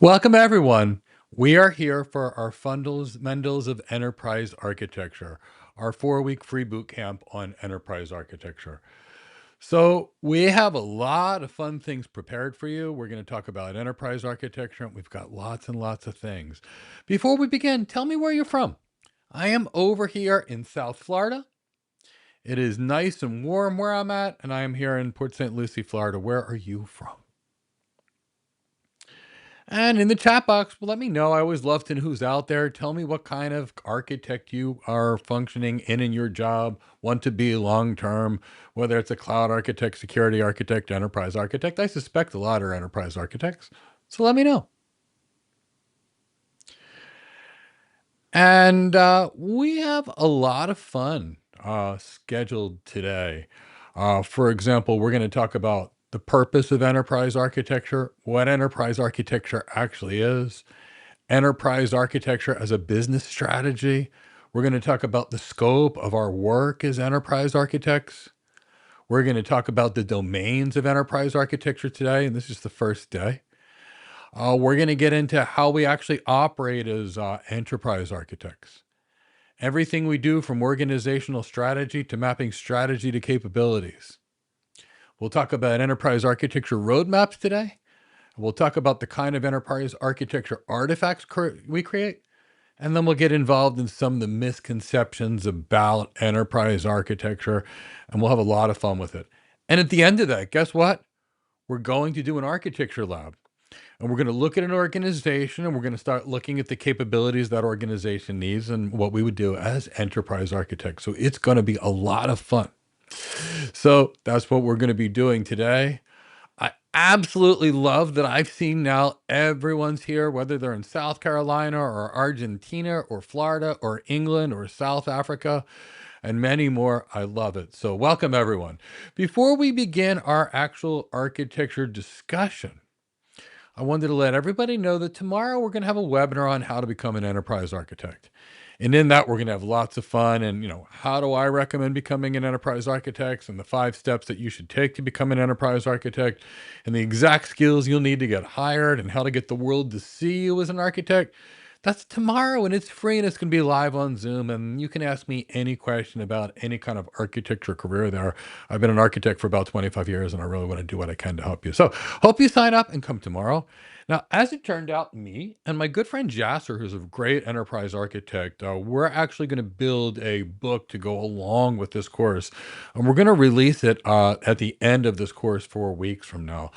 Welcome, everyone. We are here for our Fundamentals of Enterprise Architecture, our 4-week free boot camp on enterprise architecture. So we have a lot of fun things prepared for you. We're going to talk about enterprise architecture, and we've got lots and lots of things. Before we begin, tell me where you're from. I am over here in South Florida. It is nice and warm where I'm at, and I am here in Port St. Lucie, Florida. Where are you from? And in the chat box, let me know. I always love to know who's out there. Tell me what kind of architect you are functioning in your job, want to be long term, whether it's a cloud architect, security architect, enterprise architect. I suspect a lot are enterprise architects. So let me know. And we have a lot of fun scheduled today. For example, we're going to talk about the purpose of enterprise architecture, what enterprise architecture actually is, enterprise architecture as a business strategy. We're going to talk about the scope of our work as enterprise architects. We're going to talk about the domains of enterprise architecture today, and this is the first day. We're going to get into how we actually operate as enterprise architects. Everything we do from organizational strategy to mapping strategy to capabilities. We'll talk about enterprise architecture roadmaps today. We'll talk about the kind of enterprise architecture artifacts we create. And then we'll get involved in some of the misconceptions about enterprise architecture. And we'll have a lot of fun with it. And at the end of that, guess what? We're going to do an architecture lab. And we're going to look at an organization and we're going to start looking at the capabilities that organization needs and what we would do as enterprise architects. So it's going to be a lot of fun. So that's what we're going to be doing today. I absolutely love that I've seen now everyone's here, whether they're in South Carolina or Argentina or Florida or England or South Africa and many more. I love it. So welcome, everyone. Before we begin our actual architecture discussion, I wanted to let everybody know that tomorrow we're going to have a webinar on how to become an enterprise architect. And in that, we're going to have lots of fun. And, how do I recommend becoming an enterprise architect and the 5 steps that you should take to become an enterprise architect and the exact skills you'll need to get hired and how to get the world to see you as an architect. That's tomorrow, and it's free, and it's going to be live on Zoom. And you can ask me any question about any kind of architecture career there. I've been an architect for about 25 years, and I really want to do what I can to help you. So hope you sign up and come tomorrow. Now, as it turned out, me and my good friend Jasser, who's a great enterprise architect, we're actually going to build a book to go along with this course. And we're going to release it at the end of this course 4 weeks from now.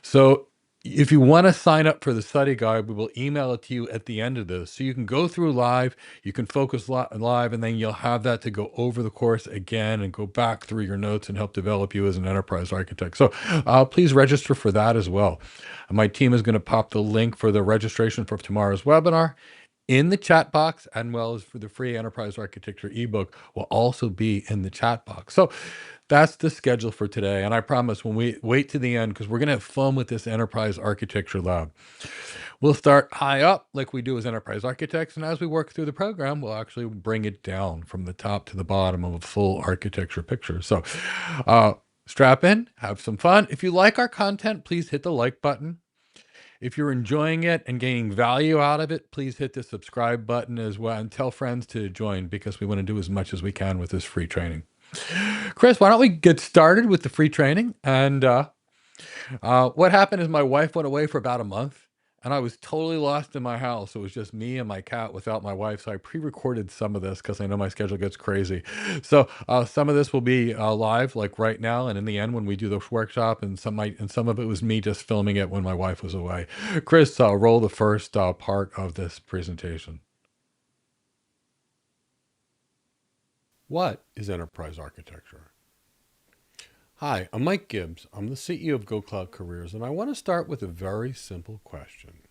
So if you want to sign up for the study guide, we will email it to you at the end of this. So you can go through live, you can focus live, and then you'll have that to go over the course again and go back through your notes and help develop you as an enterprise architect. So please register for that as well. My team is going to pop the link for the registration for tomorrow's webinar in the chat box, and well as for the free enterprise architecture ebook will also be in the chat box. So that's the schedule for today. And I promise when we wait to the end, because we're going to have fun with this enterprise architecture lab. We'll start high up like we do as enterprise architects. And as we work through the program, we'll actually bring it down from the top to the bottom of a full architecture picture. So strap in, have some fun. If you like our content, please hit the like button. If you're enjoying it and gaining value out of it, please hit the subscribe button as well and tell friends to join, because we want to do as much as we can with this free training. Chris, why don't we get started with the free training? And what happened is my wife went away for about a month and I was totally lost in my house. It was just me and my cat without my wife. So I pre-recorded some of this because I know my schedule gets crazy. So some of this will be live like right now. And in the end, when we do the workshop, and some of it was me just filming it when my wife was away. Chris, roll the first part of this presentation. What is enterprise architecture? Hi, I'm Mike Gibbs. I'm the CEO of GoCloud Careers, and I want to start with a very simple question.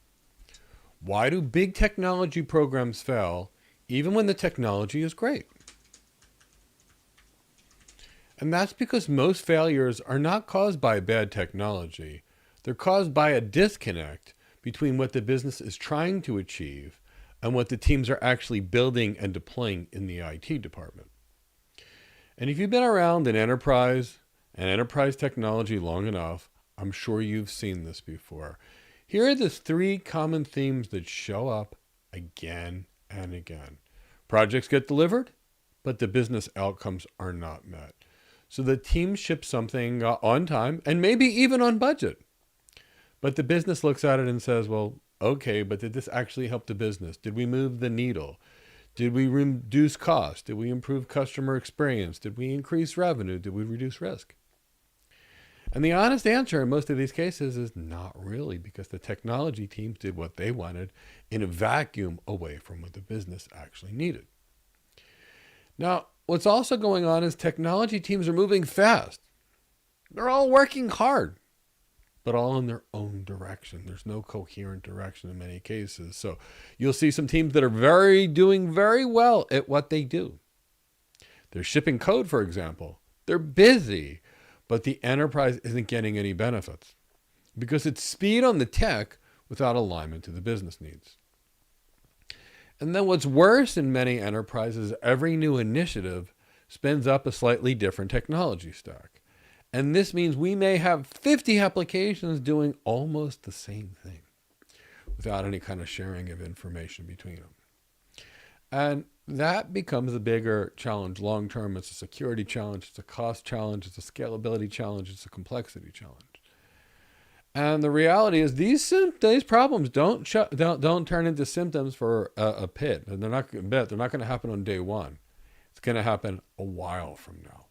Why do big technology programs fail even when the technology is great? And that's because most failures are not caused by bad technology. They're caused by a disconnect between what the business is trying to achieve and what the teams are actually building and deploying in the IT department. And if you've been around an enterprise and enterprise technology long enough, I'm sure you've seen this before. Here are the three common themes that show up again and again. Projects get delivered, but the business outcomes are not met. So the team ships something on time and maybe even on budget. But the business looks at it and says, well, okay, but did this actually help the business? Did we move the needle? Did we reduce cost? Did we improve customer experience? Did we increase revenue? Did we reduce risk? And the honest answer in most of these cases is not really, because the technology teams did what they wanted in a vacuum away from what the business actually needed. Now, what's also going on is technology teams are moving fast. They're all working hard, but all in their own direction. There's no coherent direction in many cases. So you'll see some teams that are doing very well at what they do. They're shipping code, for example. They're busy, but the enterprise isn't getting any benefits because it's speed on the tech without alignment to the business needs. And then what's worse in many enterprises, every new initiative spins up a slightly different technology stack. And this means we may have 50 applications doing almost the same thing without any kind of sharing of information between them. And that becomes a bigger challenge long term. It's a security challenge, it's a cost challenge, it's a scalability challenge, it's a complexity challenge. And the reality is these problems don't turn into symptoms for a pit. And they're not going to happen on day one. It's going to happen a while from now.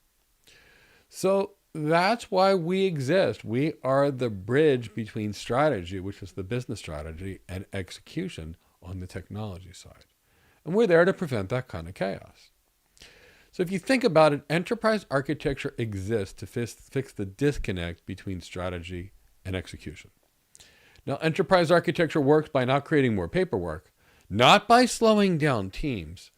So that's why we exist. We are the bridge between strategy, which is the business strategy, and execution on the technology side. And we're there to prevent that kind of chaos. So if you think about it, enterprise architecture exists to fix the disconnect between strategy and execution. Now, enterprise architecture works by not creating more paperwork, not by slowing down teams,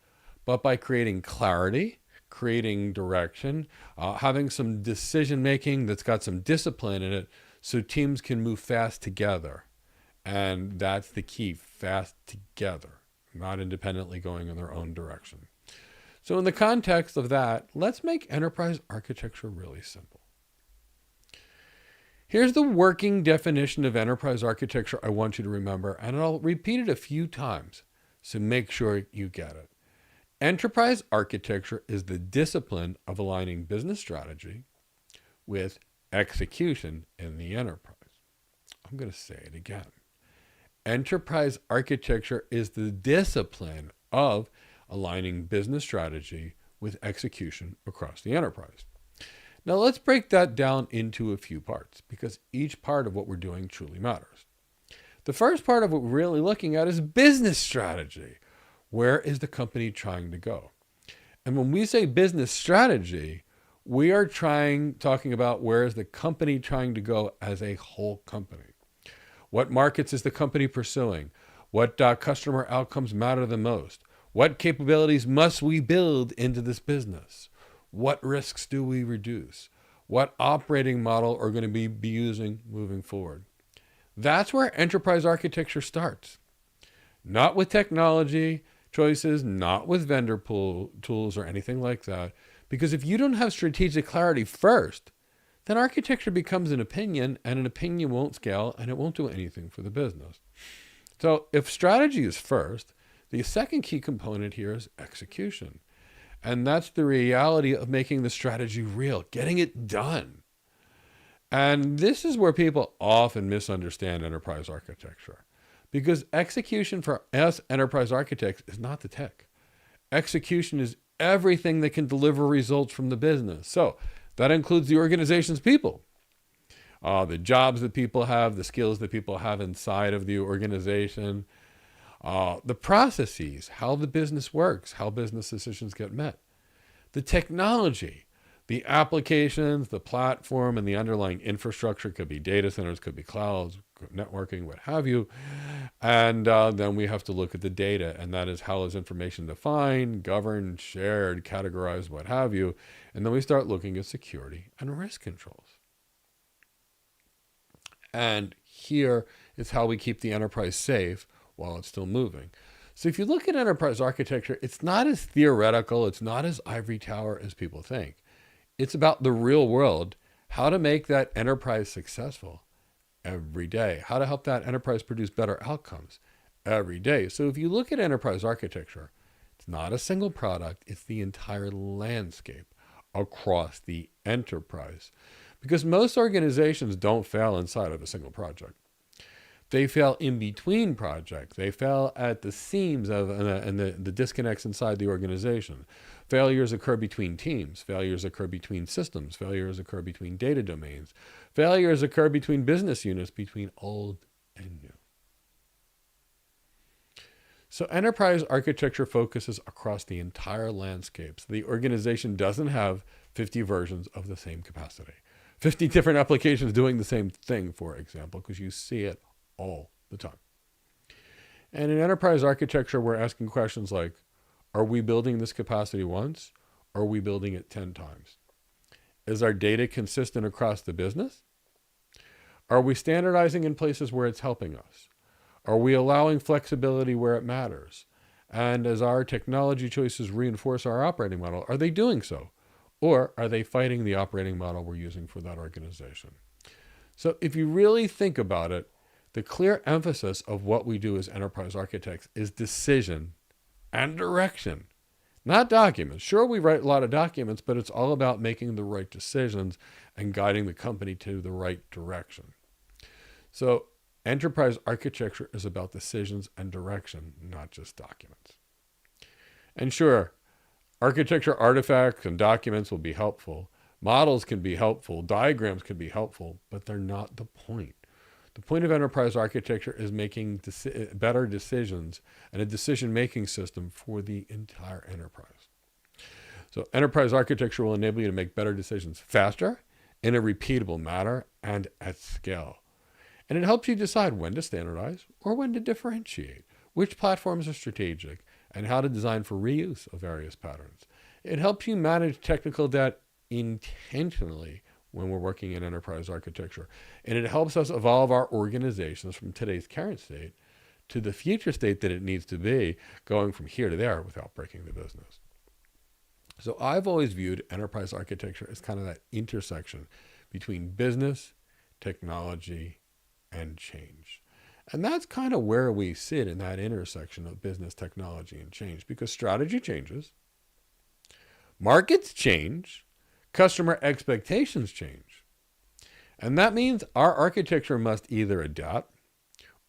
but by creating clarity, creating direction, having some decision making that's got some discipline in it so teams can move fast together. And that's the key, fast together, not independently going in their own direction. So in the context of that, let's make enterprise architecture really simple. Here's the working definition of enterprise architecture I want you to remember, and I'll repeat it a few times, so make sure you get it. Enterprise architecture is the discipline of aligning business strategy with execution in the enterprise. I'm going to say it again. Enterprise architecture is the discipline of aligning business strategy with execution across the enterprise. Now let's break that down into a few parts, because each part of what we're doing truly matters. The first part of what we're really looking at is business strategy. Where is the company trying to go? And when we say business strategy, we are talking about where is the company trying to go as a whole company. What markets is the company pursuing? What customer outcomes matter the most? What capabilities must we build into this business? What risks do we reduce? What operating model are going to be using moving forward? That's where enterprise architecture starts. Not with technology choices, not with vendor pool tools or anything like that. Because if you don't have strategic clarity first, then architecture becomes an opinion, and an opinion won't scale and it won't do anything for the business. So if strategy is first, the second key component here is execution. And that's the reality of making the strategy real, getting it done. And this is where people often misunderstand enterprise architecture, because execution for us enterprise architects is not the tech. Execution is everything that can deliver results from the business. So that includes the organization's people, the jobs that people have, the skills that people have inside of the organization, the processes, how the business works, how business decisions get met, the technology, the applications, the platform, and the underlying infrastructure. Could be data centers, could be clouds, networking, what have you. And then we have to look at the data, and that is how is information defined, governed, shared, categorized, what have you. And then we start looking at security and risk controls. And here is how we keep the enterprise safe while it's still moving. So if you look at enterprise architecture, it's not as theoretical, it's not as ivory tower as people think. It's about the real world, how to make that enterprise successful every day, how to help that enterprise produce better outcomes every day. So if you look at enterprise architecture, it's not a single product, it's the entire landscape across the enterprise. Because most organizations don't fail inside of a single project. They fail in between projects. They fail at the seams of and the disconnects inside the organization. Failures occur between teams. Failures occur between systems. Failures occur between data domains. Failures occur between business units, between old and new. So enterprise architecture focuses across the entire landscape. So the organization doesn't have 50 versions of the same capacity. 50 different applications doing the same thing, for example, because you see it all the time. And in enterprise architecture, we're asking questions like, are we building this capacity once? Or are we building it 10 times? Is our data consistent across the business? Are we standardizing in places where it's helping us? Are we allowing flexibility where it matters? And as our technology choices reinforce our operating model, are they doing so? Or are they fighting the operating model we're using for that organization? So if you really think about it, the clear emphasis of what we do as enterprise architects is decision and direction, not documents. Sure, we write a lot of documents, but it's all about making the right decisions and guiding the company to the right direction. So enterprise architecture is about decisions and direction, not just documents. And sure, architecture artifacts and documents will be helpful. Models can be helpful. Diagrams can be helpful, but they're not the point. The point of enterprise architecture is making better decisions and a decision-making system for the entire enterprise. So enterprise architecture will enable you to make better decisions faster, in a repeatable manner, and at scale. And it helps you decide when to standardize or when to differentiate, which platforms are strategic, and how to design for reuse of various patterns. It helps you manage technical debt intentionally when we're working in enterprise architecture. And it helps us evolve our organizations from today's current state to the future state that it needs to be, going from here to there without breaking the business. So I've always viewed enterprise architecture as kind of that intersection between business, technology, and change. And that's kind of where we sit in that intersection of business, technology, and change, because strategy changes, markets change, customer expectations change. And that means our architecture must either adapt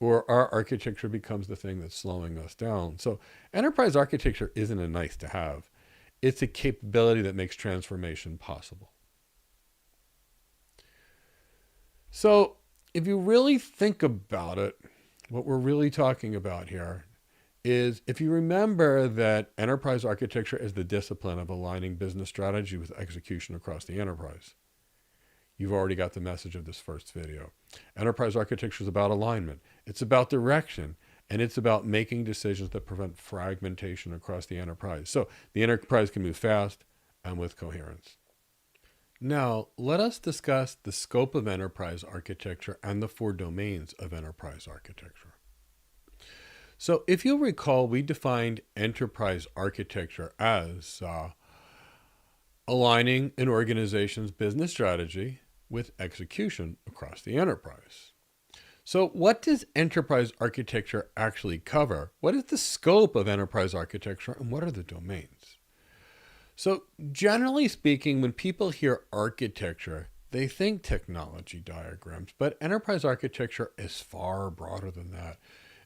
or our architecture becomes the thing that's slowing us down. So enterprise architecture isn't a nice to have. It's a capability that makes transformation possible. So if you really think about it, what we're really talking about here is, if you remember that enterprise architecture is the discipline of aligning business strategy with execution across the enterprise, you've already got the message of this first video. Enterprise architecture is about alignment. It's about direction, and it's about making decisions that prevent fragmentation across the enterprise. So the enterprise can move fast and with coherence. Now, let us discuss the scope of enterprise architecture and the 4 domains of enterprise architecture. So if you'll recall, we defined enterprise architecture as aligning an organization's business strategy with execution across the enterprise. So what does enterprise architecture actually cover? What is the scope of enterprise architecture, and what are the domains? So generally speaking, when people hear architecture, they think technology diagrams, but enterprise architecture is far broader than that.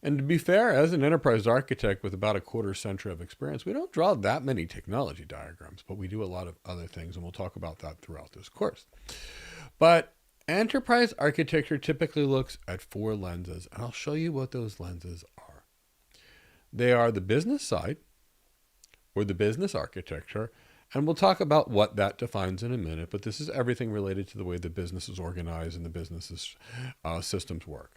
And to be fair, as an enterprise architect with about a quarter century of experience, we don't draw that many technology diagrams, but we do a lot of other things, and we'll talk about that throughout this course. But enterprise architecture typically looks at 4 lenses, and I'll show you what those lenses are. They are the business side, or the business architecture, and we'll talk about what that defines in a minute, but this is everything related to the way the business is organized and the business's systems work.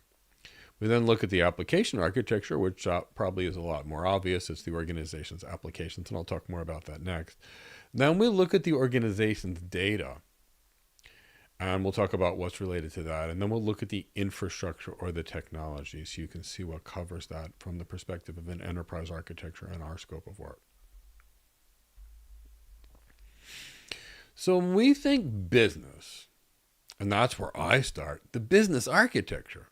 We then look at the application architecture, which probably is a lot more obvious. It's the organization's applications, and I'll talk more about that next. Then we look at the organization's data. And we'll talk about what's related to that. And then we'll look at the infrastructure or the technology so you can see what covers that from the perspective of an enterprise architecture and our scope of work. So when we think business, and that's where I start, the business architecture,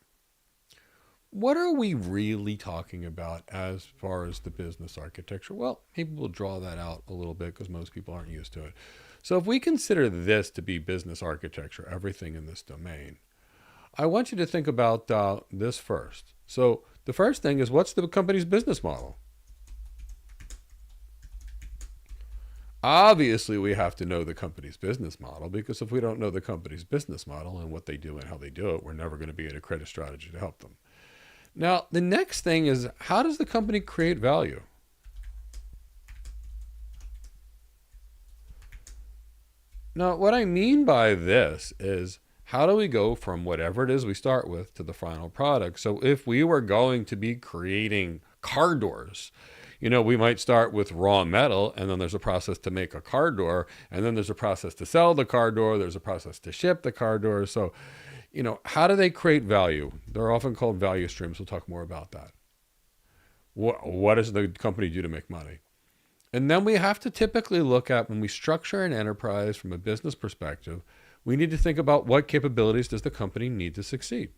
what are we really talking about as far as the business architecture? Well, maybe we'll draw that out a little bit because most people aren't used to it. So if we consider this to be business architecture, everything in this domain, I want you to think about this first. So the first thing is, what's the company's business model? Obviously, we have to know the company's business model, because if we don't know the company's business model and what they do and how they do it, we're never going to be able to create a strategy to help them. Now, the next thing is, how does the company create value? Now, what I mean by this is, how do we go from whatever it is we start with to the final product? So if we were going to be creating car doors, we might start with raw metal, and then there's a process to make a car door, and then there's a process to sell the car door, there's a process to ship the car door. So, how do they create value? They're often called value streams. We'll talk more about that. What does the company do to make money? And then we have to typically look at, when we structure an enterprise from a business perspective, we need to think about what capabilities does the company need to succeed.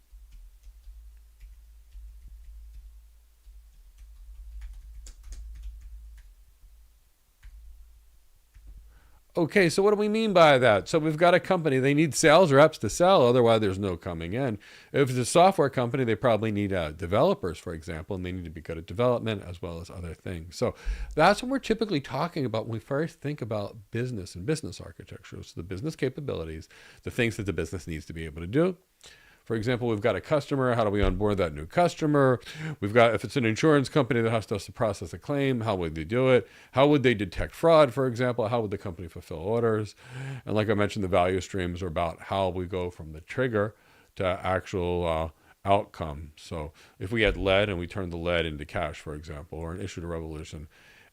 Okay, so what do we mean by that? So we've got a company, they need sales reps to sell, otherwise there's no coming in. If it's a software company, they probably need developers, for example, and they need to be good at development as well as other things. So that's what we're typically talking about when we first think about business and business architecture. So the business capabilities, the things that the business needs to be able to do. For example, we've got a customer. How do we onboard that new customer? We've got, if it's an insurance company that has to process a claim, how would they do it? How would they detect fraud, for example? How would the company fulfill orders? And like I mentioned, the value streams are about how we go from the trigger to actual outcome. So if we had lead and we turned the lead into cash, for example, or an issue to revolution,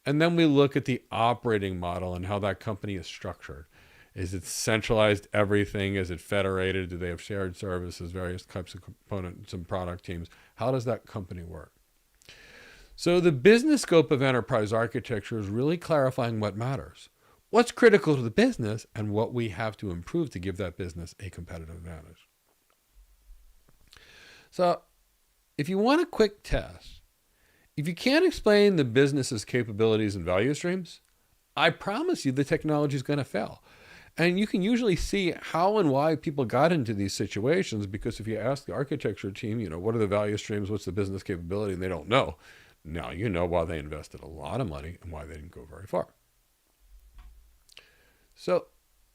and then we look at the operating model and how that company is structured. Is it centralized everything? Is it federated? Do they have shared services, various types of components and product teams? How does that company work? So the business scope of enterprise architecture is really clarifying what matters, what's critical to the business, and what we have to improve to give that business a competitive advantage. So if you want a quick test, if you can't explain the business's capabilities and value streams, I promise you the technology is going to fail. And you can usually see how and why people got into these situations, because if you ask the architecture team, what are the value streams, what's the business capability, and they don't know. Now you know why they invested a lot of money and why they didn't go very far. So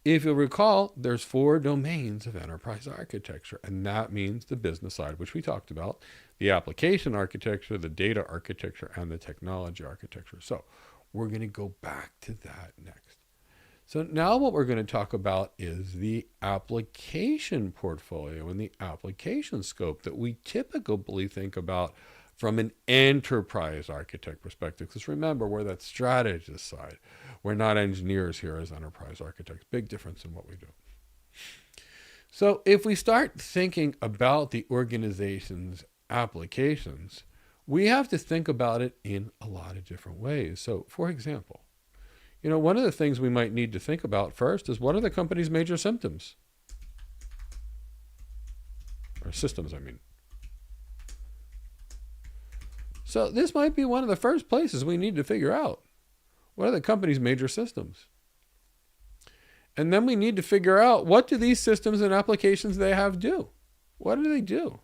if you'll recall, there's 4 domains of enterprise architecture, and that means the business side, which we talked about, the application architecture, the data architecture, and the technology architecture. So we're going to go back to that next. So now what we're going to talk about is the application portfolio and the application scope that we typically think about from an enterprise architect perspective. Because remember, we're that strategist side. We're not engineers here as enterprise architects. Big difference in what we do. So if we start thinking about the organization's applications, we have to think about it in a lot of different ways. So for example, one of the things we might need to think about first is, what are the company's major symptoms? Or systems, I mean. So this might be one of the first places we need to figure out. What are the company's major systems? And then we need to figure out, what do these systems and applications they have do? What do they do?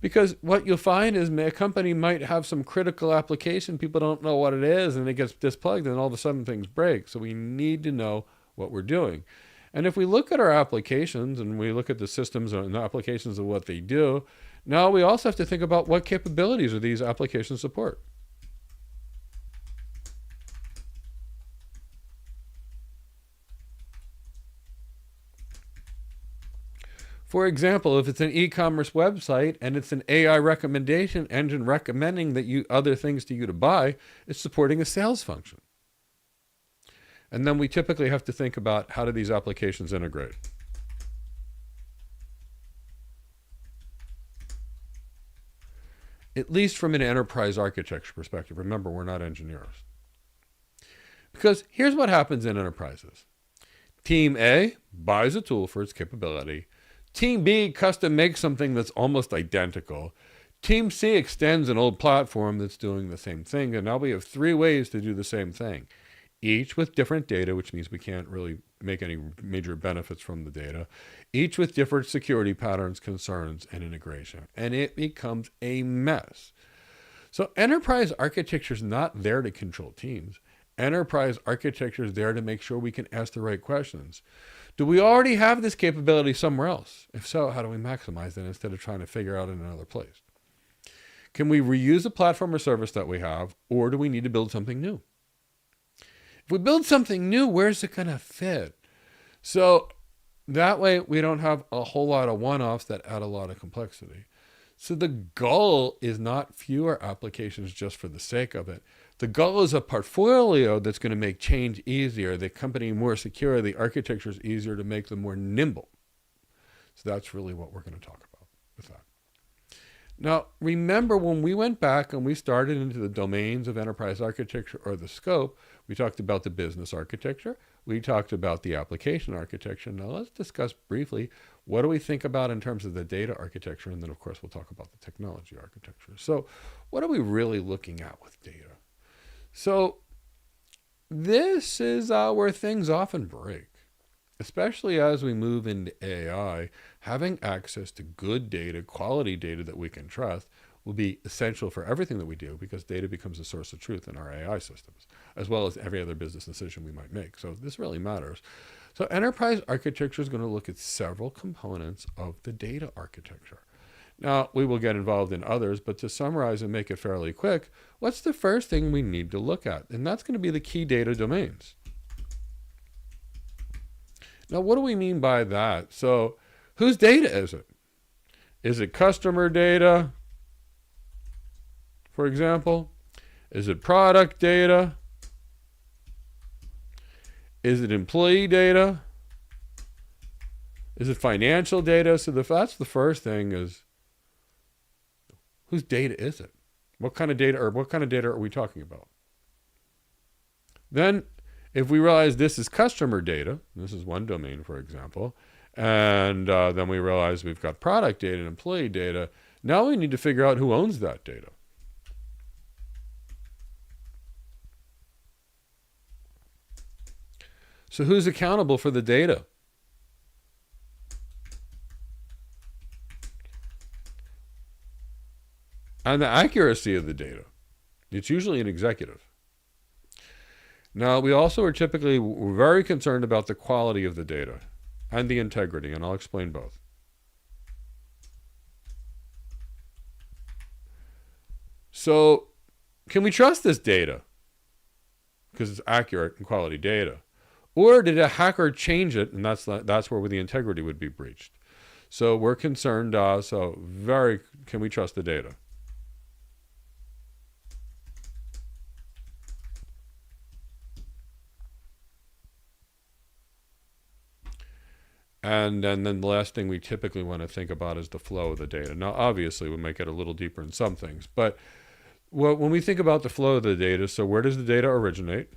Because what you'll find is a company might have some critical application, people don't know what it is, and it gets displugged, and all of a sudden things break. So we need to know what we're doing. And if we look at our applications and we look at the systems and the applications of what they do, now we also have to think about what capabilities do these applications support. For example, if it's an e-commerce website and it's an AI recommendation engine recommending that other things to you to buy, it's supporting a sales function. And then we typically have to think about how do these applications integrate. At least from an enterprise architecture perspective. Remember, we're not engineers. Because here's what happens in enterprises. Team A buys a tool for its capability. Team B custom makes something that's almost identical. Team C extends an old platform that's doing the same thing. And now we have 3 ways to do the same thing, each with different data, which means we can't really make any major benefits from the data, each with different security patterns, concerns, and integration. And it becomes a mess. So enterprise architecture is not there to control teams. Enterprise architecture is there to make sure we can ask the right questions. Do we already have this capability somewhere else? If so, how do we maximize it instead of trying to figure out in another place? Can we reuse a platform or service that we have, or do we need to build something new? If we build something new, where's it going to fit? So that way we don't have a whole lot of one-offs that add a lot of complexity. So the goal is not fewer applications just for the sake of it. The goal is a portfolio that's going to make change easier, the company more secure, the architecture is easier to make them more nimble. So that's really what we're going to talk about with that. Now, remember when we went back and we started into the domains of enterprise architecture or the scope, we talked about the business architecture. We talked about the application architecture. Now let's discuss briefly, what do we think about in terms of the data architecture? And then of course, we'll talk about the technology architecture. So what are we really looking at with data? So this is where things often break. Especially as we move into AI, having access to good data, quality data that we can trust will be essential for everything that we do, because data becomes a source of truth in our AI systems, as well as every other business decision we might make. So this really matters. So enterprise architecture is going to look at several components of the data architecture. Now, we will get involved in others, but to summarize and make it fairly quick, what's the first thing we need to look at? And that's going to be the key data domains. Now, what do we mean by that? So, whose data is it? Is it customer data, for example? Is it product data? Is it employee data? Is it financial data? So that's the first thing, is whose data is it? What kind of data are we talking about? Then, if we realize this is customer data, this is one domain, for example, and then we realize we've got product data and employee data, now we need to figure out who owns that data. So who's accountable for the data? And the accuracy of the data. It's usually an executive. Now, we also are typically very concerned about the quality of the data and the integrity, and I'll explain both. So, can we trust this data? Because it's accurate and quality data. Or did a hacker change it, and that's where the integrity would be breached. So we're concerned, can we trust the data? And then the last thing we typically want to think about is the flow of the data. Now, obviously, we might get a little deeper in some things, but when we think about the flow of the data, so where does the data originate?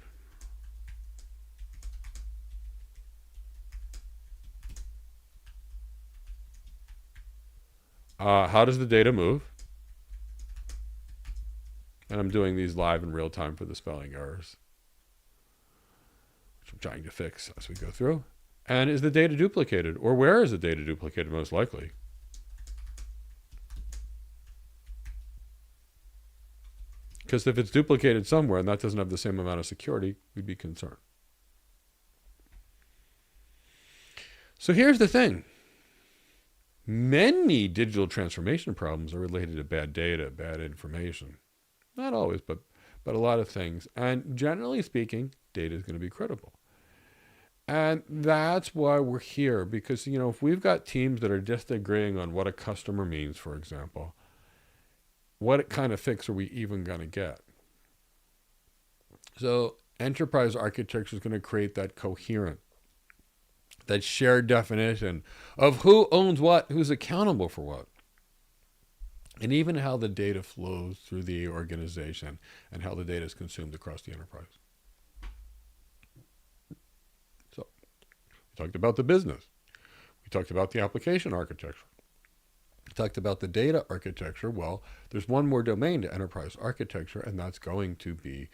How does the data move? And I'm doing these live in real time for the spelling errors, which I'm trying to fix as we go through. And is the data duplicated? Or where is the data duplicated most likely? Because if it's duplicated somewhere and that doesn't have the same amount of security, we'd be concerned. So here's the thing. Many digital transformation problems are related to bad data, bad information. Not always, but a lot of things. And generally speaking, data is going to be critical. And that's why we're here, because, if we've got teams that are just agreeing on what a customer means, for example, what kind of fix are we even going to get? So Enterprise architecture is going to create that coherent, that shared definition of who owns what, who's accountable for what, and even how the data flows through the organization and how the data is consumed across the enterprise. So we talked about the business. We talked about the application architecture. We talked about the data architecture. Well, there's one more domain to enterprise architecture, and that's going to be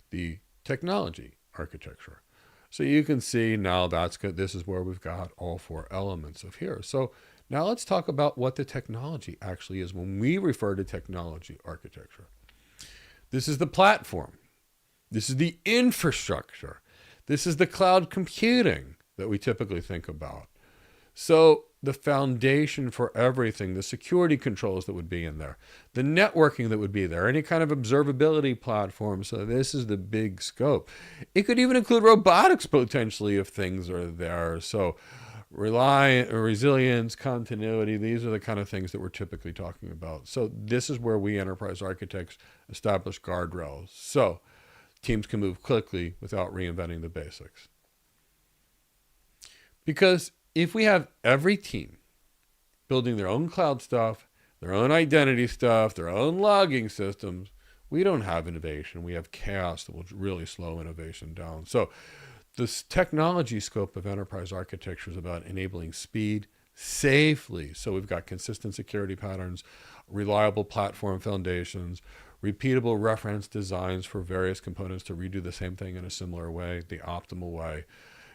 the technology architecture. So you can see now that's good. This is where we've got all four elements of here. So now let's talk about what the technology actually is when we refer to technology architecture. This is the platform. This is the infrastructure. This is the cloud computing that we typically think about. So the foundation for everything, the security controls that would be in there, the networking that would be there, any kind of observability platform. So this is the big scope. It could even include robotics potentially if things are there. So resilience, continuity, these are the kind of things that we're typically talking about. So this is where we enterprise architects establish guardrails. So teams can move quickly without reinventing the basics. Because if we have every team building their own cloud stuff, their own identity stuff, their own logging systems, we don't have innovation. We have chaos that will really slow innovation down. So this technology scope of enterprise architecture is about enabling speed safely. So we've got consistent security patterns, reliable platform foundations, repeatable reference designs for various components to redo the same thing in a similar way, the optimal way,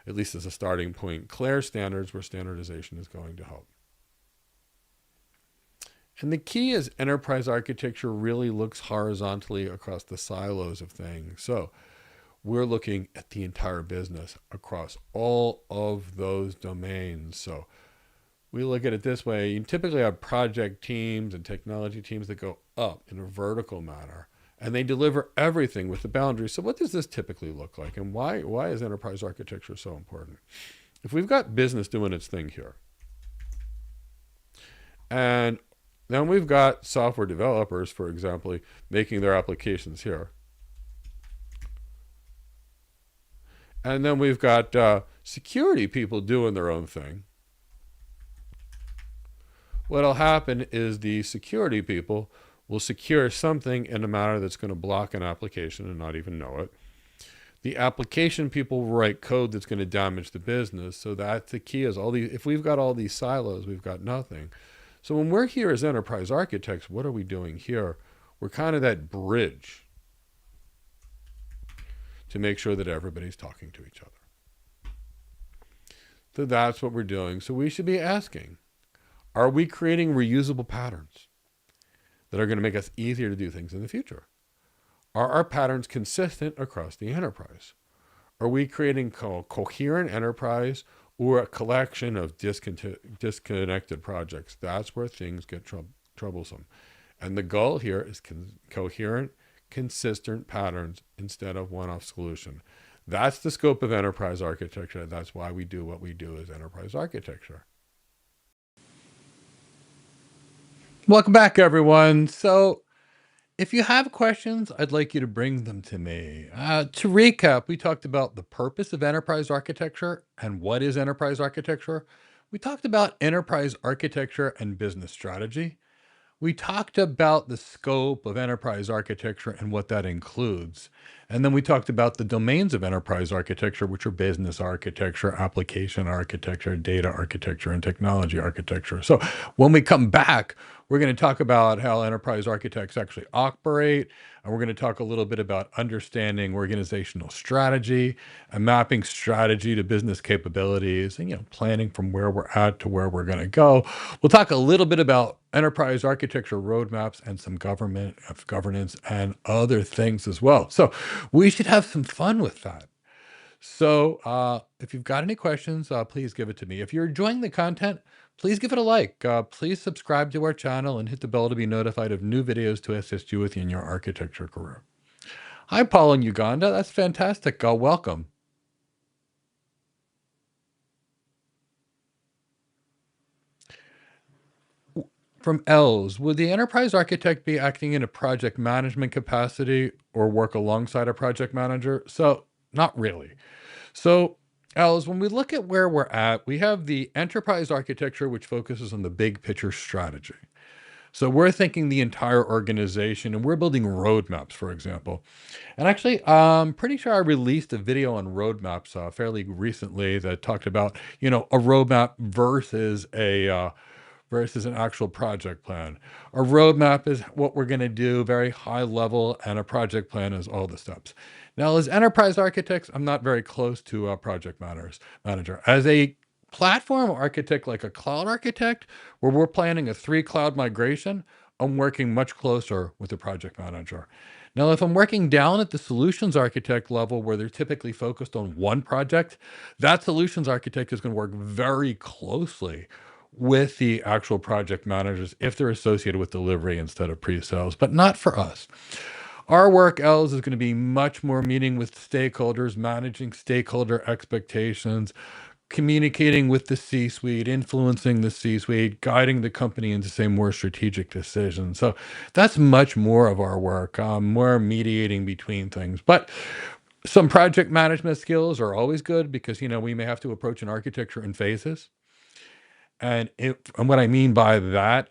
at least as a starting point. Clear standards where standardization is going to help. And the key is enterprise architecture really looks horizontally across the silos of things. So we're looking at the entire business across all of those domains. So we look at it this way. You typically have project teams and technology teams that go up in a vertical manner, and they deliver everything with the boundaries. So what does this typically look like, and why is enterprise architecture so important? If we've got business doing its thing here, and then we've got software developers, for example, making their applications here, and then we've got security people doing their own thing, what'll happen is the security people will secure something in a manner that's going to block an application and not even know it. The application people will write code that's going to damage the business. So that's the key is if we've got all these silos, we've got nothing. So when we're here as enterprise architects, what are we doing here? We're kind of that bridge to make sure that everybody's talking to each other. So that's what we're doing. So we should be asking, are we creating reusable patterns that are going to make us easier to do things in the future? Are our patterns consistent across the enterprise? Are we creating coherent enterprise or a collection of disconnected projects? That's where things get troublesome. And the goal here is coherent, consistent patterns instead of one-off solution. That's the scope of enterprise architecture. That's why we do what we do as enterprise architecture. Welcome back, everyone. So if you have questions, I'd like you to bring them to me. To recap, we talked about the purpose of enterprise architecture and what is enterprise architecture. We talked about enterprise architecture and business strategy. We talked about the scope of enterprise architecture and what that includes. And then we talked about the domains of enterprise architecture, which are business architecture, application architecture, data architecture, and technology architecture. So when we come back, we're going to talk about how enterprise architects actually operate, and we're going to talk a little bit about understanding organizational strategy and mapping strategy to business capabilities and, planning from where we're at to where we're going to go. We'll talk a little bit about enterprise architecture roadmaps and some governance and other things as well. So we should have some fun with that. So if you've got any questions, please give it to me. If you're enjoying the content, please give it a like. Please subscribe to our channel and hit the bell to be notified of new videos to assist you in your architecture career. Hi, Paul in Uganda. That's fantastic. Welcome. From Els, would the enterprise architect be acting in a project management capacity or work alongside a project manager? So Not really. So, Alice, when we look at where we're at, we have the enterprise architecture, which focuses on the big picture strategy. So we're thinking the entire organization and we're building roadmaps, for example. And actually, I'm pretty sure I released a video on roadmaps fairly recently that talked about, a roadmap versus an actual project plan. A roadmap is what we're going to do, very high level, and a project plan is all the steps. Now, as enterprise architects, I'm not very close to a manager. As a platform architect, like a cloud architect, where we're planning a 3 cloud migration, I'm working much closer with the project manager. Now, if I'm working down at the solutions architect level, where they're typically focused on one project, that solutions architect is going to work very closely with the actual project managers if they're associated with delivery instead of pre-sales, but not for us. Our work, Els, is going to be much more meeting with stakeholders, managing stakeholder expectations, communicating with the C-suite, influencing the C-suite, guiding the company into say more strategic decisions. So that's much more of our work, more mediating between things. But some project management skills are always good because we may have to approach an architecture in phases. And what I mean by that,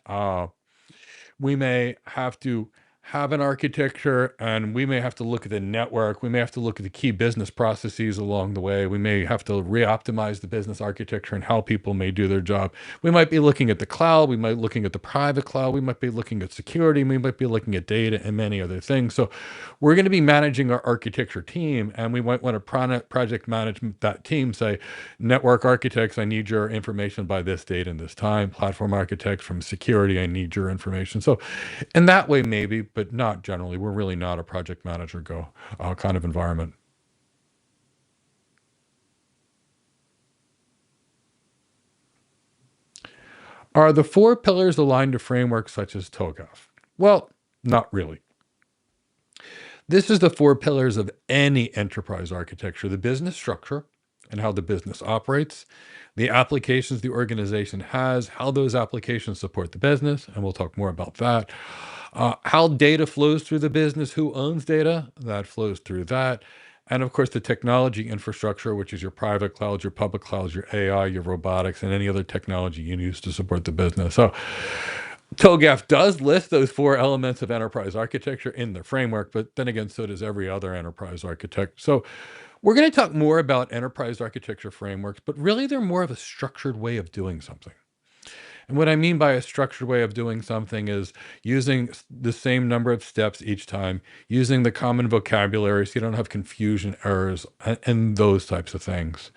we may have to have an architecture and we may have to look at the network. We may have to look at the key business processes along the way. We may have to re-optimize the business architecture and how people may do their job. We might be looking at the cloud. We might be looking at the private cloud. We might be looking at security. We might be looking at data and many other things. So we're going to be managing our architecture team, and we might want to project management that team, say, network architects, I need your information by this date and this time. Platform architects from security, I need your information. So in that way, maybe, but not generally. We're really not a project manager go kind of environment. Are the 4 pillars aligned to frameworks such as TOGAF? Well, not really. This is the 4 pillars of any enterprise architecture: the business structure and how the business operates, the applications the organization has, how those applications support the business, and we'll talk more about that. How data flows through the business, who owns data, that flows through that. And of course, the technology infrastructure, which is your private clouds, your public clouds, your AI, your robotics, and any other technology you use to support the business. So TOGAF does list those 4 elements of enterprise architecture in the framework, but then again, so does every other enterprise architect. So we're going to talk more about enterprise architecture frameworks, but really they're more of a structured way of doing something. And what I mean by a structured way of doing something is using the same number of steps each time, using the common vocabulary so you don't have confusion, errors, and those types of things.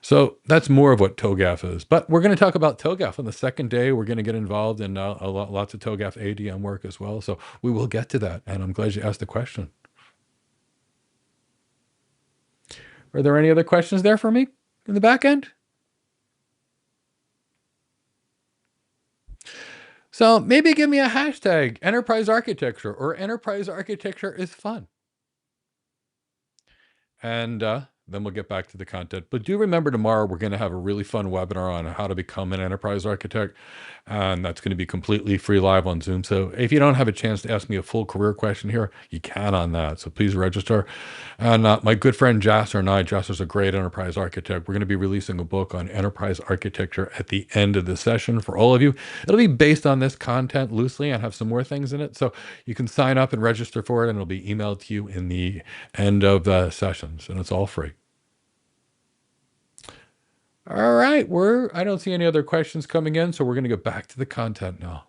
So that's more of what TOGAF is. But we're going to talk about TOGAF on the second day. We're going to get involved in lots of TOGAF ADM work as well. So we will get to that. And I'm glad you asked the question. Are there any other questions there for me in the back end? So maybe give me a hashtag, enterprise architecture, or enterprise architecture is fun. And then we'll get back to the content. But do remember, tomorrow we're going to have a really fun webinar on how to become an enterprise architect. And that's going to be completely free live on Zoom. So if you don't have a chance to ask me a full career question here, you can on that. So please register. And my good friend Jasser and Jasser's a great enterprise architect. We're going to be releasing a book on enterprise architecture at the end of the session for all of you. It'll be based on this content loosely and have some more things in it. So you can sign up and register for it, and it'll be emailed to you in the end of the sessions, and it's all free. All right, I don't see any other questions coming in, so we're going to go back to the content now.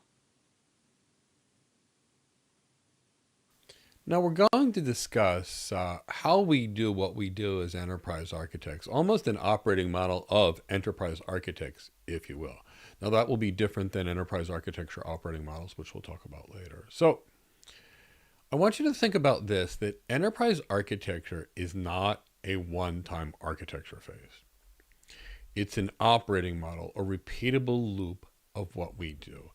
Now we're going to discuss how we do what we do as enterprise architects, almost an operating model of enterprise architects, if you will. Now that will be different than enterprise architecture operating models, which we'll talk about later. So I want you to think about this, that enterprise architecture is not a one-time architecture phase. It's an operating model, a repeatable loop of what we do.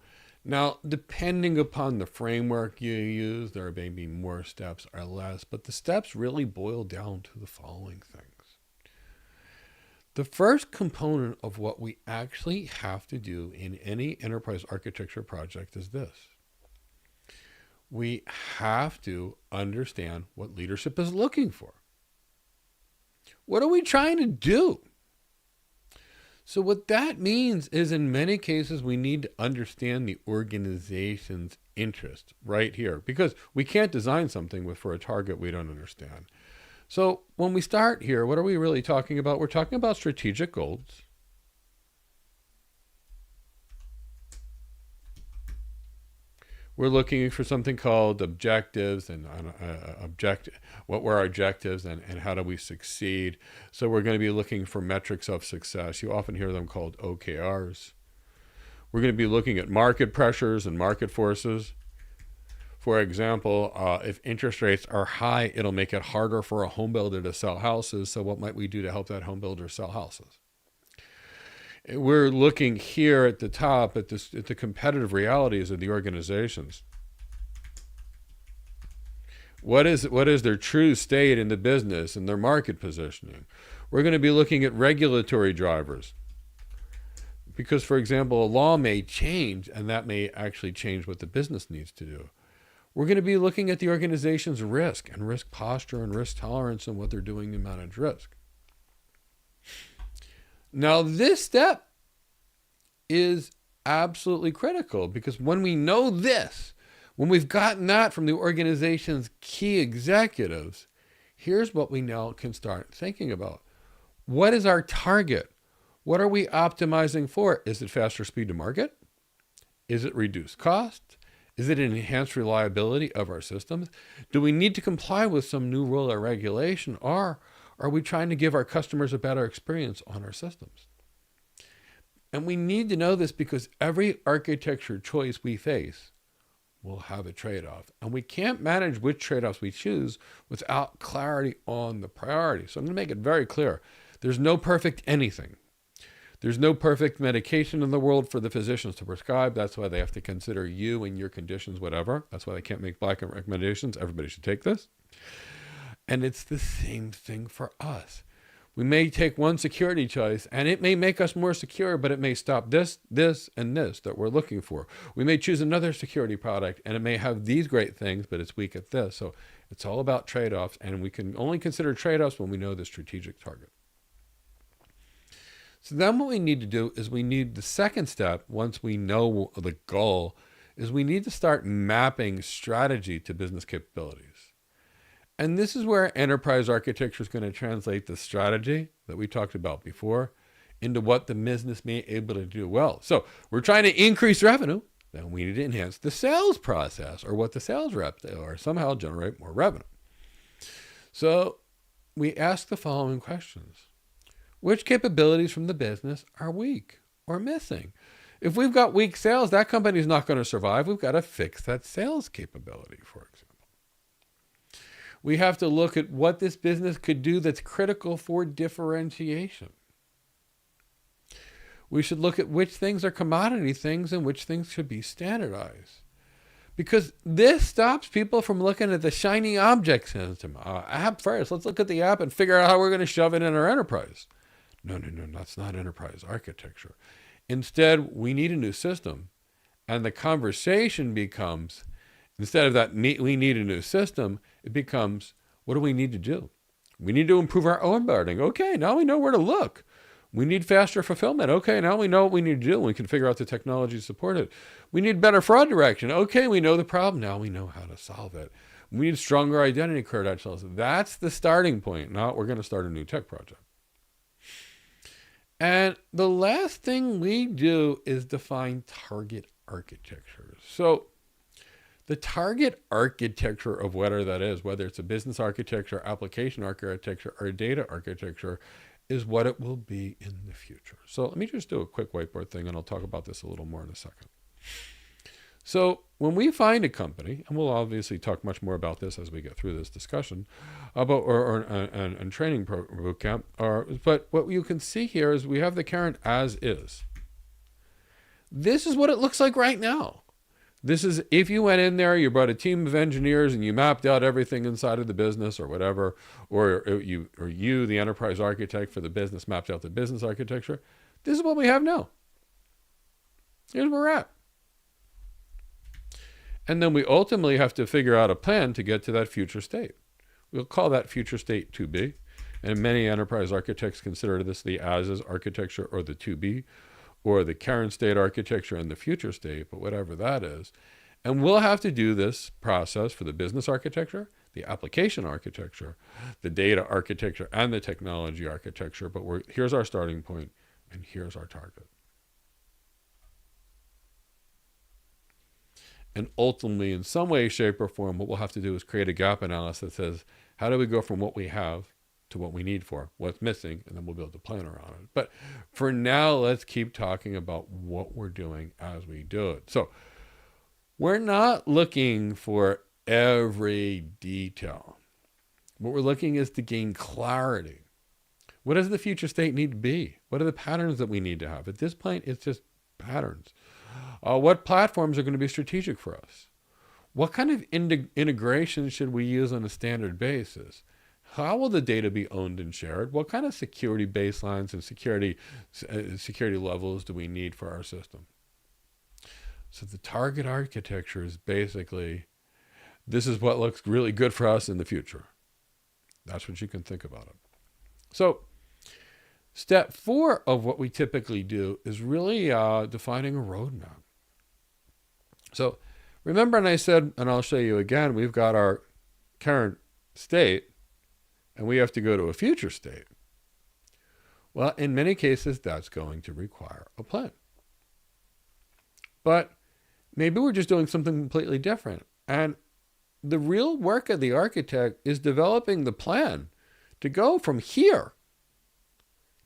Now, depending upon the framework you use, there may be more steps or less, but the steps really boil down to the following things. The first component of what we actually have to do in any enterprise architecture project is this. We have to understand what leadership is looking for. What are we trying to do? So what that means is in many cases, we need to understand the organization's interest right here, because we can't design something for a target we don't understand. So when we start here, what are we really talking about? We're talking about strategic goals. We're looking for something called objectives and what were our objectives and how do we succeed. So we're going to be looking for metrics of success. You often hear them called OKRs. We're going to be looking at market pressures and market forces. For example, if interest rates are high, it'll make it harder for a home builder to sell houses. So what might we do to help that home builder sell houses? We're looking here at the top at the competitive realities of the organizations. What is their true state in the business and their market positioning? We're going to be looking at regulatory drivers. Because, for example, a law may change, and that may actually change what the business needs to do. We're going to be looking at the organization's risk and risk posture and risk tolerance and what they're doing to manage risk. Now, this step is absolutely critical, because when we know this, when we've gotten that from the organization's key executives, here's what we now can start thinking about. What is our target? What are we optimizing for? Is it faster speed to market? Is it reduced cost? Is it an enhanced reliability of our systems? Do we need to comply with some new rule or regulation? Or are we trying to give our customers a better experience on our systems? And we need to know this because every architecture choice we face will have a trade-off. And we can't manage which trade-offs we choose without clarity on the priority. So I'm going to make it very clear. There's no perfect anything. There's no perfect medication in the world for the physicians to prescribe. That's why they have to consider you and your conditions, whatever. That's why they can't make blanket recommendations. Everybody should take this. And it's the same thing for us. We may take one security choice and it may make us more secure, but it may stop this, this, and this that we're looking for. We may choose another security product and it may have these great things, but it's weak at this. So it's all about trade-offs, and we can only consider trade-offs when we know the strategic target. So then what we need to do is we need the second step, once we know the goal, is we need to start mapping strategy to business capabilities. And this is where enterprise architecture is going to translate the strategy that we talked about before into what the business may be able to do well. So we're trying to increase revenue. Then we need to enhance the sales process, or what the sales reps do, or somehow generate more revenue. So we ask the following questions. Which capabilities from the business are weak or missing? If we've got weak sales, that company's not going to survive. We've got to fix that sales capability, for example. We have to look at what this business could do that's critical for differentiation. We should look at which things are commodity things and which things should be standardized. Because this stops people from looking at the shiny object system. App first. Let's look at the app and figure out how we're going to shove it in our enterprise. No, that's not enterprise architecture. Instead, we need a new system. And the conversation becomes, instead of that, we need a new system, it becomes, what do we need to do? We need to improve our onboarding. Okay, now we know where to look. We need faster fulfillment. Okay, now we know what we need to do. We can figure out the technology to support it. We need better fraud direction. Okay, we know the problem. Now we know how to solve it. We need stronger identity credentials. That's the starting point. Now we're going to start a new tech project. And the last thing we do is define target architecture. So the target architecture of whatever that is, whether it's a business architecture, application architecture, or data architecture, is what it will be in the future. So let me just do a quick whiteboard thing, and I'll talk about this a little more in a second. So when we find a company, and we'll obviously talk much more about this as we get through this discussion about and training bootcamp, but what you can see here is we have the current as is. This is what it looks like right now. This is if you went in there, you brought a team of engineers and you mapped out everything inside of the business or whatever, or you, the enterprise architect for the business, mapped out the business architecture. This is what we have now. Here's where we're at. And then we ultimately have to figure out a plan to get to that future state. We'll call that future state 2B. And many enterprise architects consider this the as-is architecture or the to-be or the current state architecture and the future state, but whatever that is. And we'll have to do this process for the business architecture, the application architecture, the data architecture, and the technology architecture. But here's our starting point, and here's our target. And ultimately, in some way, shape, or form, what we'll have to do is create a gap analysis that says, how do we go from what we have to what we need for, what's missing, and then we'll build a plan around it. But for now, let's keep talking about what we're doing as we do it. So we're not looking for every detail. What we're looking is to gain clarity. What does the future state need to be? What are the patterns that we need to have? At this point, it's just patterns. What platforms are going to be strategic for us? What kind of integration should we use on a standard basis? How will the data be owned and shared? What kind of security baselines and security levels do we need for our system? So the target architecture is basically, this is what looks really good for us in the future. That's what you can think about it. So step 4 of what we typically do is really defining a roadmap. So remember, and I said, and I'll show you again, we've got our current state, and we have to go to a future state. Well, in many cases, that's going to require a plan. But maybe we're just doing something completely different. And the real work of the architect is developing the plan to go from here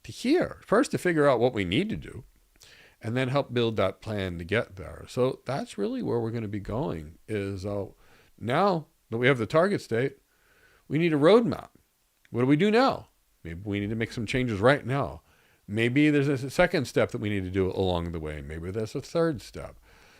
to here. First, to figure out what we need to do, and then help build that plan to get there. So that's really where we're going to be going, is now that we have the target state, we need a roadmap. What do we do now? Maybe we need to make some changes right now. Maybe there's a second step that we need to do along the way. Maybe there's a third step.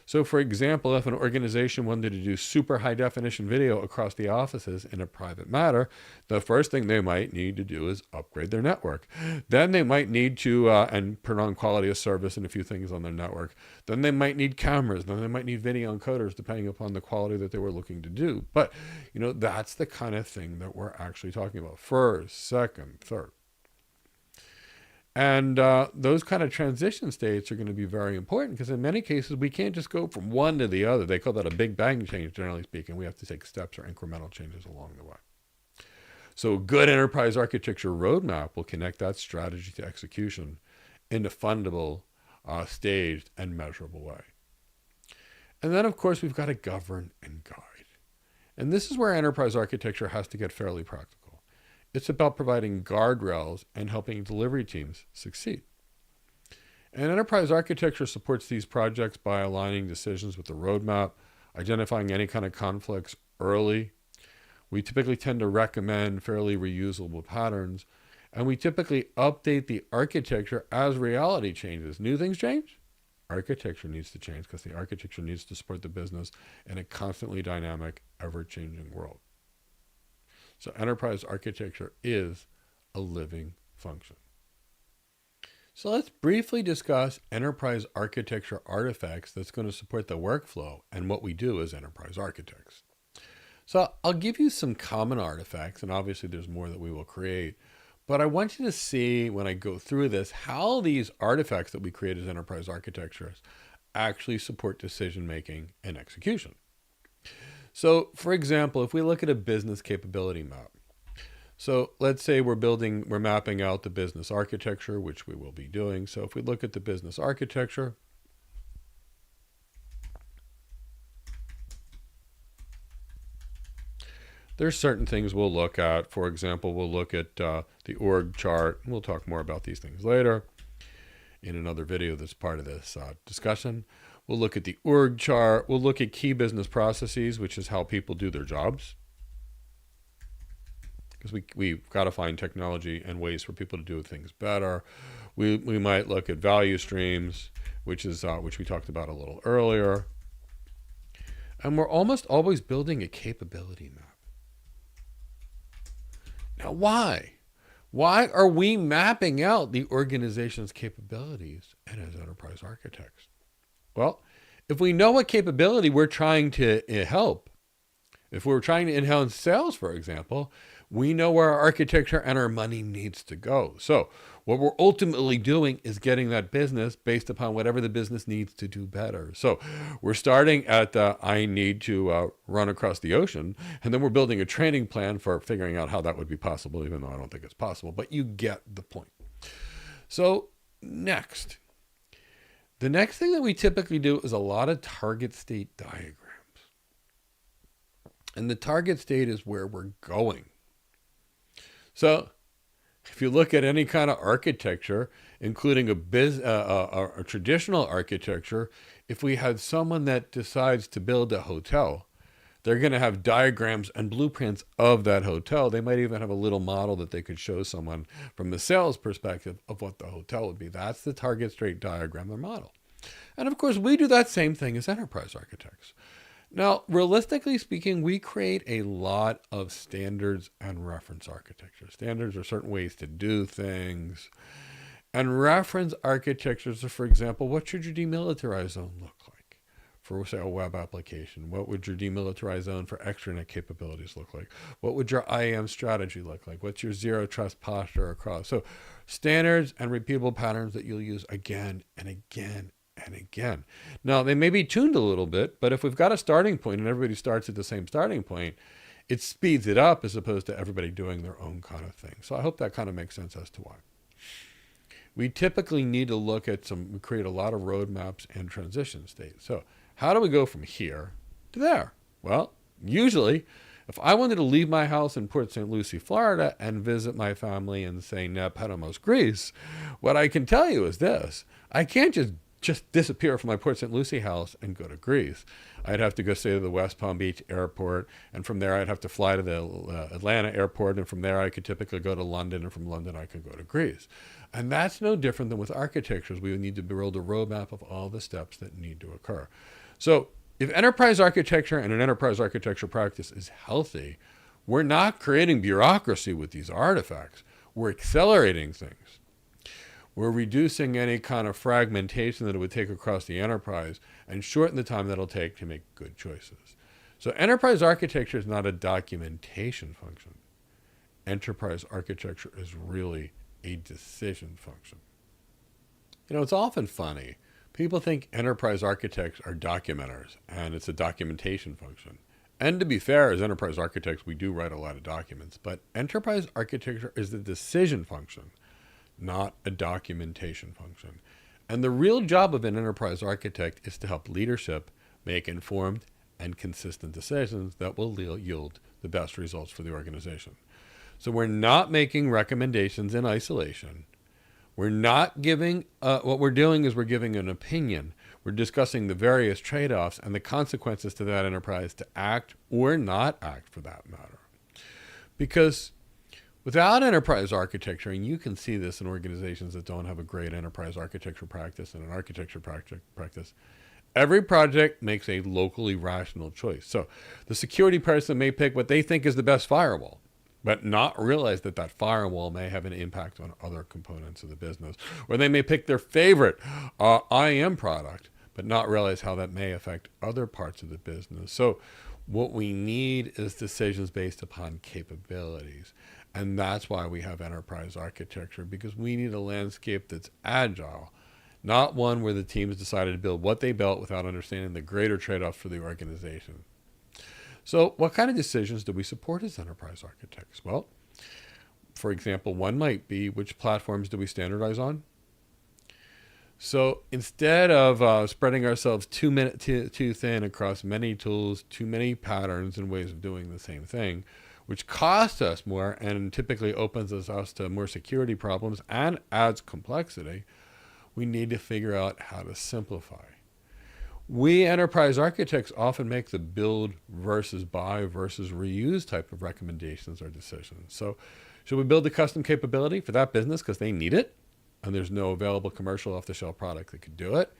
So for example, if an organization wanted to do super high definition video across the offices in a private matter, the first thing they might need to do is upgrade their network. Then they might need to and turn on quality of service and a few things on their network. Then they might need cameras. Then they might need video encoders, depending upon the quality that they were looking to do. But that's the kind of thing that we're actually talking about. First, second, third. And those kind of transition states are going to be very important, because in many cases, we can't just go from one to the other. They call that a big bang change, generally speaking. We have to take steps or incremental changes along the way. So a good enterprise architecture roadmap will connect that strategy to execution in a fundable, staged, and measurable way. And then, of course, we've got to govern and guide. And this is where enterprise architecture has to get fairly practical. It's about providing guardrails and helping delivery teams succeed. And enterprise architecture supports these projects by aligning decisions with the roadmap, identifying any kind of conflicts early. We typically tend to recommend fairly reusable patterns, and we typically update the architecture as reality changes. New things change. Architecture needs to change, because the architecture needs to support the business in a constantly dynamic, ever-changing world. So enterprise architecture is a living function. So let's briefly discuss enterprise architecture artifacts that's going to support the workflow and what we do as enterprise architects. So I'll give you some common artifacts, and obviously there's more that we will create. But I want you to see, when I go through this, how these artifacts that we create as enterprise architectures actually support decision-making and execution. So for example, if we look at a business capability map, so let's say we're mapping out the business architecture, which we will be doing. So if we look at the business architecture, there's certain things we'll look at. For example, we'll look at the org chart. We'll talk more about these things later in another video that's part of this discussion. We'll look at the org chart. We'll look at key business processes, which is how people do their jobs. Because we've got to find technology and ways for people to do things better. We might look at value streams, which we talked about a little earlier. And we're almost always building a capability map. Now, why? Why are we mapping out the organization's capabilities and as enterprise architects? Well, if we know what capability we're trying to help, If we're trying to enhance sales, for example, we know where our architecture and our money needs to go. So what we're ultimately doing is getting that business based upon whatever the business needs to do better. So we're starting at the I need to run across the ocean, and then we're building a training plan for figuring out how that would be possible, even though I don't think it's possible. But you get the point. So next, the next thing that we typically do is a lot of target state diagrams. And the target state is where we're going. So if you look at any kind of architecture, including a traditional architecture, if we had someone that decides to build a hotel, they're going to have diagrams and blueprints of that hotel. They might even have a little model that they could show someone from the sales perspective of what the hotel would be. That's the target state diagram or model. And of course, we do that same thing as enterprise architects. Now, realistically speaking, we create a lot of standards and reference architecture. Standards are certain ways to do things. And reference architectures are, for example, what should your demilitarized zone look like for, say, a web application? What would your demilitarized zone for extranet capabilities look like? What would your IAM strategy look like? What's your zero trust posture across? So standards and repeatable patterns that you'll use again and again and again. Now, they may be tuned a little bit, but if we've got a starting point and everybody starts at the same starting point, it speeds it up as opposed to everybody doing their own kind of thing. So I hope that kind of makes sense as to why. We typically need to look at we create a lot of roadmaps and transition states. So how do we go from here to there? Well, usually, if I wanted to leave my house in Port St. Lucie, Florida, and visit my family in, say, Nepomuk, Greece, what I can tell you is this. I can't just disappear from my Port St. Lucie house and go to Greece. I'd have to go stay to the West Palm Beach airport, and from there I'd have to fly to the Atlanta airport, and from there I could typically go to London, and from London I could go to Greece. And that's no different than with architectures. We would need to build a roadmap of all the steps that need to occur. So if enterprise architecture and an enterprise architecture practice is healthy, we're not creating bureaucracy with these artifacts. We're accelerating things. We're reducing any kind of fragmentation that it would take across the enterprise and shorten the time that it'll take to make good choices. So enterprise architecture is not a documentation function. Enterprise architecture is really a decision function. You know, it's often funny. People think enterprise architects are documenters, and it's a documentation function. And to be fair, as enterprise architects, we do write a lot of documents, but enterprise architecture is the decision function, not a documentation function. And the real job of an enterprise architect is to help leadership make informed and consistent decisions that will yield the best results for the organization. So we're not making recommendations in isolation. We're not giving, what we're doing is we're giving an opinion. We're discussing the various trade-offs and the consequences to that enterprise to act or not act, for that matter. Because without enterprise architecture, and you can see this in organizations that don't have a great enterprise architecture practice and an architecture practice, every project makes a locally rational choice. So the security person may pick what they think is the best firewall, but not realize that that firewall may have an impact on other components of the business. Or they may pick their favorite IAM product, but not realize how that may affect other parts of the business. So what we need is decisions based upon capabilities. And that's why we have enterprise architecture, because we need a landscape that's agile, not one where the teams decided to build what they built without understanding the greater trade-offs for the organization. So what kind of decisions do we support as enterprise architects? Well, for example, one might be, which platforms do we standardize on? So instead of spreading ourselves too thin across many tools, too many patterns and ways of doing the same thing, which costs us more and typically opens us to more security problems and adds complexity, we need to figure out how to simplify. We enterprise architects often make the build versus buy versus reuse type of recommendations or decisions. So should we build a custom capability for that business because they need it and there's no available commercial off-the-shelf product that could do it?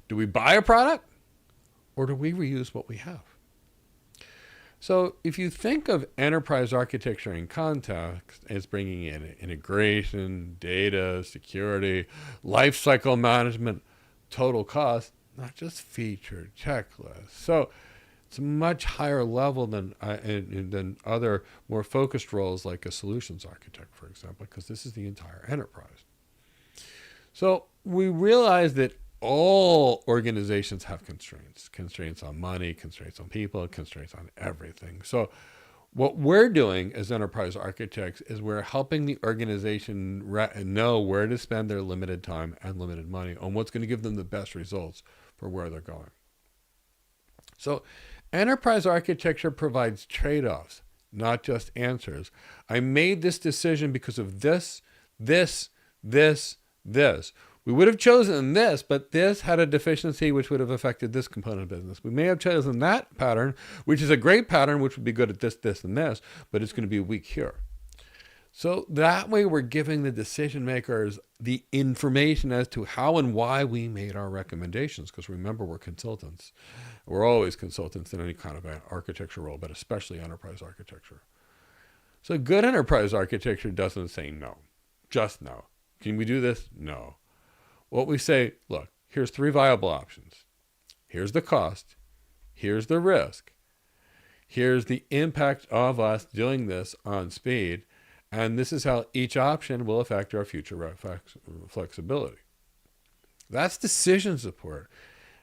Do we buy a product or do we reuse what we have? So if you think of enterprise architecture in context as bringing in integration, data, security, lifecycle management, total cost, not just feature checklists. So It's a much higher level than other more focused roles like a solutions architect, for example, because this is the entire enterprise. So we realize that all organizations have constraints on money, constraints on people, constraints on everything. So what we're doing as enterprise architects is we're helping the organization know where to spend their limited time and limited money on what's going to give them the best results for where they're going. So enterprise architecture provides trade-offs, not just answers. I made this decision because of this, this. We would have chosen this, but this had a deficiency which would have affected this component of business. We may have chosen that pattern, which is a great pattern, which would be good at this, and this, but it's going to be weak here. So that way we're giving the decision makers the information as to how and why we made our recommendations. Because remember, we're consultants. We're always consultants in any kind of architecture role, but especially enterprise architecture. So good enterprise architecture doesn't say no, just no. Can we do this? No. What we say, look, here's 3 viable options. Here's the cost. Here's the risk. Here's the impact of us doing this on speed. And this is how each option will affect our future flexibility. That's decision support.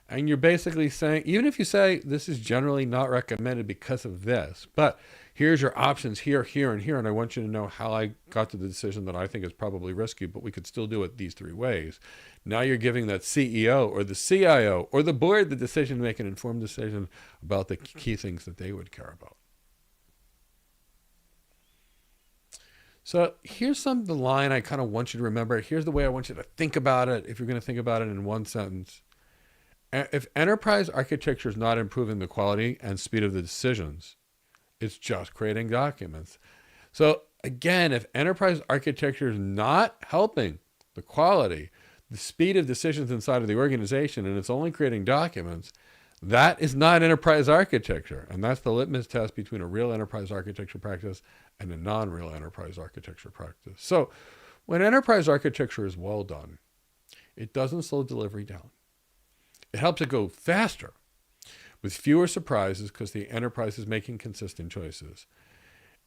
And you're basically saying, even if you say this is generally not recommended because of this, but here's your options here, here, and here, and I want you to know how I got to the decision that I think is probably risky, but we could still do it these 3 ways. Now you're giving that CEO or the CIO or the board the decision to make an informed decision about the key things that they would care about. So here's the line I kind of want you to remember. Here's the way I want you to think about it if you're going to think about it in one sentence. If enterprise architecture is not improving the quality and speed of the decisions, it's just creating documents. So again, if enterprise architecture is not helping the quality, the speed of decisions inside of the organization, and it's only creating documents, that is not enterprise architecture. And that's the litmus test between a real enterprise architecture practice and a non-real enterprise architecture practice. So when enterprise architecture is well done, it doesn't slow delivery down. It helps it go faster with fewer surprises because the enterprise is making consistent choices.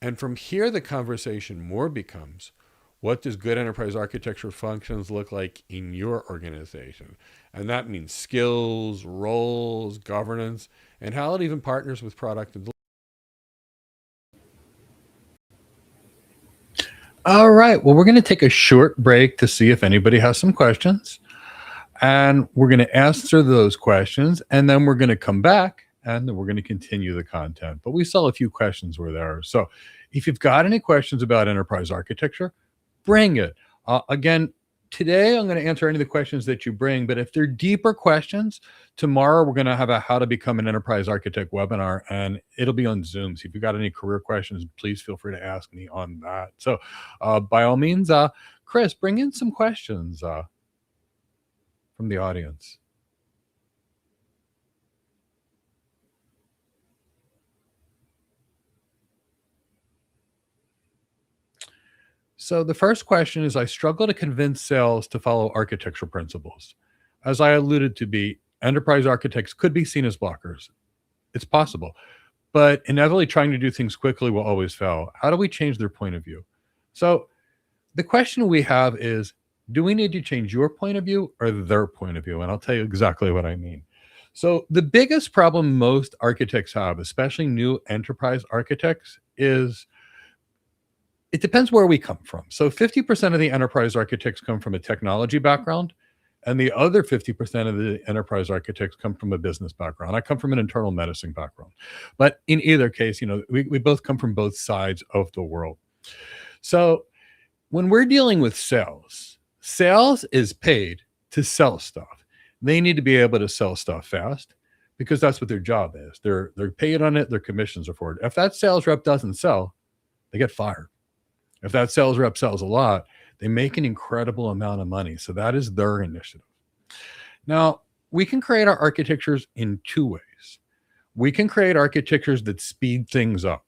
And from here, the conversation more becomes, what does good enterprise architecture functions look like in your organization? And that means skills, roles, governance, and how it even partners with product and delivery. All right. Well, we're going to take a short break to see if anybody has some questions. And we're going to answer those questions. And then we're going to come back and then we're going to continue the content. But we saw a few questions were there. So if you've got any questions about enterprise architecture, bring it. Again, today I'm going to answer any of the questions that you bring. But if they're deeper questions, tomorrow we're going to have a how to become an enterprise architect webinar, and it'll be on Zoom. So if you've got any career questions, please feel free to ask me on that. So by all means, Chris, bring in some questions from the audience. So the first question is, I struggle to convince sales to follow architecture principles. As I alluded to, enterprise architects could be seen as blockers. It's possible, but inevitably trying to do things quickly will always fail. How do we change their point of view? So the question we have is, do we need to change your point of view or their point of view? And I'll tell you exactly what I mean. So the biggest problem most architects have, especially new enterprise architects, is it depends where we come from. So 50% of the enterprise architects come from a technology background, and the other 50% of the enterprise architects come from a business background. I come from an internal medicine background. But in either case, we both come from both sides of the world. So when we're dealing with sales, sales is paid to sell stuff. They need to be able to sell stuff fast because that's what their job is. They're paid on it. Their commissions are for it. If that sales rep doesn't sell, they get fired. If that sales rep sells a lot, they make an incredible amount of money. So that is their initiative. Now, we can create our architectures in 2 ways. We can create architectures that speed things up.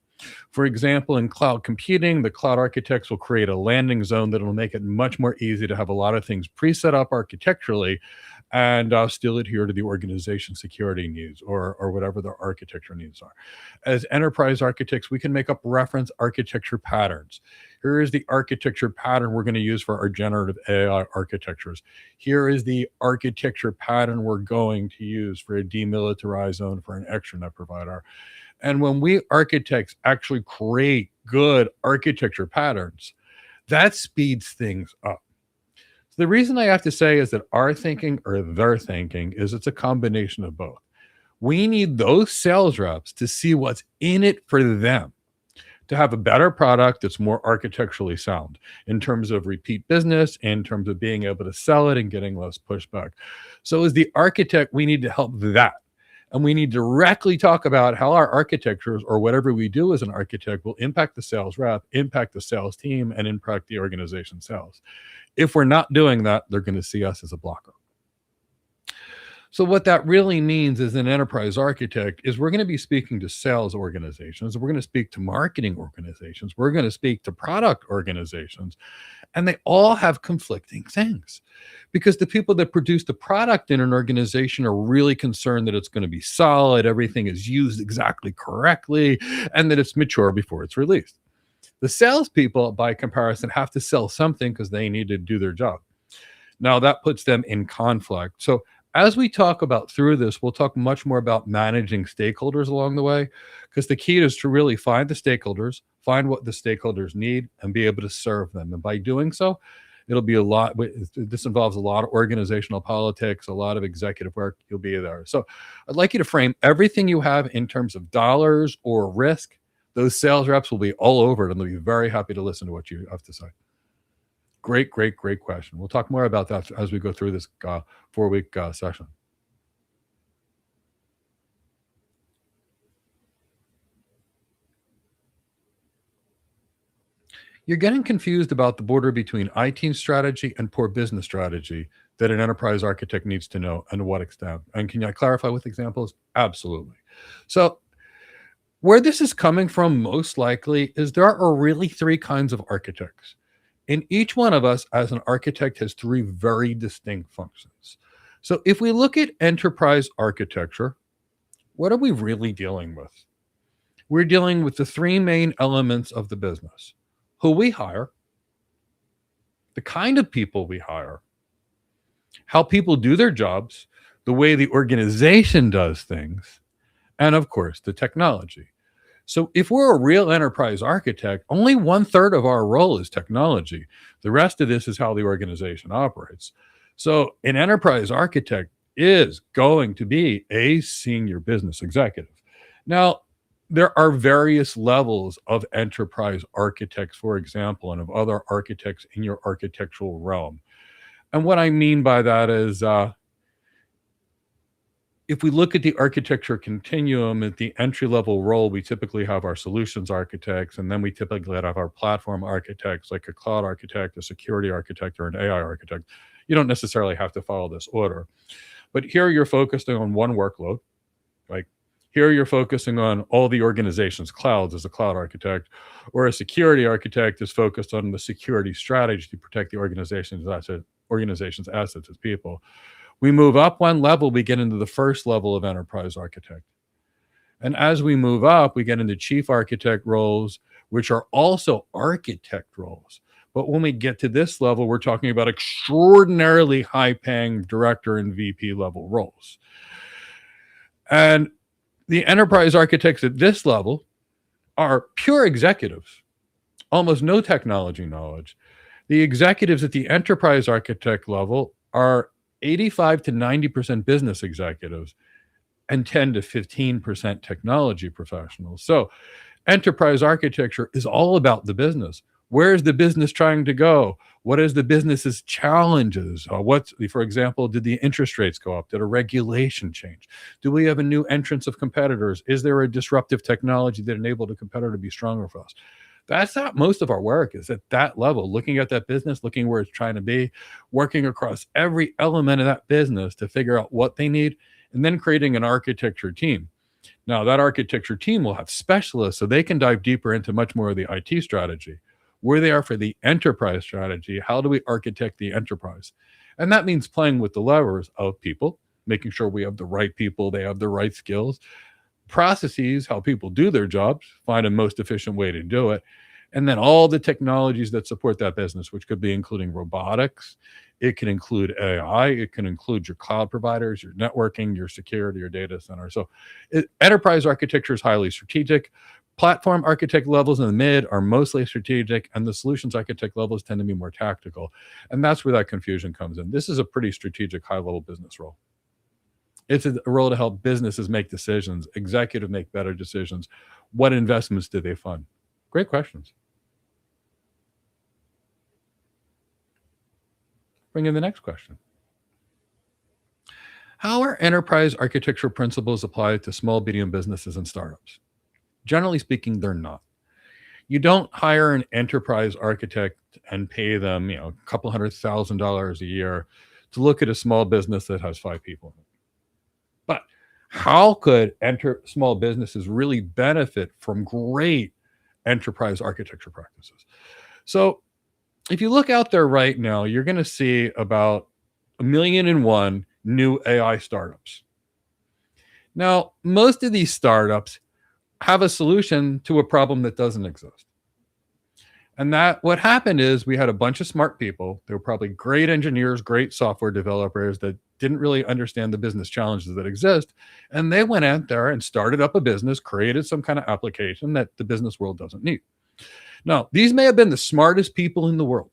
For example, in cloud computing, the cloud architects will create a landing zone that will make it much more easy to have a lot of things pre-set up architecturally and still adhere to the organization security needs or whatever their architecture needs are. As enterprise architects, we can make up reference architecture patterns. Here is the architecture pattern we're going to use for our generative AI architectures. Here is the architecture pattern we're going to use for a demilitarized zone for an extranet provider. And when we architects actually create good architecture patterns, that speeds things up. So the reason I have to say is that our thinking or their thinking is it's a combination of both. We need those sales reps to see what's in it for them, to have a better product that's more architecturally sound in terms of repeat business, in terms of being able to sell it and getting less pushback. So as the architect, we need to help that. And we need to directly talk about how our architectures or whatever we do as an architect will impact the sales rep, impact the sales team, and impact the organization sales. If we're not doing that, they're going to see us as a blocker. So what that really means as an enterprise architect is we're going to be speaking to sales organizations, we're going to speak to marketing organizations, we're going to speak to product organizations, and they all have conflicting things because the people that produce the product in an organization are really concerned that it's going to be solid, everything is used exactly correctly, and that it's mature before it's released. The salespeople, by comparison, have to sell something because they need to do their job. Now that puts them in conflict. So as we talk about through this, we'll talk much more about managing stakeholders along the way, because the key is to really find the stakeholders, find what the stakeholders need, and be able to serve them. And by doing so, it'll be a lot. This involves a lot of organizational politics, a lot of executive work. You'll be there. So I'd like you to frame everything you have in terms of dollars or risk. Those sales reps will be all over it, and they'll be very happy to listen to what you have to say. Great question. We'll talk more about that as we go through this 4-week session. You're getting confused about the border between IT strategy and poor business strategy that an enterprise architect needs to know, and to what extent. And can I clarify with examples? Absolutely. So where this is coming from most likely is there are really 3 kinds of architects. And each one of us as an architect has 3 very distinct functions. So if we look at enterprise architecture, what are we really dealing with? We're dealing with the 3 main elements of the business: who we hire, the kind of people we hire, how people do their jobs, the way the organization does things, and of course, the technology. So if we're a real enterprise architect, only 1/3 of our role is technology. The rest of this is how the organization operates. So an enterprise architect is going to be a senior business executive. Now, there are various levels of enterprise architects, for example, and of other architects in your architectural realm. And what I mean by that is, if we look at the architecture continuum, at the entry-level role, we typically have our solutions architects, and then we typically have our platform architects, like a cloud architect, a security architect, or an AI architect. You don't necessarily have to follow this order. But here you're focusing on one workload. Like here you're focusing on all the organization's clouds as a cloud architect, or a security architect is focused on the security strategy to protect the organization's assets as people. We move up one level, we get into the first level of enterprise architect. And as we move up, we get into chief architect roles, which are also architect roles. But when we get to this level, we're talking about extraordinarily high-paying director and VP level roles. And the enterprise architects at this level are pure executives, almost no technology knowledge. The executives at the enterprise architect level are 85 to 90% business executives and 10 to 15% technology professionals. So enterprise architecture is all about the business. Where is the business trying to go? What is the business's challenges? For example, did the interest rates go up? Did a regulation change? Do we have a new entrance of competitors? Is there a disruptive technology that enabled a competitor to be stronger for us? That's not most of our work, is at that level, looking at that business, looking where it's trying to be, working across every element of that business to figure out what they need, and then creating an architecture team. Now, that architecture team will have specialists so they can dive deeper into much more of the IT strategy. We're there for the enterprise strategy. How do we architect the enterprise? And that means playing with the levers of people, making sure we have the right people, they have the right skills, processes, how people do their jobs, find a most efficient way to do it, and then all the technologies that support that business, which could be including robotics, it can include AI, it can include your cloud providers, your networking, your security, your data center. So enterprise architecture is highly strategic. Platform architect levels in the mid are mostly strategic, and the solutions architect levels tend to be more tactical. And that's where that confusion comes in. This is a pretty strategic high level business role. It's a role to help businesses make decisions, executive make better decisions. What investments do they fund? Great questions. Bring in the next question. How are enterprise architecture principles applied to small, medium businesses and startups? Generally speaking, they're not. You don't hire an enterprise architect and pay them, a couple $100,000 a year to look at a small business that has 5 people in it. But how could small businesses really benefit from great enterprise architecture practices? So if you look out there right now, you're going to see about 1,000,001 new AI startups. Now, most of these startups have a solution to a problem that doesn't exist. And that what happened is we had a bunch of smart people. They were probably great engineers, great software developers that didn't really understand the business challenges that exist. And they went out there and started up a business, created some kind of application that the business world doesn't need. Now, these may have been the smartest people in the world.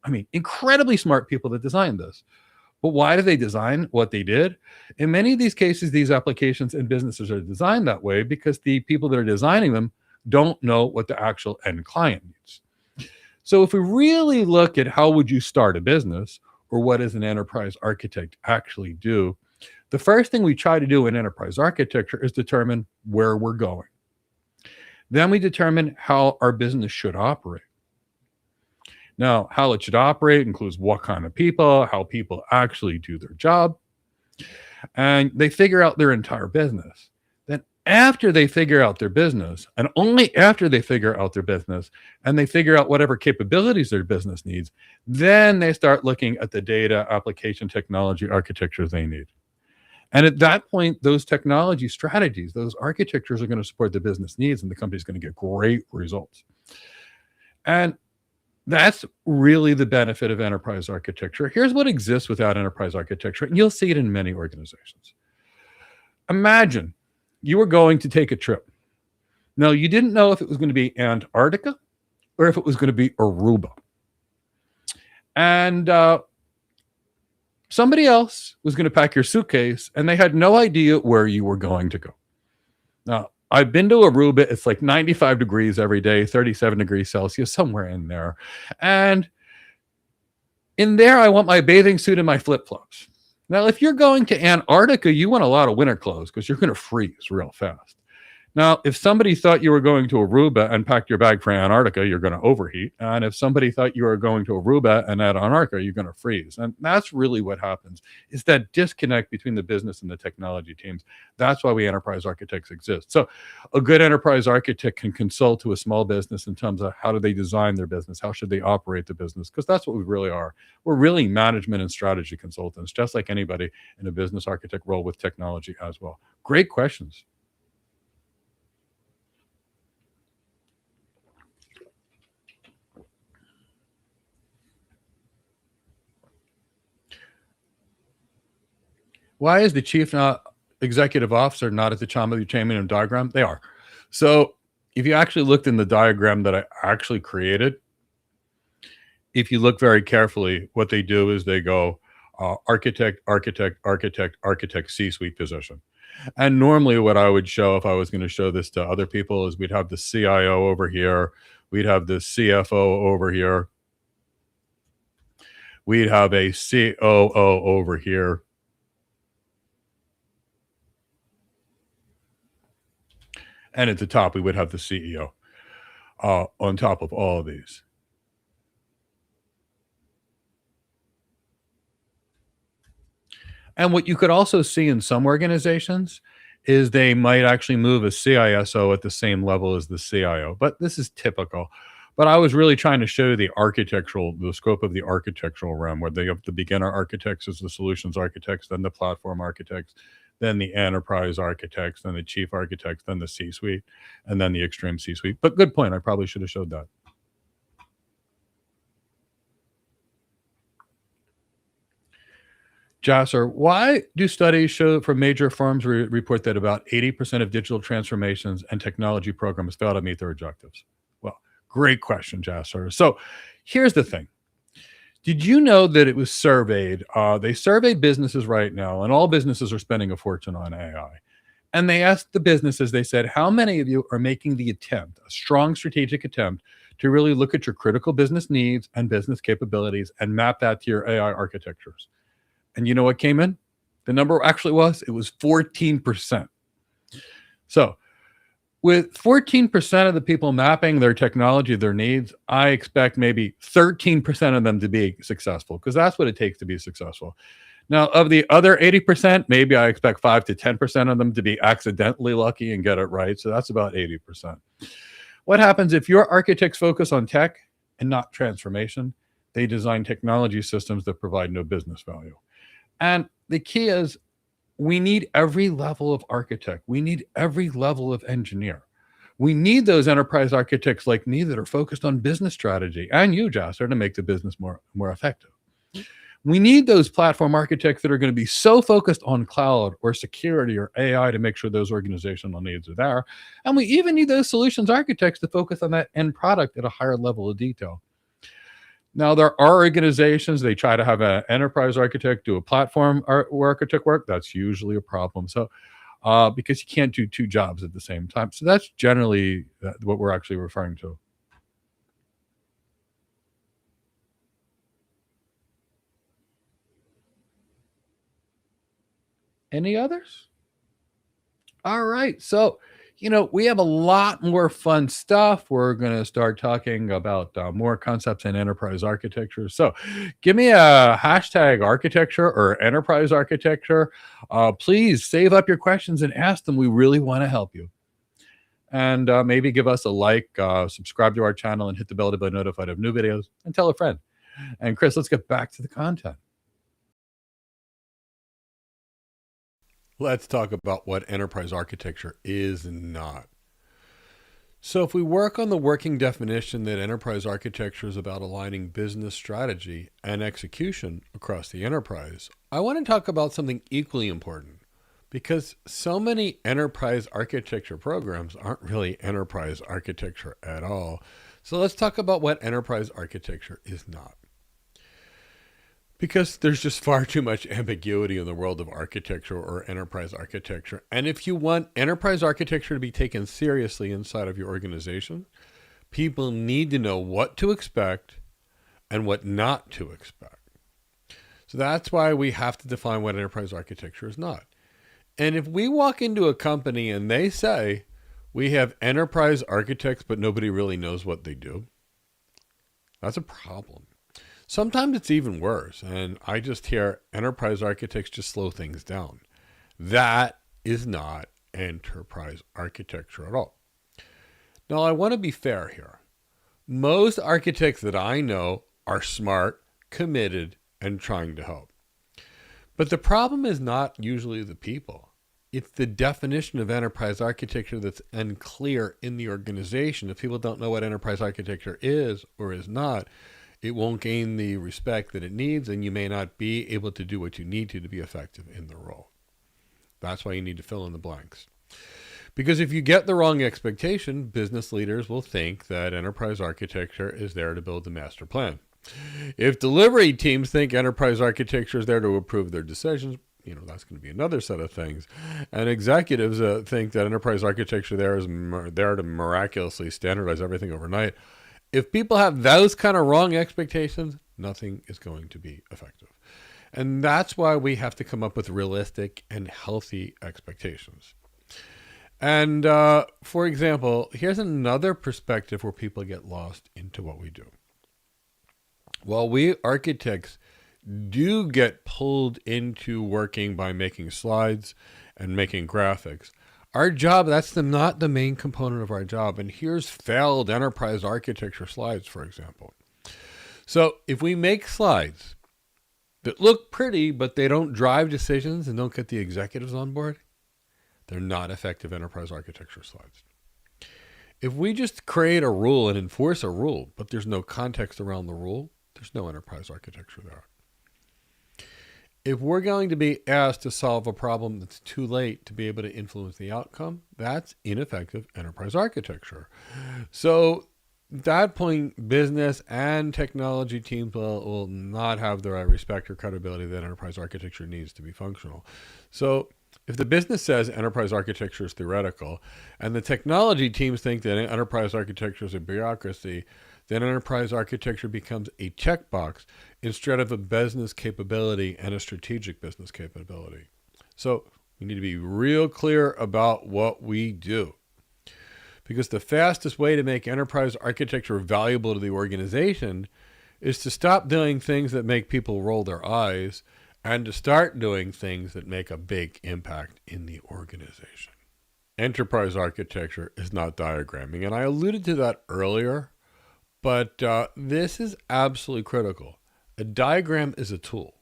I mean, incredibly smart people that designed this. But why did they design what they did? In many of these cases, these applications and businesses are designed that way because the people that are designing them don't know what the actual end client needs. So if we really look at how would you start a business, or what does an enterprise architect actually do, the first thing we try to do in enterprise architecture is determine where we're going. Then we determine how our business should operate. Now, how it should operate includes what kind of people, how people actually do their job, and they figure out their entire business. Then, after they figure out their business, and only after they figure out their business, and they figure out whatever capabilities their business needs, then they start looking at the data, application, technology, architectures they need. And at that point, those technology strategies, those architectures are going to support the business needs, and the company's going to get great results. And that's really the benefit of enterprise architecture. Here's what exists without enterprise architecture, and you'll see it in many organizations. Imagine you were going to take a trip. Now, you didn't know if it was going to be Antarctica or if it was going to be Aruba. And somebody else was going to pack your suitcase, and they had no idea where you were going to go. Now, I've been to Aruba. It's like 95 degrees every day, 37 degrees Celsius, somewhere in there. And in there, I want my bathing suit and my flip-flops. Now, if you're going to Antarctica, you want a lot of winter clothes because you're going to freeze real fast. Now, if somebody thought you were going to Aruba and packed your bag for Antarctica, you're going to overheat. And if somebody thought you were going to Aruba and at Antarctica, you're going to freeze. And that's really what happens, is that disconnect between the business and the technology teams. That's why we enterprise architects exist. So a good enterprise architect can consult to a small business in terms of how do they design their business? How should they operate the business? Because that's what we really are. We're really management and strategy consultants, just like anybody in a business architect role with technology as well. Great questions. Why is the chief executive officer not at the top of the chain diagram? They are. So if you actually looked in the diagram that I actually created, if you look very carefully, what they do is they go architect, architect, architect, architect, C-suite position. And normally what I would show if I was going to show this to other people is we'd have the CIO over here. We'd have the CFO over here. We'd have a COO over here. And at the top, we would have the CEO on top of all of these. And what you could also see in some organizations is they might actually move a CISO at the same level as the CIO. But this is typical. But I was really trying to show the scope of the architectural realm, where they have the beginner architects as the solutions architects, then the platform architects, then the enterprise architects, then the chief architects, then the C-suite, and then the extreme C-suite. But good point. I probably should have showed that. Jasser, why do studies show from major firms report that about 80% of digital transformations and technology programs fail to meet their objectives? Well, great question, Jasser. So here's the thing. Did you know that it was surveyed? They surveyed businesses right now, and all businesses are spending a fortune on AI. And they asked the businesses, they said, how many of you are making the attempt, a strong strategic attempt, to really look at your critical business needs and business capabilities and map that to your AI architectures? And you know what came in? The number actually it was 14%. So with 14% of the people mapping their technology, their needs, I expect maybe 13% of them to be successful, because that's what it takes to be successful. Now, of the other 80%, maybe I expect 5 to 10% of them to be accidentally lucky and get it right. So that's about 80%. What happens if your architects focus on tech and not transformation? They design technology systems that provide no business value. And the key is, we need every level of architect. We need every level of engineer. We need those enterprise architects like me that are focused on business strategy, and you, Jasser, to make the business more effective. We need those platform architects that are going to be so focused on cloud or security or AI to make sure those organizational needs are there. And we even need those solutions architects to focus on that end product at a higher level of detail. Now, there are organizations, they try to have an enterprise architect do a platform architect work. That's usually a problem. So, because you can't do two jobs at the same time. So that's generally what we're actually referring to. Any others? All right. So, we have a lot more fun stuff. We're going to start talking about more concepts in enterprise architecture. So, give me a hashtag architecture or enterprise architecture. Please save up your questions and ask them. We really want to help you. And maybe give us a like, subscribe to our channel, and hit the bell to be notified of new videos, and tell a friend. And Chris, let's get back to the content. Let's talk about what enterprise architecture is not. So if we work on the working definition that enterprise architecture is about aligning business strategy and execution across the enterprise, I want to talk about something equally important, because so many enterprise architecture programs aren't really enterprise architecture at all. So let's talk about what enterprise architecture is not. Because there's just far too much ambiguity in the world of architecture or enterprise architecture. And if you want enterprise architecture to be taken seriously inside of your organization, people need to know what to expect and what not to expect. So that's why we have to define what enterprise architecture is not. And if we walk into a company and they say, we have enterprise architects, but nobody really knows what they do, that's a problem. Sometimes it's even worse, and I just hear enterprise architects just slow things down. That is not enterprise architecture at all. Now, I want to be fair here. Most architects that I know are smart, committed, and trying to help. But the problem is not usually the people. It's the definition of enterprise architecture that's unclear in the organization. If people don't know what enterprise architecture is or is not, it won't gain the respect that it needs, and you may not be able to do what you need to be effective in the role. That's why you need to fill in the blanks. Because if you get the wrong expectation, business leaders will think that enterprise architecture is there to build the master plan. If delivery teams think enterprise architecture is there to approve their decisions, that's going to be another set of things. And executives think that enterprise architecture there is there to miraculously standardize everything overnight. If people have those kind of wrong expectations, nothing is going to be effective. And that's why we have to come up with realistic and healthy expectations. And for example, here's another perspective where people get lost into what we do. Well, we architects do get pulled into working by making slides and making graphics. Our job, not the main component of our job. And here's failed enterprise architecture slides, for example. So if we make slides that look pretty, but they don't drive decisions and don't get the executives on board, they're not effective enterprise architecture slides. If we just create a rule and enforce a rule, but there's no context around the rule, there's no enterprise architecture there. If we're going to be asked to solve a problem that's too late to be able to influence the outcome, that's ineffective enterprise architecture. So at that point, business and technology teams will not have the right respect or credibility that enterprise architecture needs to be functional. So if the business says enterprise architecture is theoretical and the technology teams think that enterprise architecture is a bureaucracy, then enterprise architecture becomes a checkbox instead of a business capability and a strategic business capability. So we need to be real clear about what we do. Because the fastest way to make enterprise architecture valuable to the organization is to stop doing things that make people roll their eyes and to start doing things that make a big impact in the organization. Enterprise architecture is not diagramming, and I alluded to that earlier, but this is absolutely critical. A diagram is a tool.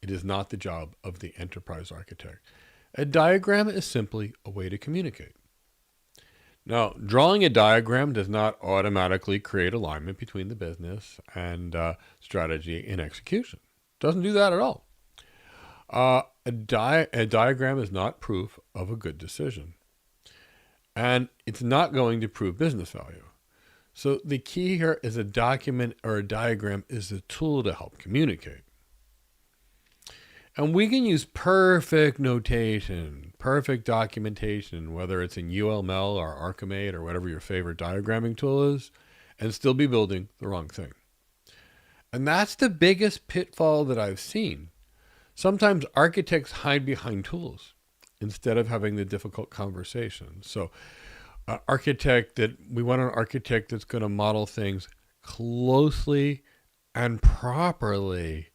It is not the job of the enterprise architect. A diagram is simply a way to communicate. Now, drawing a diagram does not automatically create alignment between the business and strategy and execution. It doesn't do that at all. A diagram is not proof of a good decision. And it's not going to prove business value. So the key here is a document or a diagram is a tool to help communicate. And we can use perfect notation, perfect documentation, whether it's in UML or Archimate or whatever your favorite diagramming tool is, and still be building the wrong thing. And that's the biggest pitfall that I've seen. Sometimes architects hide behind tools instead of having the difficult conversation. So we want an architect that's going to model things closely and properly,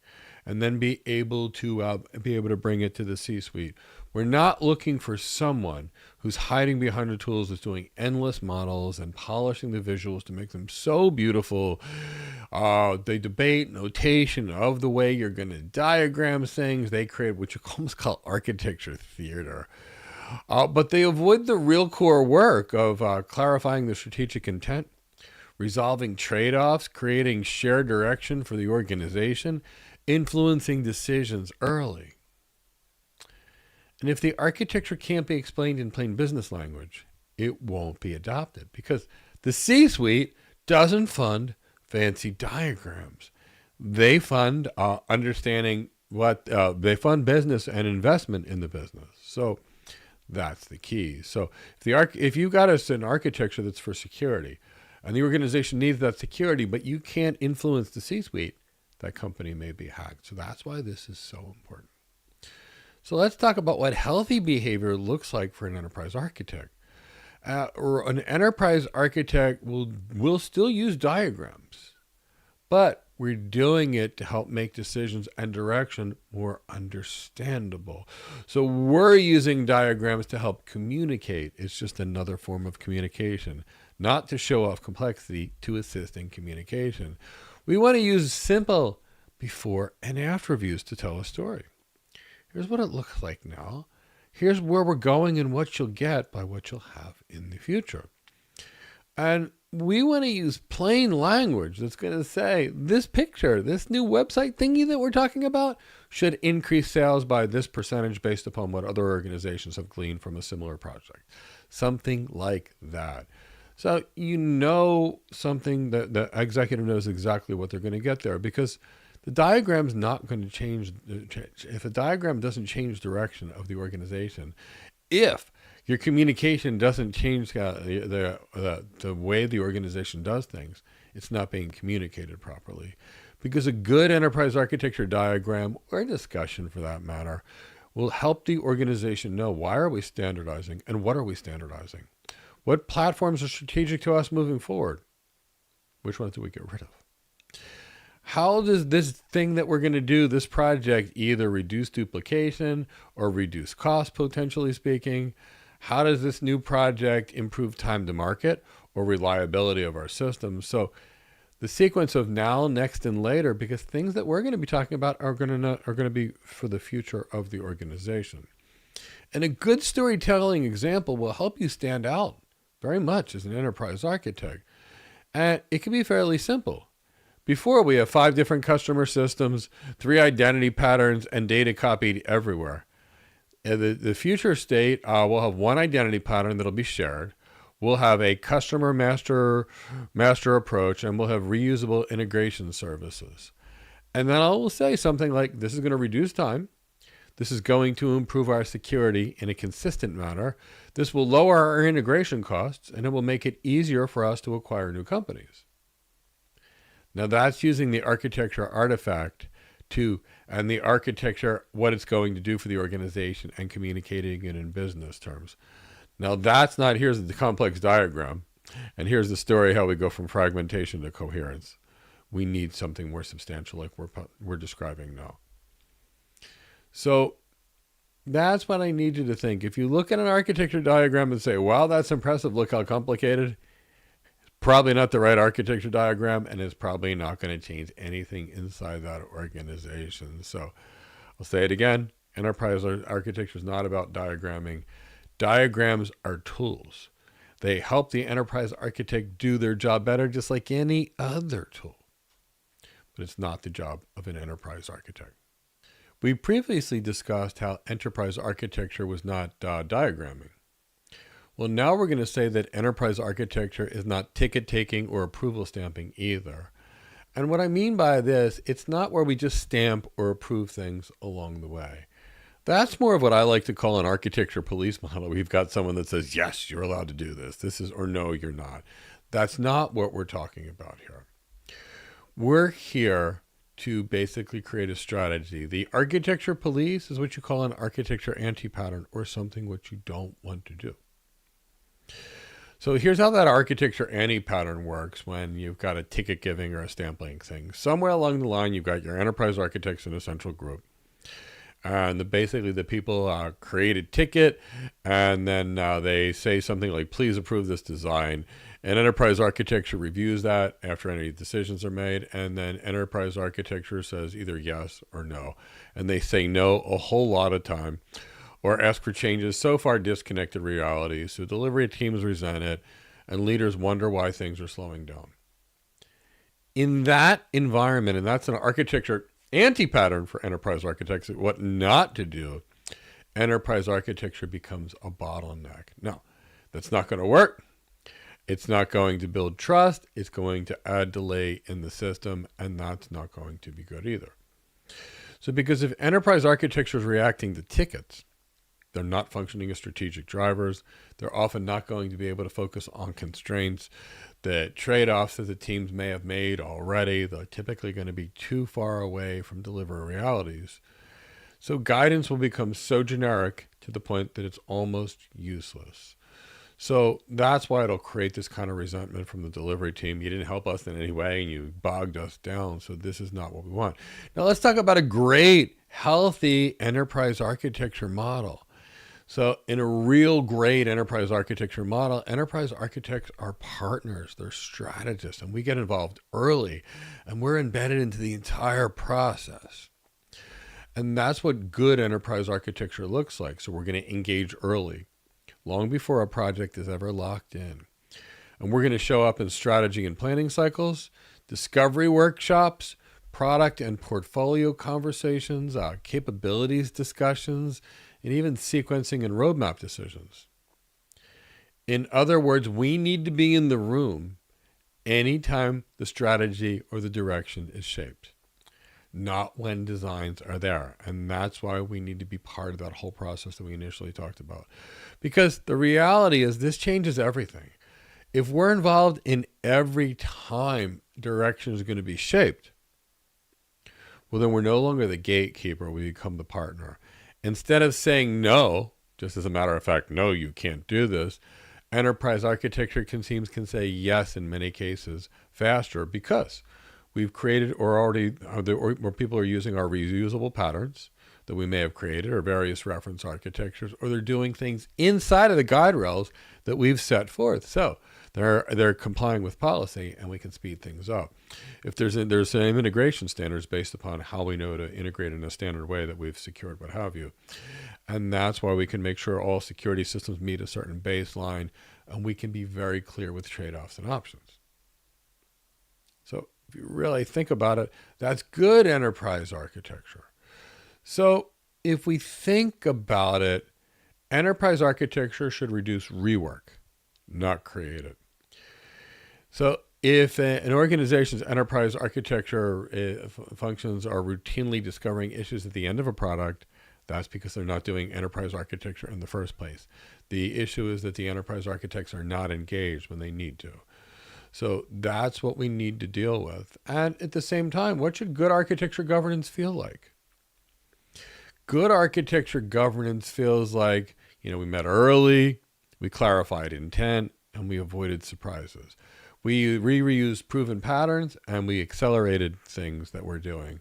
and then be able to bring it to the C-suite. We're not looking for someone who's hiding behind the tools, that's doing endless models and polishing the visuals to make them so beautiful. They debate notation of the way you're going to diagram things. They create what you almost call architecture theater. But they avoid the real core work of clarifying the strategic intent, resolving trade-offs, creating shared direction for the organization, influencing decisions early. And if the architecture can't be explained in plain business language, it won't be adopted because the C-suite doesn't fund fancy diagrams. They fund understanding they fund business and investment in the business. So that's the key. So if you got us an architecture that's for security and the organization needs that security, but you can't influence the C-suite, that company may be hacked. So that's why this is so important. So let's talk about what healthy behavior looks like for an enterprise architect. Or an enterprise architect will still use diagrams, but we're doing it to help make decisions and direction more understandable. So we're using diagrams to help communicate. It's just another form of communication, not to show off complexity, to assist in communication. We want to use simple before and after views to tell a story. Here's what it looks like now. Here's where we're going and what you'll get by what you'll have in the future. And we want to use plain language that's going to say, this picture, this new website thingy that we're talking about should increase sales by this percentage based upon what other organizations have gleaned from a similar project. Something like that. So something that the executive knows exactly what they're going to get there, because the diagram's not going to change. If a diagram doesn't change direction of the organization, if your communication doesn't change the way the organization does things, it's not being communicated properly. Because a good enterprise architecture diagram, or a discussion for that matter, will help the organization know, why are we standardizing and what are we standardizing? What platforms are strategic to us moving forward? Which ones do we get rid of? How does this thing that we're going to do, this project, either reduce duplication or reduce cost, potentially speaking? How does this new project improve time to market or reliability of our systems? So the sequence of now, next, and later, because things that we're going to be talking about are going to be for the future of the organization. And a good storytelling example will help you stand out very much as an enterprise architect. And it can be fairly simple. Before, we have 5 different customer systems, 3 identity patterns, and data copied everywhere. In the future state, we'll have 1 identity pattern that'll be shared. We'll have a customer master approach, and we'll have reusable integration services. And then I will say something like, this is going to reduce time. This is going to improve our security in a consistent manner. This will lower our integration costs, and it will make it easier for us to acquire new companies. Now that's using the architecture artifact and the architecture, what it's going to do for the organization, and communicating it in business terms. Now that's not, here's the complex diagram, and here's the story how we go from fragmentation to coherence. We need something more substantial like we're describing now. So that's what I need you to think. If you look at an architecture diagram and say, wow, that's impressive, look how complicated, probably not the right architecture diagram, and it's probably not going to change anything inside that organization. So I'll say it again. Enterprise architecture is not about diagramming. Diagrams are tools. They help the enterprise architect do their job better, just like any other tool. But it's not the job of an enterprise architect. We previously discussed how enterprise architecture was not diagramming. Well, now we're going to say that enterprise architecture is not ticket taking or approval stamping either. And what I mean by this, it's not where we just stamp or approve things along the way. That's more of what I like to call an architecture police model. We've got someone that says, yes, you're allowed to do this. This is, or no, you're not. That's not what we're talking about here. We're here to basically create a strategy. The architecture police is what you call an architecture anti-pattern, or something what you don't want to do. So here's how that architecture anti-pattern works when you've got a ticket giving or a stamping thing. Somewhere along the line, you've got your enterprise architects in a central group. And basically the people create a ticket, and then they say something like, please approve this design. And enterprise architecture reviews that after any decisions are made. And then enterprise architecture says either yes or no. And they say no a whole lot of time, or ask for changes so far disconnected reality. So delivery teams resent it, and leaders wonder why things are slowing down. In that environment, and that's an architecture anti-pattern for enterprise architects, what not to do, enterprise architecture becomes a bottleneck. No, that's not going to work. It's not going to build trust. It's going to add delay in the system, and that's not going to be good either. So because if enterprise architecture is reacting to tickets, they're not functioning as strategic drivers. They're often not going to be able to focus on constraints. The trade-offs that the teams may have made already, they're typically going to be too far away from delivery realities. So guidance will become so generic to the point that it's almost useless. So that's why it'll create this kind of resentment from the delivery team. You didn't help us in any way, and you bogged us down. So this is not what we want. Now let's talk about a great, healthy enterprise architecture model. So in a real great enterprise architecture model, enterprise architects are partners, they're strategists, and we get involved early, and we're embedded into the entire process. And that's what good enterprise architecture looks like. So we're going to engage early, long before a project is ever locked in. And we're going to show up in strategy and planning cycles, discovery workshops, product and portfolio conversations, capabilities discussions, and even sequencing and roadmap decisions. In other words, we need to be in the room anytime the strategy or the direction is shaped, not when designs are there. And that's why we need to be part of that whole process that we initially talked about. Because the reality is this changes everything. If we're involved in every time direction is going to be shaped, well, then we're no longer the gatekeeper, we become the partner. Instead of saying no, just as a matter of fact, no, you can't do this, enterprise architecture teams can say yes in many cases faster, because we've created or already, or people are using our reusable patterns that we may have created or various reference architectures, or they're doing things inside of the guide rails that we've set forth. So they're complying with policy, and we can speed things up. If there's some integration standards based upon how we know to integrate in a standard way that we've secured, what have you. And that's why we can make sure all security systems meet a certain baseline, and we can be very clear with trade-offs and options. So if you really think about it, that's good enterprise architecture. So if we think about it, enterprise architecture should reduce rework, not create it. So if an organization's enterprise architecture functions are routinely discovering issues at the end of a product, that's because they're not doing enterprise architecture in the first place. The issue is that the enterprise architects are not engaged when they need to. So that's what we need to deal with. And at the same time, what should good architecture governance feel like? Good architecture governance feels like, we met early, we clarified intent, and we avoided surprises. We reused proven patterns, and we accelerated things that we're doing.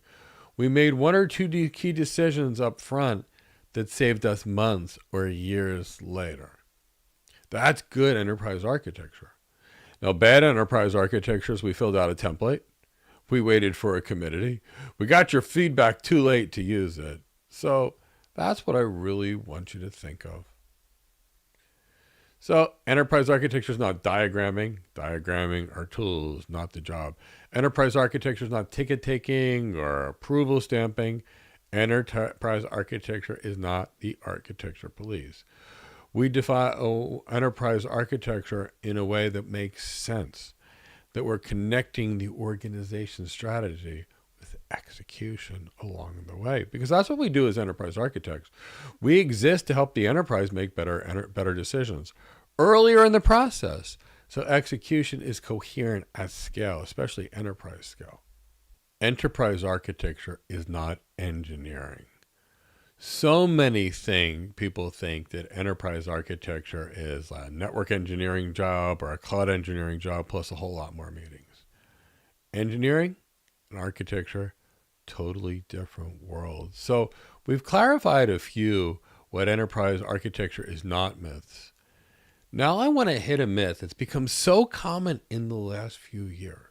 We made one or two key decisions up front that saved us months or years later. That's good enterprise architecture. Now, bad enterprise architectures, we filled out a template. We waited for a committee. We got your feedback too late to use it. So that's what I really want you to think of. So enterprise architecture is not diagramming. Diagramming are tools, not the job. Enterprise architecture is not ticket taking or approval stamping. Enterprise architecture is not the architecture police. We define enterprise architecture in a way that makes sense, that we're connecting the organization strategy with execution along the way, because that's what we do as enterprise architects. We exist to help the enterprise make better decisions earlier in the process, so execution is coherent at scale, especially enterprise scale. Enterprise architecture is not engineering. So many people think that enterprise architecture is a network engineering job or a cloud engineering job plus a whole lot more meetings. Engineering and architecture, totally different worlds. So we've clarified a few what enterprise architecture is not myths. Now I want to hit a myth that's become so common in the last few years.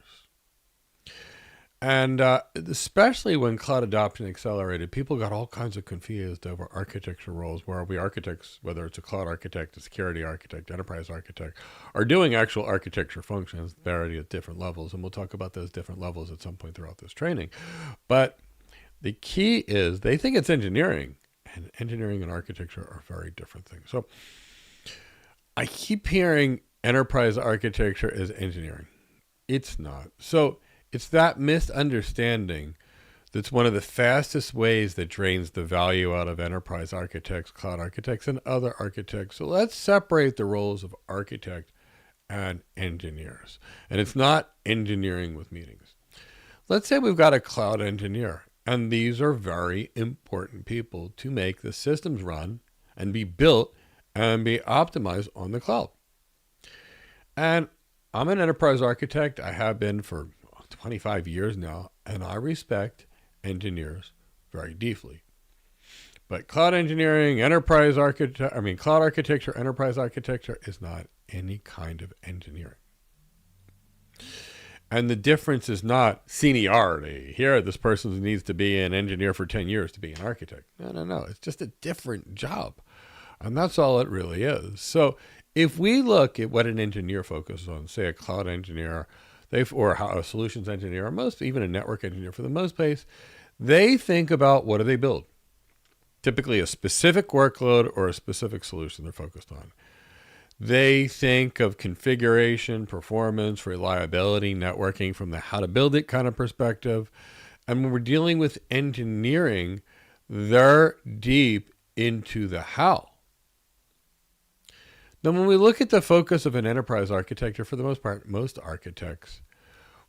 And especially when cloud adoption accelerated, people got all kinds of confused over architecture roles, where we architects, whether it's a cloud architect, a security architect, enterprise architect, are doing actual architecture functions, vary at different levels. And we'll talk about those different levels at some point throughout this training. But the key is they think it's engineering, and engineering and architecture are very different things. So I keep hearing enterprise architecture is engineering. It's not. So it's that misunderstanding that's one of the fastest ways that drains the value out of enterprise architects, cloud architects, and other architects. So let's separate the roles of architect and engineers. And it's not engineering with meetings. Let's say we've got a cloud engineer, and these are very important people to make the systems run and be built and be optimized on the cloud. And I'm an enterprise architect. I have been for 25 years now, and I respect engineers very deeply. But cloud engineering, cloud architecture, enterprise architecture is not any kind of engineering. And the difference is not seniority. Here, this person needs to be an engineer for 10 years to be an architect. No. It's just a different job. And that's all it really is. So if we look at what an engineer focuses on, say a cloud engineer, or a solutions engineer, or even a network engineer, for the most place, they think about what do they build. Typically a specific workload or a specific solution they're focused on. They think of configuration, performance, reliability, networking from the how to build it kind of perspective. And when we're dealing with engineering, they're deep into the how. Now, when we look at the focus of an enterprise architecture, for the most part, most architects,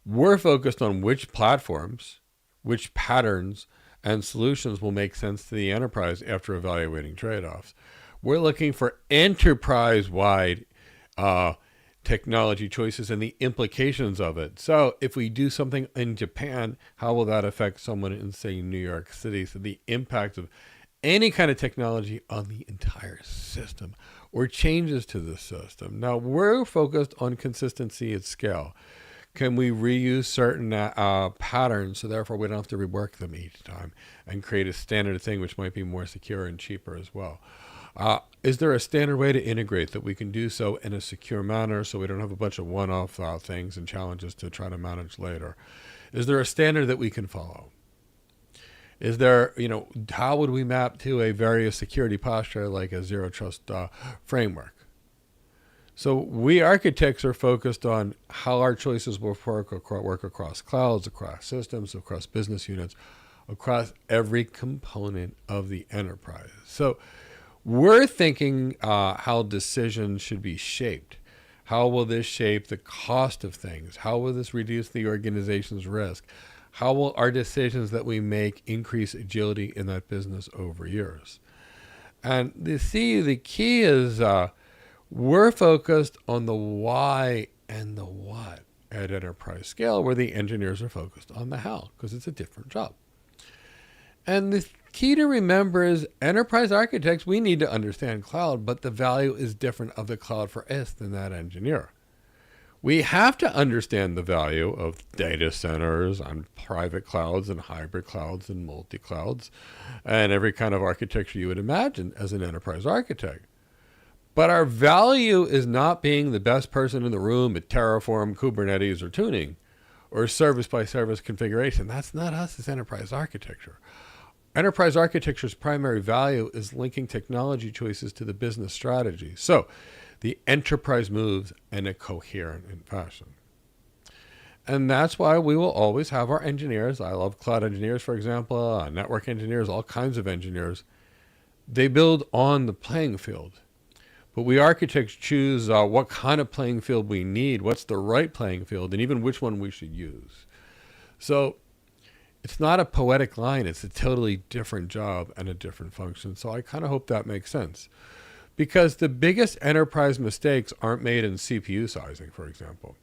we're focused on which platforms, which patterns, and solutions will make sense to the enterprise after evaluating trade-offs. We're looking for enterprise-wide technology choices and the implications of it. So, if we do something in Japan, how will that affect someone in, say, New York City? So, the impact of any kind of technology on the entire system or changes to the system. Now, we're focused on consistency at scale. Can we reuse certain patterns so therefore we don't have to rework them each time and create a standard thing which might be more secure and cheaper as well? Is there a standard way to integrate that we can do so in a secure manner so we don't have a bunch of one-off things and challenges to try to manage later? Is there a standard that we can follow? Is there, how would we map to a various security posture like a zero trust framework? So we architects are focused on how our choices will work across clouds, across systems, across business units, across every component of the enterprise. So we're thinking how decisions should be shaped. How will this shape the cost of things? How will this reduce the organization's risk? How will our decisions that we make increase agility in that business over years? And the key is we're focused on the why and the what at enterprise scale, where the engineers are focused on the how, because it's a different job. And the key to remember is enterprise architects, we need to understand cloud, but the value is different of the cloud for us than that engineer. We have to understand the value of data centers on private clouds and hybrid clouds and multi-clouds and every kind of architecture you would imagine as an enterprise architect. But our value is not being the best person in the room at Terraform, Kubernetes, or tuning, or service by service configuration. That's not us as enterprise architecture. Enterprise architecture's primary value is linking technology choices to the business strategy. So the enterprise moves in a coherent fashion. And that's why we will always have our engineers. I love cloud engineers, for example, network engineers, all kinds of engineers. They build on the playing field. But we architects choose what kind of playing field we need, what's the right playing field, and even which one we should use. So it's not a poetic line. It's a totally different job and a different function. So I kind of hope that makes sense. Because the biggest enterprise mistakes aren't made in CPU sizing, for example.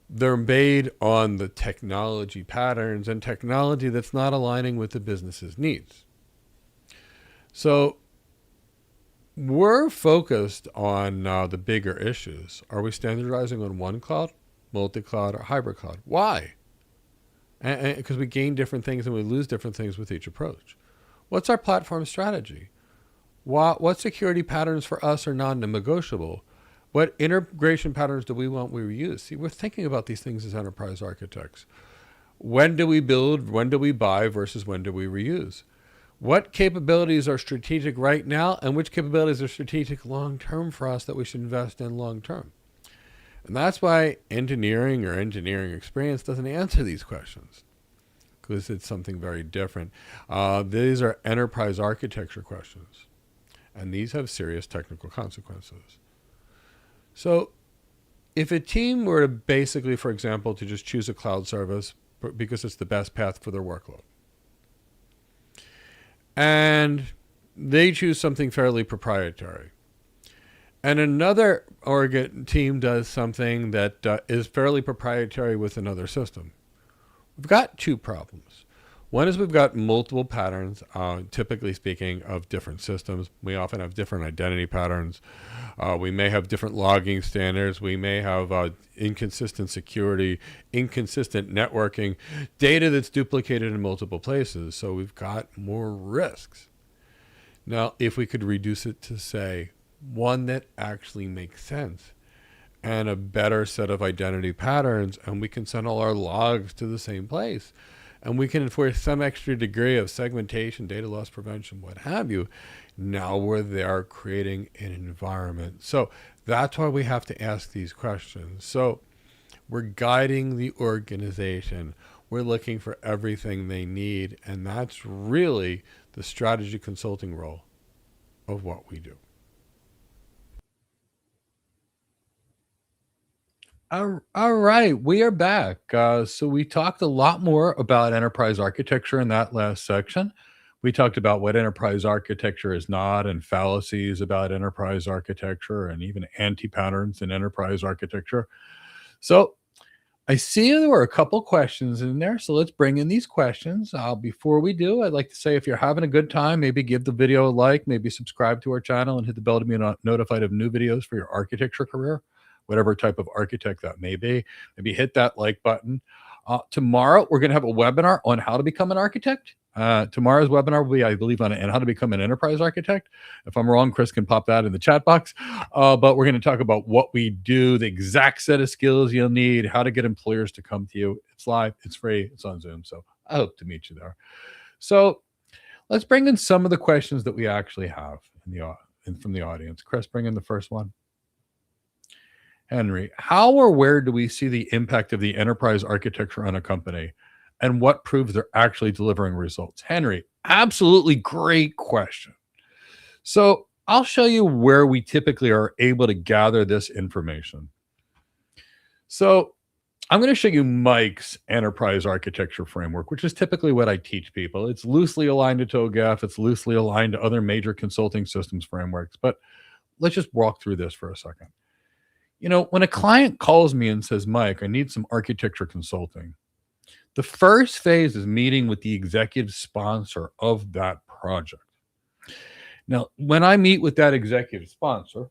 They're made on the technology patterns and technology that's not aligning with the business's needs. So we're focused on the bigger issues. Are we standardizing on one cloud, multi-cloud, or hybrid cloud? Why? Because we gain different things and we lose different things with each approach. What's our platform strategy? What security patterns for us are non-negotiable? What integration patterns do we want we reuse? See, we're thinking about these things as enterprise architects. When do we build? When do we buy versus when do we reuse? What capabilities are strategic right now and which capabilities are strategic long-term for us that we should invest in long-term? And that's why engineering or engineering experience doesn't answer these questions, because it's something very different. These are enterprise architecture questions, and these have serious technical consequences. So if a team were to basically, for example, to just choose a cloud service because it's the best path for their workload, and they choose something fairly proprietary, and another team does something that is fairly proprietary with another system, we've got two problems. One is we've got multiple patterns, typically speaking, of different systems. We often have different identity patterns. We may have different logging standards. We may have inconsistent security, inconsistent networking, data that's duplicated in multiple places. So we've got more risks. Now, if we could reduce it to, say, one that actually makes sense and a better set of identity patterns, and we can send all our logs to the same place, and we can enforce some extra degree of segmentation, data loss prevention, what have you, now we're there creating an environment. So that's why we have to ask these questions. So we're guiding the organization. We're looking for everything they need, and that's really the strategy consulting role of what we do. All right, we are back. So we talked a lot more about enterprise architecture in that last section. We talked about what enterprise architecture is not and fallacies about enterprise architecture and even anti-patterns in enterprise architecture. So I see there were a couple questions in there, so let's bring in these questions. Before we do, I'd like to say if you're having a good time, maybe give the video a like, maybe subscribe to our channel and hit the bell to be notified of new videos for your architecture career, whatever type of architect that may be. Maybe hit that like button. Tomorrow, we're going to have a webinar on how to become an architect. Tomorrow's webinar will be, I believe, on how to become an enterprise architect. If I'm wrong, Chris can pop that in the chat box. But we're going to talk about what we do, the exact set of skills you'll need, how to get employers to come to you. It's live, it's free, it's on Zoom. So I hope to meet you there. So let's bring in some of the questions that we actually have from the audience. Chris, bring in the first one. Henry, how or where do we see the impact of the enterprise architecture on a company, and what proves they're actually delivering results? Henry, absolutely great question. So I'll show you where we typically are able to gather this information. So I'm going to show you Mike's enterprise architecture framework, which is typically what I teach people. It's loosely aligned to TOGAF. It's loosely aligned to other major consulting systems frameworks. But let's just walk through this for a second. You know, when a client calls me and says, Mike, I need some architecture consulting, the first phase is meeting with the executive sponsor of that project. Now, when I meet with that executive sponsor,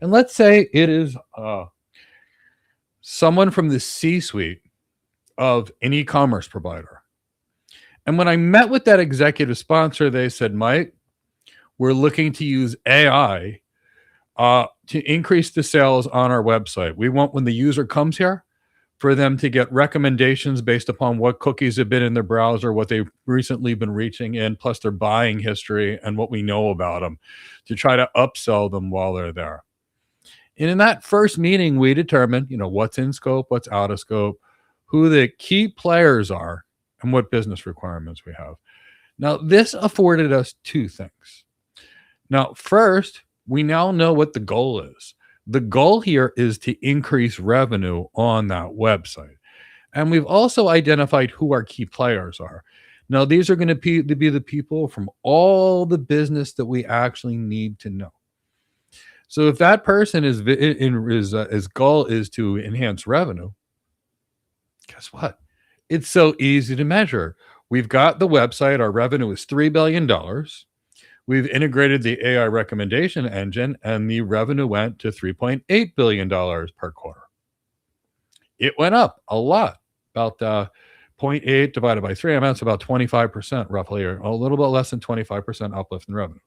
and let's say it is someone from the C-suite of an e-commerce provider, and when I met with that executive sponsor, they said, Mike, we're looking to use AI to increase the sales on our website. We want, when the user comes here, for them to get recommendations based upon what cookies have been in their browser, what they've recently been reaching in, plus their buying history and what we know about them, to try to upsell them while they're there. And in that first meeting, we determined, you know, what's in scope, what's out of scope, who the key players are, and what business requirements we have. Now, this afforded us two things. Now, first, we now know what the goal is. The goal here is to increase revenue on that website. And we've also identified who our key players are. Now, these are going to be the people from all the business that we actually need to know. So if that person his goal is to enhance revenue, guess what? It's so easy to measure. We've got the website. Our revenue is $3 billion. We've integrated the AI recommendation engine, and the revenue went to $3.8 billion per quarter. It went up a lot, about 0.8 divided by 3 amounts to about 25% roughly, or a little bit less than 25% uplift in revenue.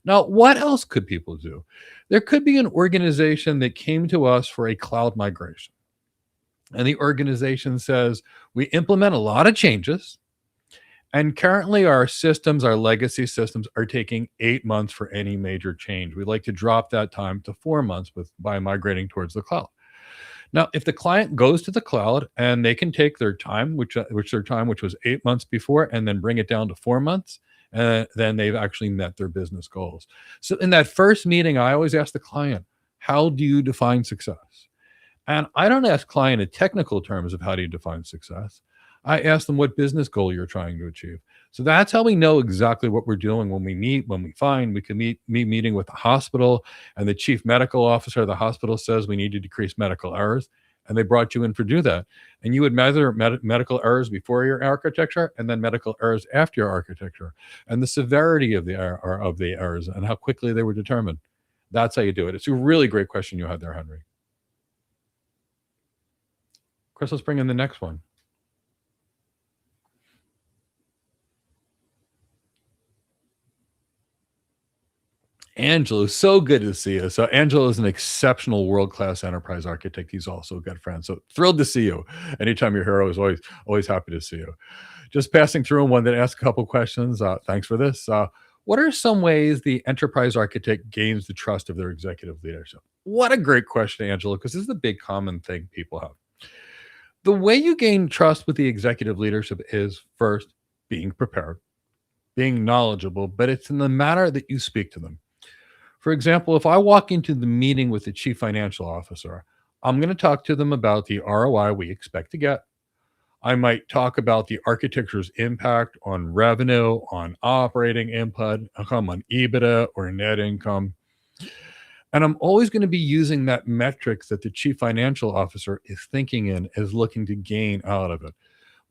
Now, what else could people do? There could be an organization that came to us for a cloud migration. And the organization says, we implement a lot of changes. And currently our systems, our legacy systems, are taking 8 months for any major change. We'd like to drop that time to 4 months by migrating towards the cloud. Now, if the client goes to the cloud and they can take their time, which was 8 months before, and then bring it down to 4 months, then they've actually met their business goals. So in that first meeting, I always ask the client, how do you define success? And I don't ask client in technical terms of how do you define success. I ask them what business goal you're trying to achieve. So that's how we know exactly what we're doing when we meet, when we find. We can meeting with the hospital, and the chief medical officer of the hospital says we need to decrease medical errors, and they brought you in to do that. And you would measure medical errors before your architecture and then medical errors after your architecture, and the severity of the errors and how quickly they were determined. That's how you do it. It's a really great question you had there, Henry. Chris, let's bring in the next one. Angelo, so good to see you. So Angelo is an exceptional world-class enterprise architect. He's also a good friend. So thrilled to see you. Anytime you're here, I was always happy to see you. Just passing through and wanted to ask a couple questions. Thanks for this. What are some ways the enterprise architect gains the trust of their executive leadership? What a great question, Angelo, because this is the big common thing people have. The way you gain trust with the executive leadership is first being prepared, being knowledgeable, but it's in the manner that you speak to them. For example, if I walk into the meeting with the chief financial officer, I'm going to talk to them about the ROI we expect to get. I might talk about the architecture's impact on revenue, on operating income, on EBITDA or net income. And I'm always going to be using that metrics that the chief financial officer is thinking in, is looking to gain out of it.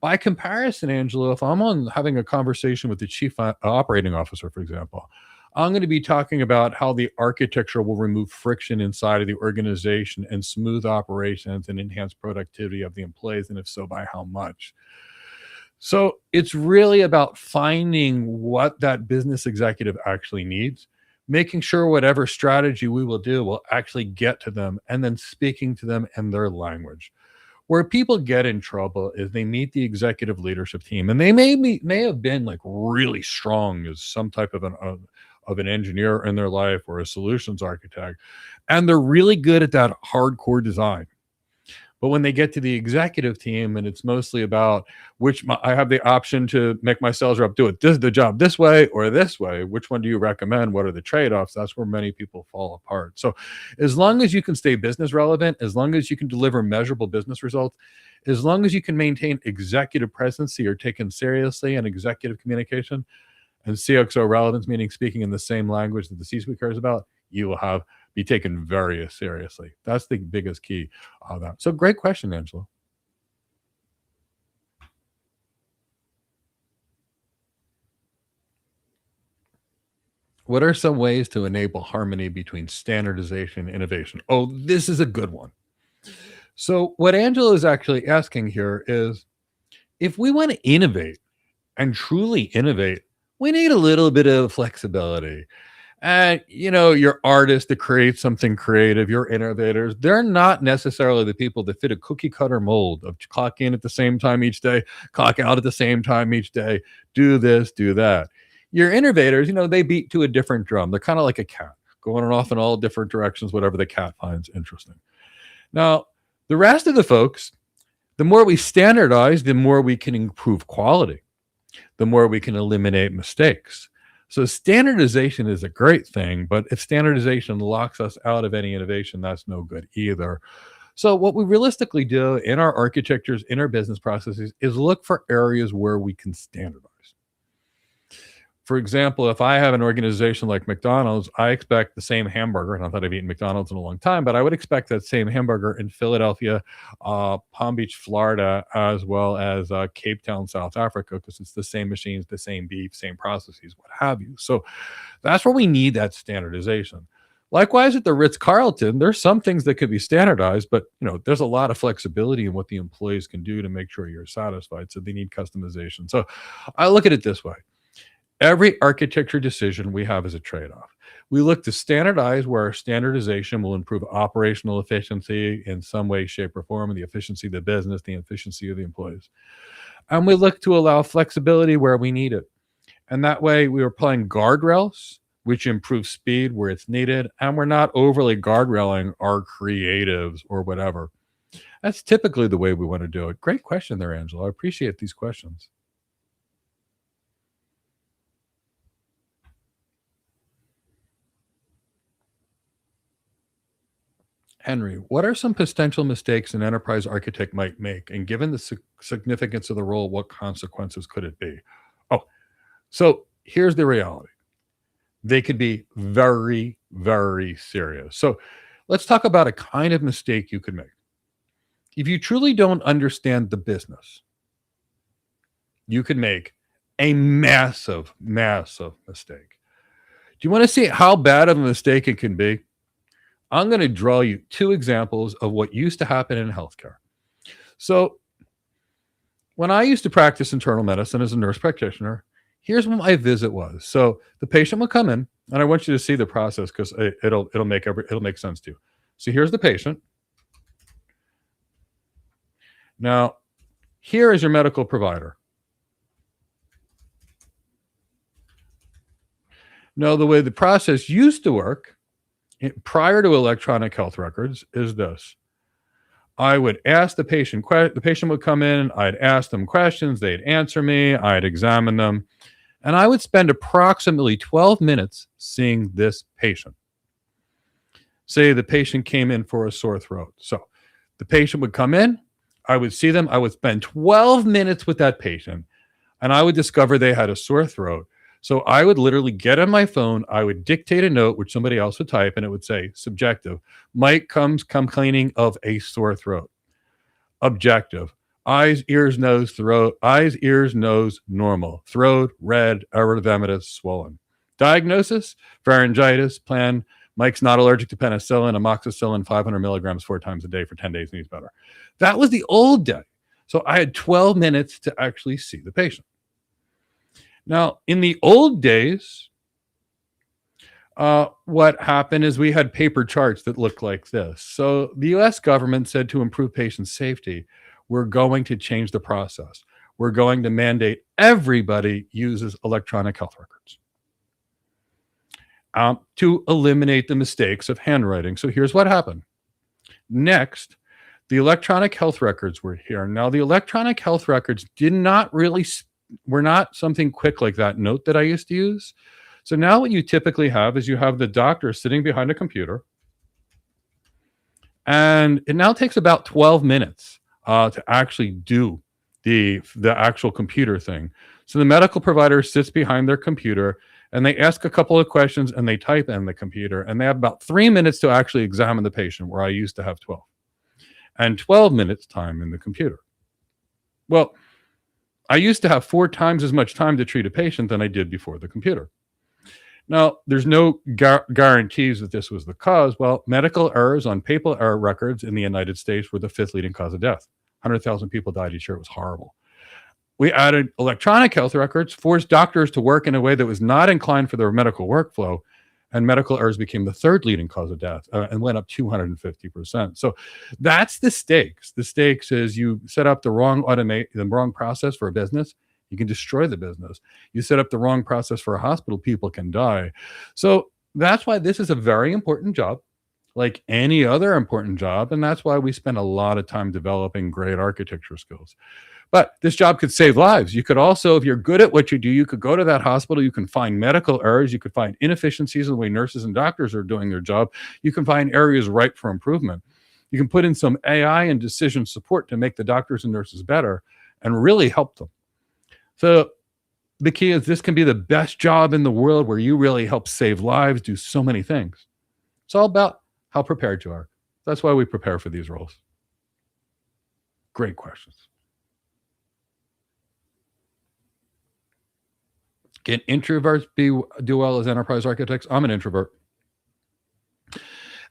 By comparison, Angelo, if I'm on having a conversation with the chief operating officer, for example, I'm going to be talking about how the architecture will remove friction inside of the organization and smooth operations and enhance productivity of the employees, and if so, by how much. So it's really about finding what that business executive actually needs, making sure whatever strategy we will do will actually get to them, and then speaking to them in their language. Where people get in trouble is they meet the executive leadership team, and they may have been like really strong as some type of an engineer in their life or a solutions architect, and they're really good at that hardcore design. But when they get to the executive team, and it's mostly about I have the option to make my sales rep do it the job this way or this way. Which one do you recommend? What are the trade-offs? That's where many people fall apart. So as long as you can stay business relevant, as long as you can deliver measurable business results, as long as you can maintain executive presence, so you're taken seriously in executive communication, and CXO relevance, meaning speaking in the same language that the C-suite cares about, you will be taken very seriously. That's the biggest key of that. So great question, Angela. What are some ways to enable harmony between standardization and innovation? Oh, this is a good one. So what Angela is actually asking here is, if we want to innovate and truly innovate, we need a little bit of flexibility. And your artists to create something creative, your innovators, they're not necessarily the people that fit a cookie cutter mold of clock in at the same time each day, clock out at the same time each day, do this, do that. Your innovators, they beat to a different drum. They're kind of like a cat, going off in all different directions, whatever the cat finds interesting. Now, the rest of the folks, the more we standardize, the more we can improve quality, the more we can eliminate mistakes. So standardization is a great thing, but if standardization locks us out of any innovation, that's no good either. So what we realistically do in our architectures, in our business processes, is look for areas where we can standardize. For example, if I have an organization like McDonald's, I expect the same hamburger. Not that I've eaten McDonald's in a long time, but I would expect that same hamburger in Philadelphia, Palm Beach, Florida, as well as Cape Town, South Africa, because it's the same machines, the same beef, same processes, what have you. So that's where we need that standardization. Likewise, at the Ritz-Carlton, there's some things that could be standardized, but there's a lot of flexibility in what the employees can do to make sure you're satisfied. So they need customization. So I look at it this way. Every architecture decision we have is a trade-off. We look to standardize where our standardization will improve operational efficiency in some way, shape, or form, and the efficiency of the business, the efficiency of the employees. And we look to allow flexibility where we need it. And that way we are applying guardrails, which improve speed where it's needed, and we're not overly guardrailing our creatives or whatever. That's typically the way we want to do it. Great question there, Angela. I appreciate these questions. Henry, what are some potential mistakes an enterprise architect might make? And given the significance of the role, what consequences could it be? Oh, so here's the reality. They could be very, very serious. So let's talk about a kind of mistake you could make. If you truly don't understand the business, you could make a massive, massive mistake. Do you want to see how bad of a mistake it can be? I'm going to draw you two examples of what used to happen in healthcare. So when I used to practice internal medicine as a nurse practitioner, here's what my visit was. So the patient will come in, and I want you to see the process because it'll make sense to you. So here's the patient. Now, here is your medical provider. Now, the way the process used to work prior to electronic health records is this. I would ask the patient would come in, I'd ask them questions, they'd answer me, I'd examine them, and I would spend approximately 12 minutes seeing this patient. Say the patient came in for a sore throat. So the patient would come in, I would see them. I would spend 12 minutes with that patient, and I would discover they had a sore throat. So I would literally get on my phone. I would dictate a note, which somebody else would type, and it would say subjective. Mike comes complaining of a sore throat. Objective. Eyes, ears, nose, throat. Eyes, ears, nose, normal. Throat, red, erythematous, swollen. Diagnosis, pharyngitis. Plan, Mike's not allergic to penicillin, amoxicillin, 500 milligrams 4 times a day for 10 days, and he's better. That was the old day. So I had 12 minutes to actually see the patient. Now, in the old days, what happened is we had paper charts that looked like this. So the US government said to improve patient safety, we're going to change the process. We're going to mandate everybody uses electronic health records to eliminate the mistakes of handwriting. So here's what happened. Next, the electronic health records were here. Now, the electronic health records were not something quick like that note that I used to use. So now what you typically have is you have the doctor sitting behind a computer, and it now takes about 12 minutes to actually do the actual computer thing. So the medical provider sits behind their computer, and they ask a couple of questions, and they type in the computer, and they have about 3 minutes to actually examine the patient, where I used to have 12, and 12 minutes time in the computer. Well, I used to have 4 times as much time to treat a patient than I did before the computer. Now, there's no guarantees that this was the cause. Well, medical errors on paper error records in the United States were the 5th leading cause of death. 100,000 people died each year. It was horrible. We added electronic health records, forced doctors to work in a way that was not inclined for their medical workflow, and medical errors became the 3rd leading cause of death and went up 250%. So that's the stakes. The stakes is you set up the wrong process for a business, you can destroy the business. You set up the wrong process for a hospital, people can die. So that's why this is a very important job, like any other important job. And that's why we spend a lot of time developing great architecture skills. But this job could save lives. You could also, if you're good at what you do, you could go to that hospital, you can find medical errors, you could find inefficiencies in the way nurses and doctors are doing their job. You can find areas ripe for improvement. You can put in some AI and decision support to make the doctors and nurses better and really help them. So the key is this can be the best job in the world where you really help save lives, do so many things. It's all about how prepared you are. That's why we prepare for these roles. Great questions. Can introverts do well as enterprise architects? I'm an introvert.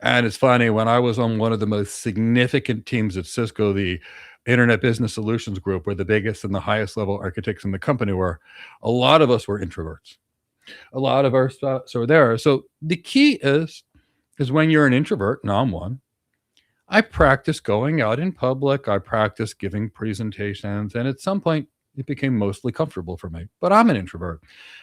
And it's funny, when I was on one of the most significant teams at Cisco, the Internet Business Solutions Group, where the biggest and the highest level architects in the company were, a lot of us were introverts. A lot of our spots are there. So the key is when you're an introvert, and I'm one, I practice going out in public. I practice giving presentations. And at some point, it became mostly comfortable for me. But I'm an introvert.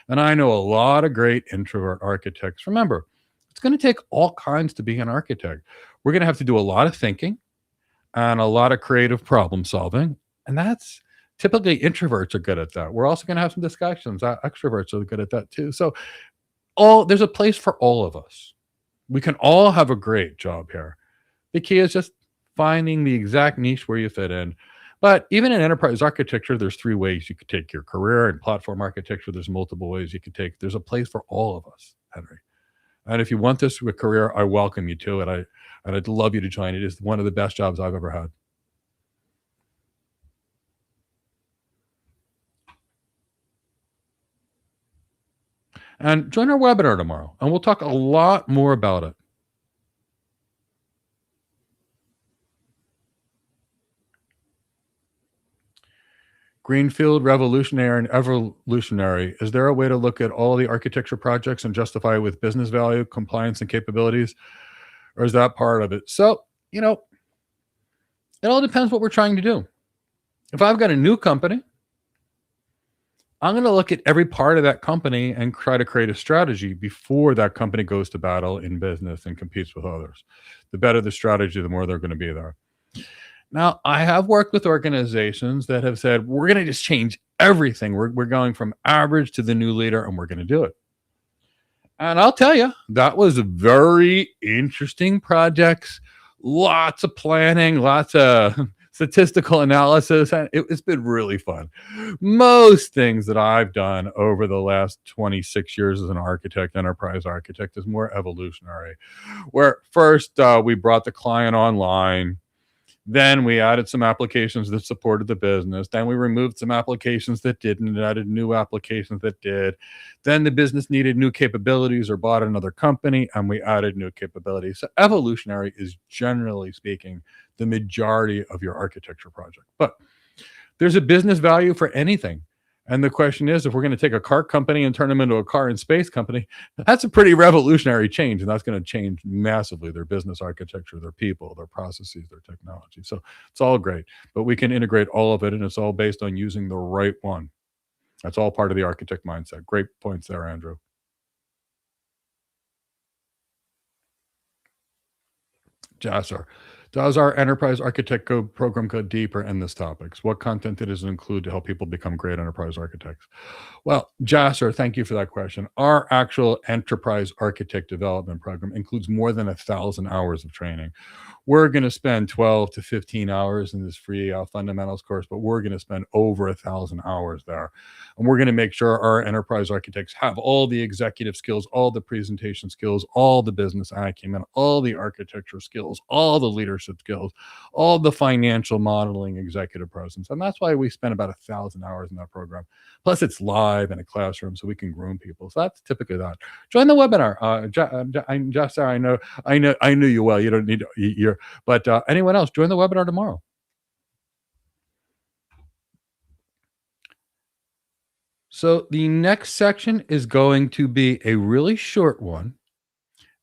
And I know a lot of great introvert architects. Remember, it's going to take all kinds to be an architect. We're going to have to do a lot of thinking and a lot of creative problem solving. And that's typically introverts are good at that. We're also going to have some discussions. Extroverts are good at that too. So there's a place for all of us. We can all have a great job here. The key is just finding the exact niche where you fit in. But even in enterprise architecture, there's 3 ways you could take your career. In platform architecture, there's multiple ways you could take. There's a place for all of us, Henry. And if you want this with career, I welcome you to it. I'd love you to join. It is one of the best jobs I've ever had. And join our webinar tomorrow, and we'll talk a lot more about it. Greenfield, revolutionary, and evolutionary. Is there a way to look at all the architecture projects and justify it with business value, compliance, and capabilities? Or is that part of it? So, it all depends what we're trying to do. If I've got a new company, I'm going to look at every part of that company and try to create a strategy before that company goes to battle in business and competes with others. The better the strategy, the more they're going to be there. Now, I have worked with organizations that have said, we're going to just change everything. We're going from average to the new leader, and we're going to do it. And I'll tell you, that was a very interesting projects. Lots of planning, lots of statistical analysis, and it's been really fun. Most things that I've done over the last 26 years as an architect, enterprise architect, is more evolutionary. Where first we brought the client online, then we added some applications that supported the business. Then we removed some applications that didn't and added new applications that did. Then the business needed new capabilities or bought another company and we added new capabilities. So evolutionary is, generally speaking, the majority of your architecture project. But there's a business value for anything. And the question is, if we're going to take a car company and turn them into a car and space company, that's a pretty revolutionary change. And that's going to change massively their business architecture, their people, their processes, their technology. So it's all great, but we can integrate all of it. And it's all based on using the right one. That's all part of the architect mindset. Great points there, Andrew. Jasser, does our enterprise architect program go deeper in this topics? What content does it include to help people become great enterprise architects? Well, Jasser, thank you for that question. Our actual enterprise architect development program includes more than 1,000 hours of training. We're going to spend 12 to 15 hours in this free fundamentals course, but we're going to spend over 1,000 hours there. And we're going to make sure our enterprise architects have all the executive skills, all the presentation skills, all the business acumen, all the architecture skills, all the leadership skills, all the financial modeling, executive presence. And that's why we spend about 1,000 hours in that program. Plus, it's live in a classroom, so we can groom people. So that's typically that. Join the webinar. Jasser, I knew you well. You don't need to, but anyone else, join the webinar tomorrow. So the next section is going to be a really short one.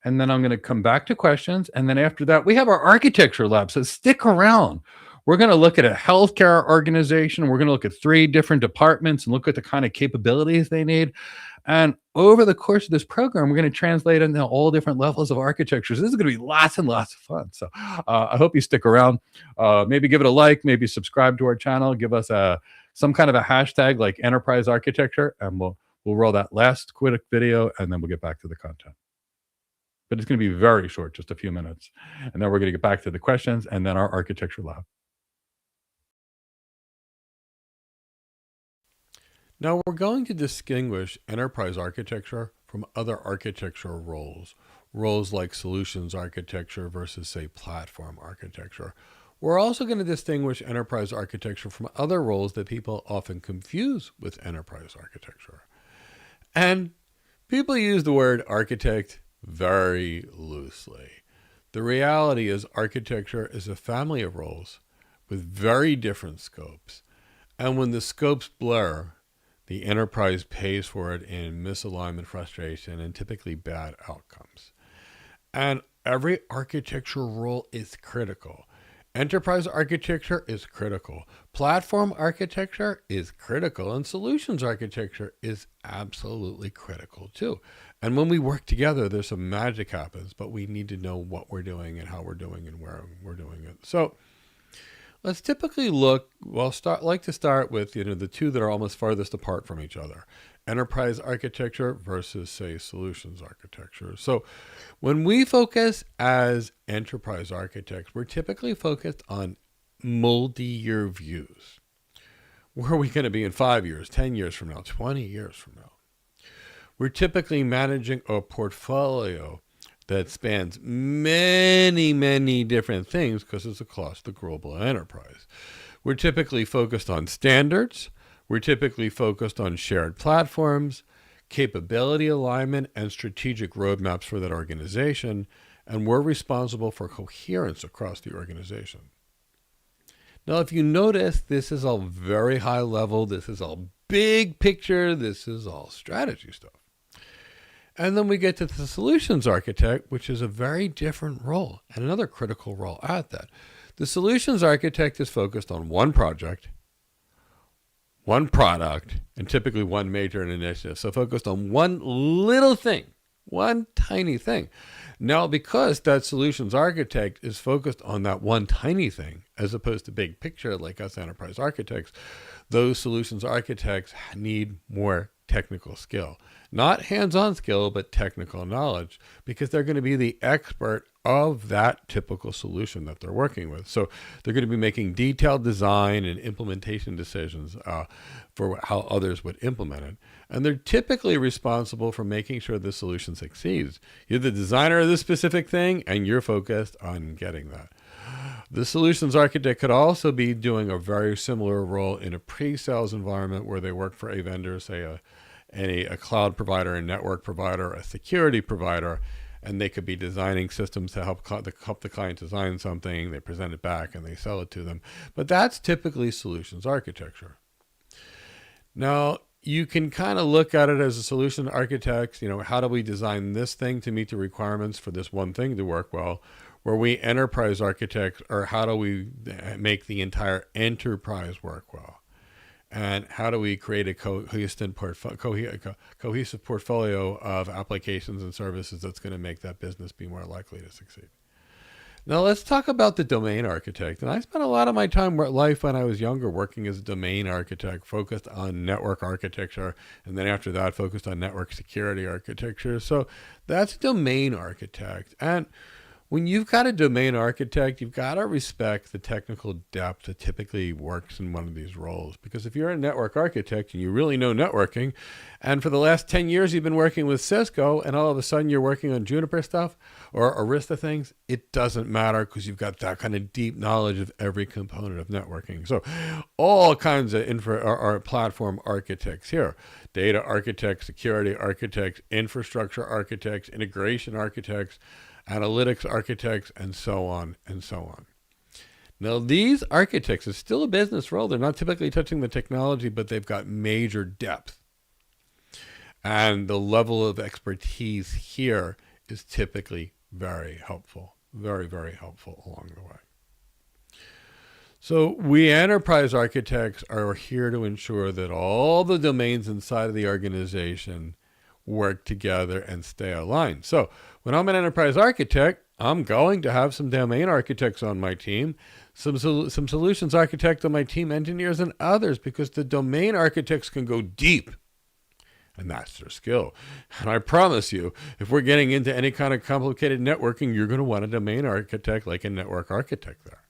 And then I'm going to come back to questions. And then after that, we have our architecture lab. So stick around. We're going to look at a healthcare organization. We're going to look at 3 different departments and look at the kind of capabilities they need. And over the course of this program, we're going to translate into all different levels of architecture. So this is going to be lots and lots of fun. So I hope you stick around. Maybe give it a like, maybe subscribe to our channel, give us some kind of a hashtag like enterprise architecture, and we'll roll that last quick video, and then we'll get back to the content. But it's going to be very short, just a few minutes. And then we're going to get back to the questions and then our architecture lab. Now we're going to distinguish enterprise architecture from other architectural roles. Roles like solutions architecture versus, say, platform architecture. We're also going to distinguish enterprise architecture from other roles that people often confuse with enterprise architecture. And people use the word architect very loosely. The reality is architecture is a family of roles with very different scopes. And when the scopes blur, the enterprise pays for it in misalignment, frustration, and typically bad outcomes. And every architectural role is critical. Enterprise architecture is critical. Platform architecture is critical. And solutions architecture is absolutely critical too. And when we work together, there's some magic happens, but we need to know what we're doing and how we're doing and where we're doing it. So let's typically look, like to start with, the 2 that are almost farthest apart from each other. Enterprise architecture versus, say, solutions architecture. So when we focus as enterprise architects, we're typically focused on multi-year views. Where are we going to be in 5 years, 10 years from now, 20 years from now? We're typically managing a portfolio that spans many, many different things because it's across the global enterprise. We're typically focused on standards. We're typically focused on shared platforms, capability alignment, and strategic roadmaps for that organization. And we're responsible for coherence across the organization. Now, if you notice, this is all very high level. This is all big picture. This is all strategy stuff. And then we get to the solutions architect, which is a very different role and another critical role at that. The solutions architect is focused on one project, one product, and typically one major initiative. So focused on one little thing, one tiny thing. Now, because that solutions architect is focused on that one tiny thing, as opposed to big picture like us enterprise architects, those solutions architects need more technical skill. Not hands-on skill, but technical knowledge, because they're going to be the expert of that typical solution that they're working with. So they're going to be making detailed design and implementation decisions for how others would implement it. And they're typically responsible for making sure the solution succeeds. You're the designer of this specific thing, and you're focused on getting that. The solutions architect could also be doing a very similar role in a pre-sales environment where they work for a vendor, say a cloud provider, a network provider, a security provider, and they could be designing systems to help the client design something. They present it back and they sell it to them. But that's typically solutions architecture. Now, you can kind of look at it as a solution architect. How do we design this thing to meet the requirements for this one thing to work well? Where we enterprise architects, or how do we make the entire enterprise work well? And how do we create a cohesive portfolio of applications and services that's going to make that business be more likely to succeed? Now let's talk about the domain architect. And I spent a lot of my life when I was younger working as a domain architect, focused on network architecture, and then after that focused on network security architecture. So that's a domain architect. And when you've got a domain architect, you've got to respect the technical depth that typically works in one of these roles. Because if you're a network architect and you really know networking, and for the last 10 years you've been working with Cisco, and all of a sudden you're working on Juniper stuff or Arista things, it doesn't matter, because you've got that kind of deep knowledge of every component of networking. So all kinds of platform architects here: data architects, security architects, infrastructure architects, integration architects, analytics architects, and so on and so on. Now, these architects is still a business role. They're not typically touching the technology, but they've got major depth. And the level of expertise here is typically very helpful, very, very helpful along the way. So we enterprise architects are here to ensure that all the domains inside of the organization work together and stay aligned. So when I'm an enterprise architect, I'm going to have some domain architects on my team, some solutions architects on my team, engineers and others, because the domain architects can go deep, and that's their skill. And I promise you, if we're getting into any kind of complicated networking, you're going to want a domain architect like a network architect there.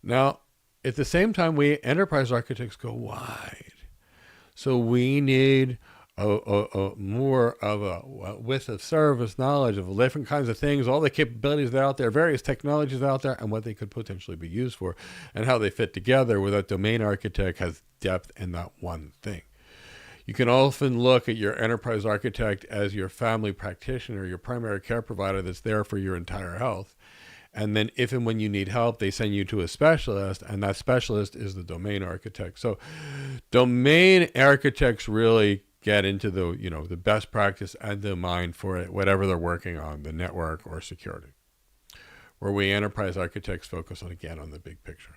Now, at the same time, we enterprise architects go wide. So we need more of a width of service knowledge of different kinds of things, all the capabilities that are out there, various technologies out there, and what they could potentially be used for, and how they fit together, where that domain architect has depth in that one thing. You can often look at your enterprise architect as your family practitioner, your primary care provider that's there for your entire health. And then if and when you need help, they send you to a specialist, and that specialist is the domain architect. So domain architects really get into the best practice and the mind for it, whatever they're working on, the network or security. Where we enterprise architects focus on the big picture.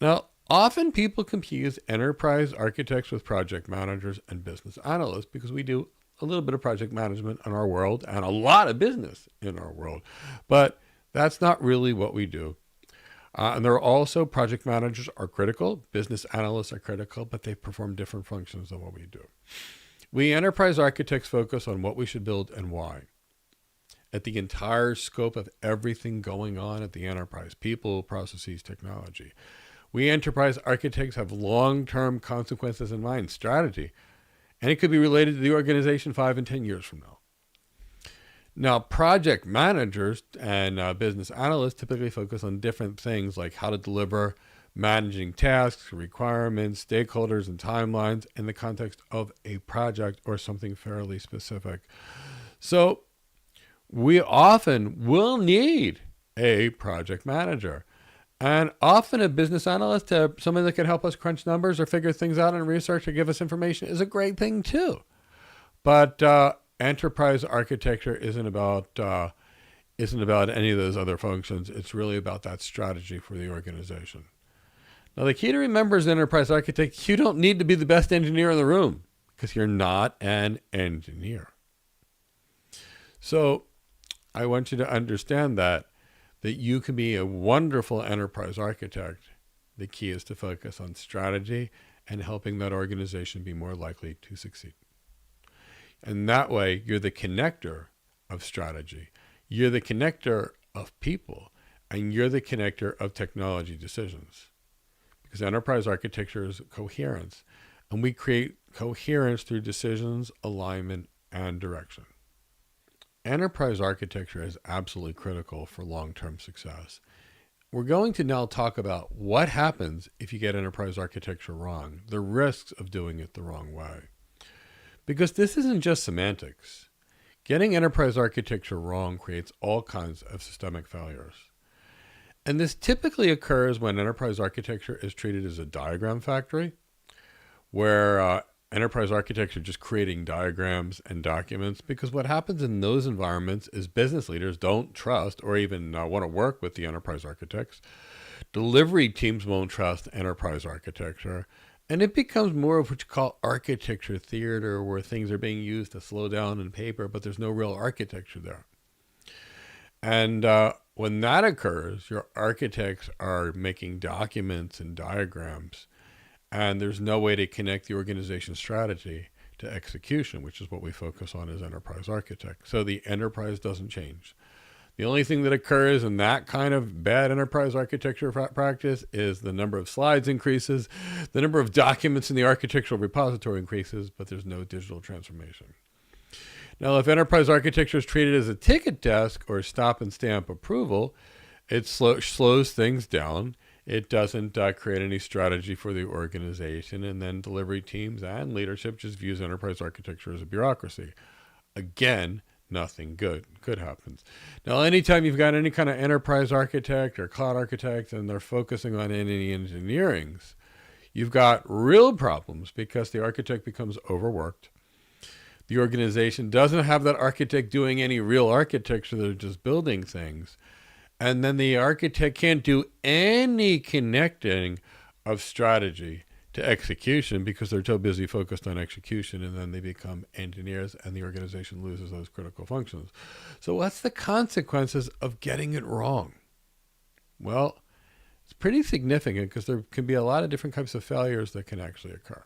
Now, often people confuse enterprise architects with project managers and business analysts, because we do a little bit of project management in our world and a lot of business in our world. But that's not really what we do. And there are also project managers are critical, business analysts are critical, but they perform different functions than what we do. We enterprise architects focus on what we should build and why, at the entire scope of everything going on at the enterprise: people, processes, technology. We enterprise architects have long-term consequences in mind, strategy, and it could be related to the organization 5 and 10 years from now. Now, project managers and business analysts typically focus on different things, like how to deliver, managing tasks, requirements, stakeholders, and timelines in the context of a project or something fairly specific. So we often will need a project manager, and often a business analyst, somebody that can help us crunch numbers or figure things out in research or give us information, is a great thing too. But enterprise architecture isn't about any of those other functions. It's really about that strategy for the organization. Now, the key to remember as an enterprise architect, you don't need to be the best engineer in the room, because you're not an engineer. So I want you to understand that you can be a wonderful enterprise architect. The key is to focus on strategy and helping that organization be more likely to succeed. And that way, you're the connector of strategy. You're the connector of people, and you're the connector of technology decisions. Because enterprise architecture is coherence, and we create coherence through decisions, alignment, and direction. Enterprise architecture is absolutely critical for long-term success. We're going to now talk about what happens if you get enterprise architecture wrong, the risks of doing it the wrong way. Because this isn't just semantics. Getting enterprise architecture wrong creates all kinds of systemic failures. And this typically occurs when enterprise architecture is treated as a diagram factory, where enterprise architecture just creating diagrams and documents, because what happens in those environments is business leaders don't trust or even want to work with the enterprise architects. Delivery teams won't trust enterprise architecture. And it becomes more of what you call architecture theater, where things are being used to slow down in paper, but there's no real architecture there. And when that occurs, your architects are making documents and diagrams, and there's no way to connect the organization strategy to execution, which is what we focus on as enterprise architects. So the enterprise doesn't change. The only thing that occurs in that kind of bad enterprise architecture practice is the number of slides increases, the number of documents in the architectural repository increases, but there's no digital transformation. Now, if enterprise architecture is treated as a ticket desk or stop and stamp approval, it slows things down. It doesn't create any strategy for the organization, and then delivery teams and leadership just views enterprise architecture as a bureaucracy. Again, nothing good happens. Now, anytime you've got any kind of enterprise architect or cloud architect and they're focusing on any engineerings, you've got real problems because the architect becomes overworked. The organization doesn't have that architect doing any real architecture. They're just building things. And then the architect can't do any connecting of strategy to execution because they're so busy focused on execution, and then they become engineers and the organization loses those critical functions. So what's the consequences of getting it wrong? Well, it's pretty significant because there can be a lot of different types of failures that can actually occur.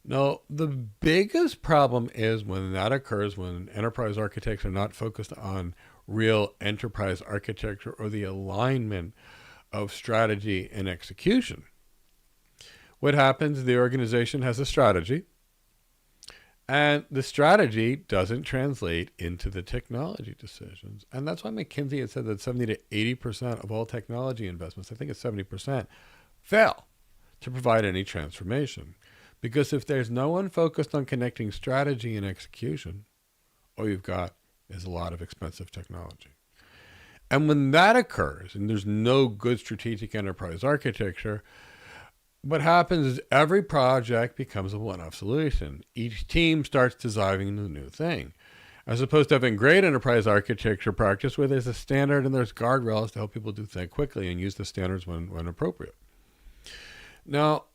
Now, the biggest problem is when that occurs, when enterprise architects are not focused on real enterprise architecture or the alignment of strategy and execution. What happens, the organization has a strategy, and the strategy doesn't translate into the technology decisions. And that's why McKinsey had said that 70 to 80% of all technology investments, I think it's 70%, fail to provide any transformation. Because if there's no one focused on connecting strategy and execution, all you've got is a lot of expensive technology. And when that occurs, and there's no good strategic enterprise architecture, what happens is every project becomes a one-off solution. Each team starts designing a new thing, as opposed to having great enterprise architecture practice where there's a standard and there's guardrails to help people do things quickly and use the standards when appropriate. Now,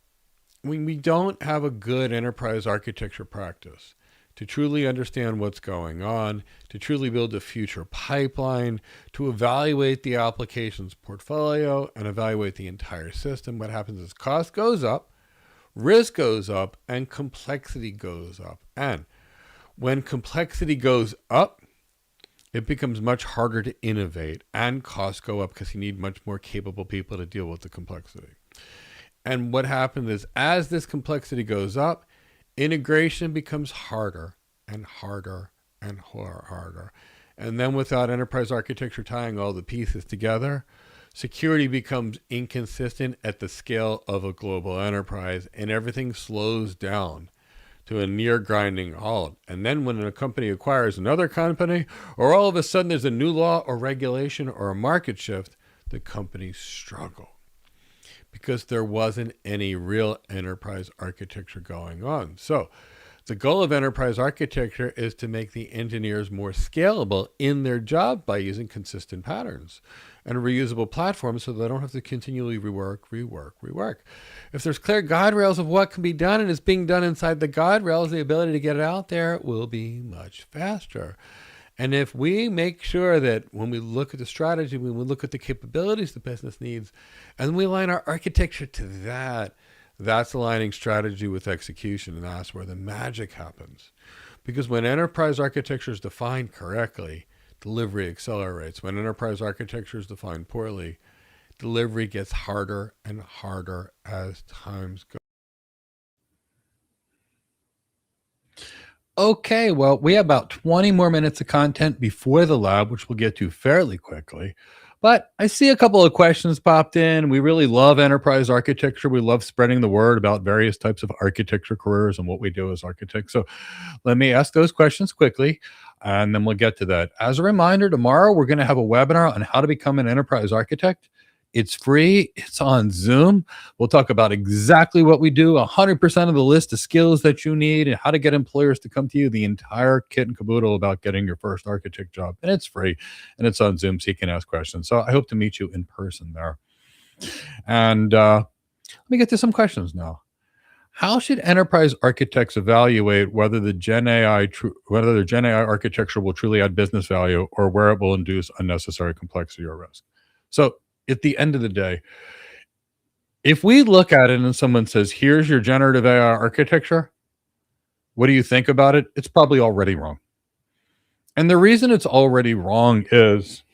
when we don't have a good enterprise architecture practice to truly understand what's going on, to truly build a future pipeline, to evaluate the application's portfolio and evaluate the entire system, what happens is cost goes up, risk goes up, and complexity goes up. And when complexity goes up, it becomes much harder to innovate, and costs go up because you need much more capable people to deal with the complexity. And what happens is as this complexity goes up, integration becomes harder and harder and harder. And then without enterprise architecture tying all the pieces together, security becomes inconsistent at the scale of a global enterprise, and everything slows down to a near grinding halt. And then when a company acquires another company, or all of a sudden there's a new law or regulation or a market shift, the companies struggle, because there wasn't any real enterprise architecture going on. So the goal of enterprise architecture is to make the engineers more scalable in their job by using consistent patterns and reusable platforms so they don't have to continually rework. If there's clear guardrails of what can be done and is being done inside the guardrails, the ability to get it out there will be much faster. And if we make sure that when we look at the strategy, when we look at the capabilities the business needs, and we align our architecture to that, That's aligning strategy with execution, and that's where the magic happens. Because when enterprise architecture is defined correctly, delivery accelerates. When enterprise architecture is defined poorly, delivery gets harder and harder as times go. Okay, well, we have about 20 more minutes of content before the lab, which we'll get to fairly quickly. But I see a couple of questions popped in. We really love enterprise architecture. We love spreading the word about various types of architecture careers and what we do as architects. So let me ask those questions quickly, and then we'll get to that. As a reminder, tomorrow we're going to have a webinar on how to become an enterprise architect. It's free, it's on Zoom. We'll talk about exactly what we do, 100% of the list of skills that you need, and how to get employers to come to you, the entire kit and caboodle about getting your first architect job. And it's free, and it's on Zoom, so you can ask questions. So I hope to meet you in person there. And let me get to some questions now. How should enterprise architects evaluate whether the whether the Gen AI architecture will truly add business value or where it will induce unnecessary complexity or risk? So at the end of the day, if we look at it and someone says, here's your generative AI architecture, what do you think about it? It's probably already wrong. And the reason it's already wrong is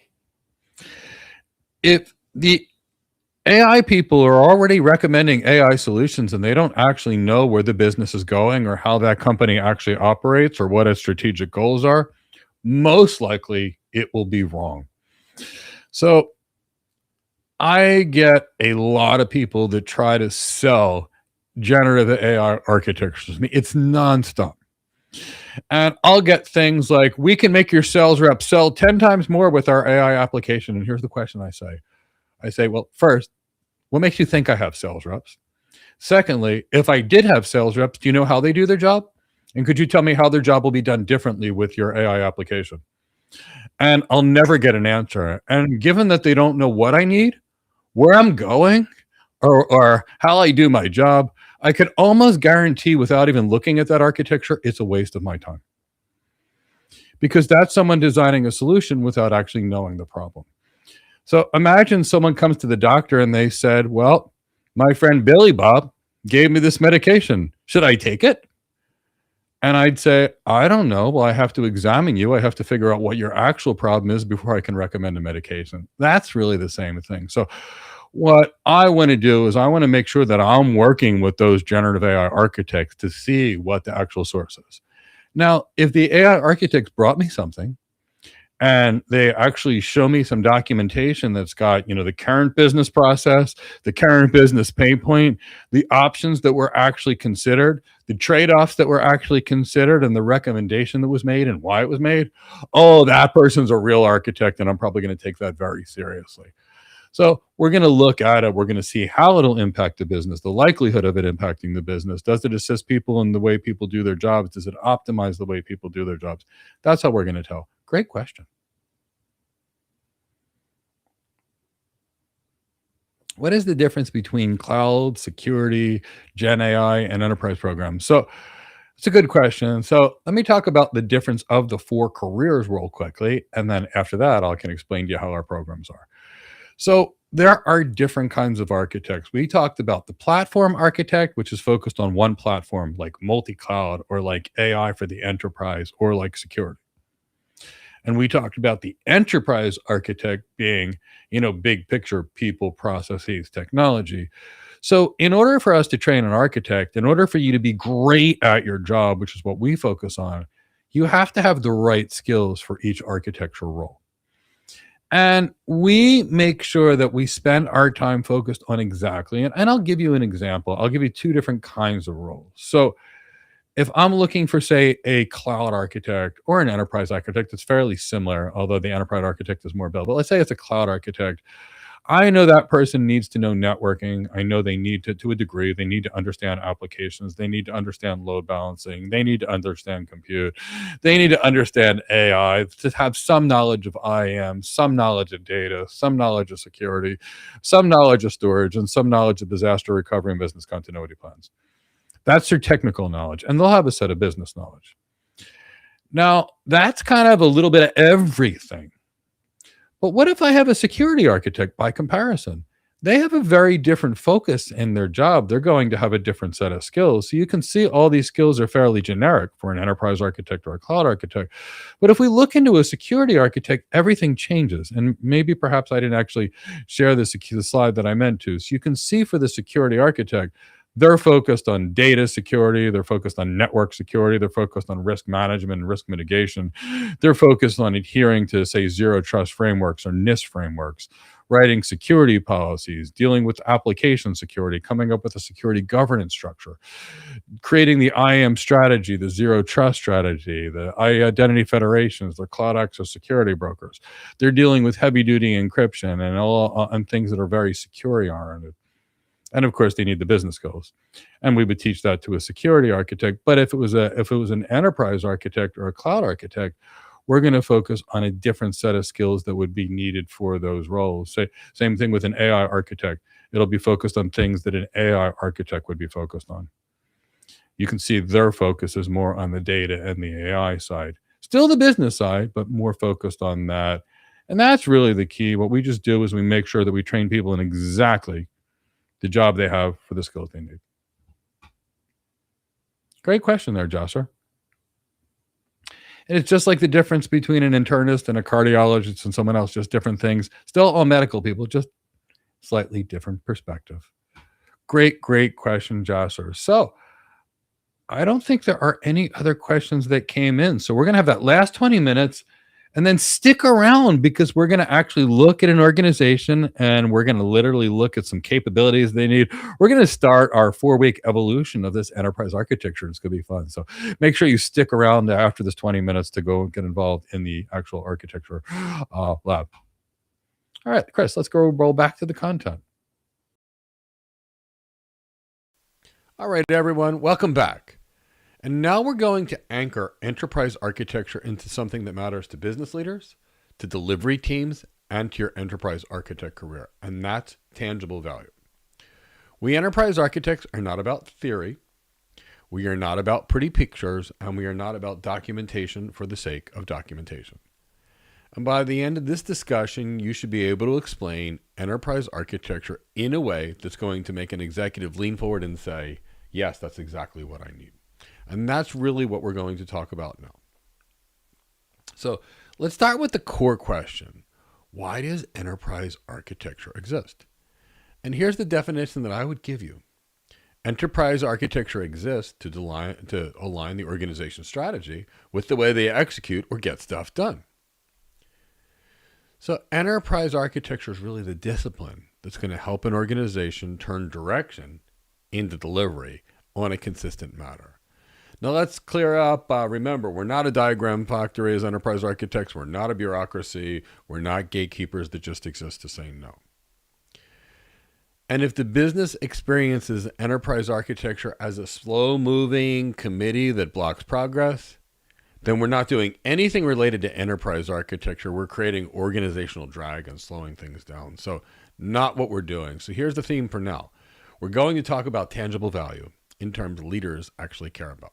if the AI people are already recommending AI solutions and they don't actually know where the business is going or how that company actually operates or what its strategic goals are, most likely it will be wrong. So I get a lot of people that try to sell generative AI architectures to me. It's nonstop. And I'll get things like, we can make your sales rep sell 10 times more with our AI application. And here's the question I say, well, first, what makes you think I have sales reps? Secondly, if I did have sales reps, do you know how they do their job? And could you tell me how their job will be done differently with your AI application? And I'll never get an answer. And given that they don't know what I need, where I'm going, or how I do my job, I could almost guarantee without even looking at that architecture, it's a waste of my time. Because that's someone designing a solution without actually knowing the problem. So imagine someone comes to the doctor and they said, well, my friend Billy Bob gave me this medication. Should I take it? And I'd say, I don't know. Well, I have to examine you. I have to figure out what your actual problem is before I can recommend a medication. That's really the same thing. So what I want to do is I want to make sure that I'm working with those generative AI architects to see what the actual source is. Now, if the AI architects brought me something and they actually show me some documentation that's got, the current business process, the current business pain point, the options that were actually considered, the trade-offs that were actually considered, and the recommendation that was made and why it was made, oh, that person's a real architect, and I'm probably going to take that very seriously. So we're going to look at it. We're going to see how it'll impact the business, the likelihood of it impacting the business. Does it assist people in the way people do their jobs? Does it optimize the way people do their jobs? That's how we're going to tell. Great question. What is the difference between cloud, security, Gen AI, and enterprise programs? So it's a good question. So let me talk about the difference of the four careers real quickly. And then after that, I can explain to you how our programs are. So there are different kinds of architects. We talked about the platform architect, which is focused on one platform, like multi-cloud or like AI for the enterprise or like security. And we talked about the enterprise architect being, big picture, people, processes, technology. So in order for us to train an architect, in order for you to be great at your job, which is what we focus on, you have to have the right skills for each architecture role. And we make sure that we spend our time focused on exactly, and I'll give you an example. I'll give you two different kinds of roles. So if I'm looking for, say, a cloud architect or an enterprise architect, it's fairly similar, although the enterprise architect is more built. But let's say it's a cloud architect. I know that person needs to know networking. I know they need to a degree. They need to understand applications. They need to understand load balancing. They need to understand compute. They need to understand AI, to have some knowledge of IAM, some knowledge of data, some knowledge of security, some knowledge of storage, and some knowledge of disaster recovery and business continuity plans. That's their technical knowledge, and they'll have a set of business knowledge. Now, that's kind of a little bit of everything. But what if I have a security architect by comparison? they have a very different focus in their job. They're going to have a different set of skills. So you can see all these skills are fairly generic for an enterprise architect or a cloud architect. But if we look into a security architect, everything changes. And maybe perhaps I didn't actually share the slide that I meant to. So you can see for the security architect, they're focused on data security. They're focused on network security. They're focused on risk management and risk mitigation. They're focused on adhering to, say, zero trust frameworks or NIST frameworks, writing security policies, dealing with application security, coming up with a security governance structure, creating the IAM strategy, the zero trust strategy, the identity federations, the cloud access security brokers. They're dealing with heavy duty encryption and all and things that are very security oriented. And of course, they need the business skills, and we would teach that to a security architect. But if it was an enterprise architect or a cloud architect, we're going to focus on a different set of skills that would be needed for those roles. Same thing with an AI architect; it'll be focused on things that an AI architect would be focused on. You can see their focus is more on the data and the AI side, still the business side, but more focused on that. And that's really the key. What we just do is we make sure that we train people in exactly the job they have for the skills they need. Great question there, Josser. And it's just like the difference between an internist and a cardiologist and someone else, just different things. Still all medical people, just slightly different perspective. Great question, Josser. So I don't think there are any other questions that came in. So we're going to have that last 20 minutes. And then stick around, because we're going to actually look at an organization and we're going to literally look at some capabilities they need. We're going to start our 4-week evolution of this enterprise architecture. It's going to be fun. So make sure you stick around after this 20 minutes to go get involved in the actual architecture lab. All right, Chris, let's go roll back to the content. All right, everyone, welcome back. And now we're going to anchor enterprise architecture into something that matters to business leaders, to delivery teams, and to your enterprise architect career, and that's tangible value. We enterprise architects are not about theory. We are not about pretty pictures, and we are not about documentation for the sake of documentation. And by the end of this discussion, you should be able to explain enterprise architecture in a way that's going to make an executive lean forward and say, yes, that's exactly what I need. And that's really what we're going to talk about now. So let's start with the core question. Why does enterprise architecture exist? And here's the definition that I would give you. Enterprise architecture exists to align the organization's strategy with the way they execute or get stuff done. So enterprise architecture is really the discipline that's going to help an organization turn direction into delivery on a consistent manner. Now let's clear up. Remember, we're not a diagram factory as enterprise architects. We're not a bureaucracy. We're not gatekeepers that just exist to say no. And if the business experiences enterprise architecture as a slow-moving committee that blocks progress, then we're not doing anything related to enterprise architecture. We're creating organizational drag and slowing things down. So not what we're doing. So here's the theme for now. We're going to talk about tangible value in terms leaders actually care about.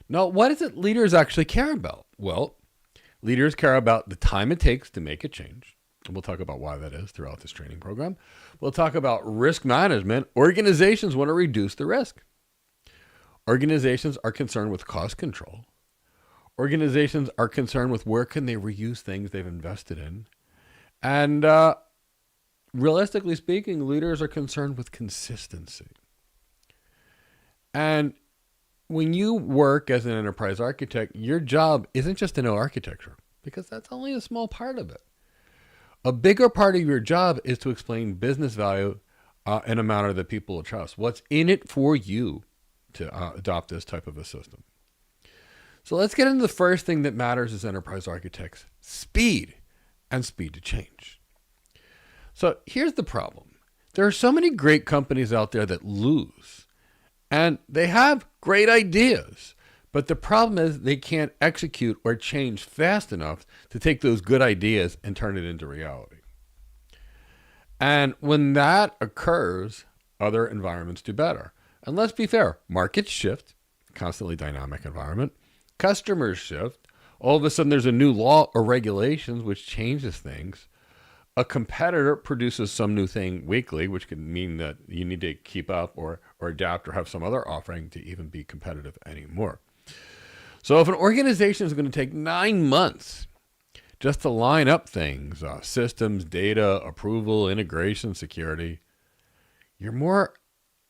Now, what is it leaders actually care about? Well, leaders care about the time it takes to make a change. And we'll talk about why that is throughout this training program. We'll talk about risk management. Organizations want to reduce the risk. Organizations are concerned with cost control. Organizations are concerned with where can they reuse things they've invested in. And realistically speaking, leaders are concerned with consistency. And when you work as an enterprise architect, your job isn't just to know architecture, because that's only a small part of it. A bigger part of your job is to explain business value in a manner that people will trust. What's in it for you to adopt this type of a system? So let's get into the first thing that matters as enterprise architects: speed, and speed to change. So here's the problem. There are so many great companies out there that lose, and they have great ideas, but the problem is they can't execute or change fast enough to take those good ideas and turn it into reality. And when that occurs, other environments do better. And let's be fair, markets shift, constantly dynamic environment. Customers shift. All of a sudden there's a new law or regulations which changes things. A competitor produces some new thing weekly, which can mean that you need to keep up or adapt or have some other offering to even be competitive anymore. So if an organization is going to take 9 months just to line up things, systems, data, approval, integration, security, you're more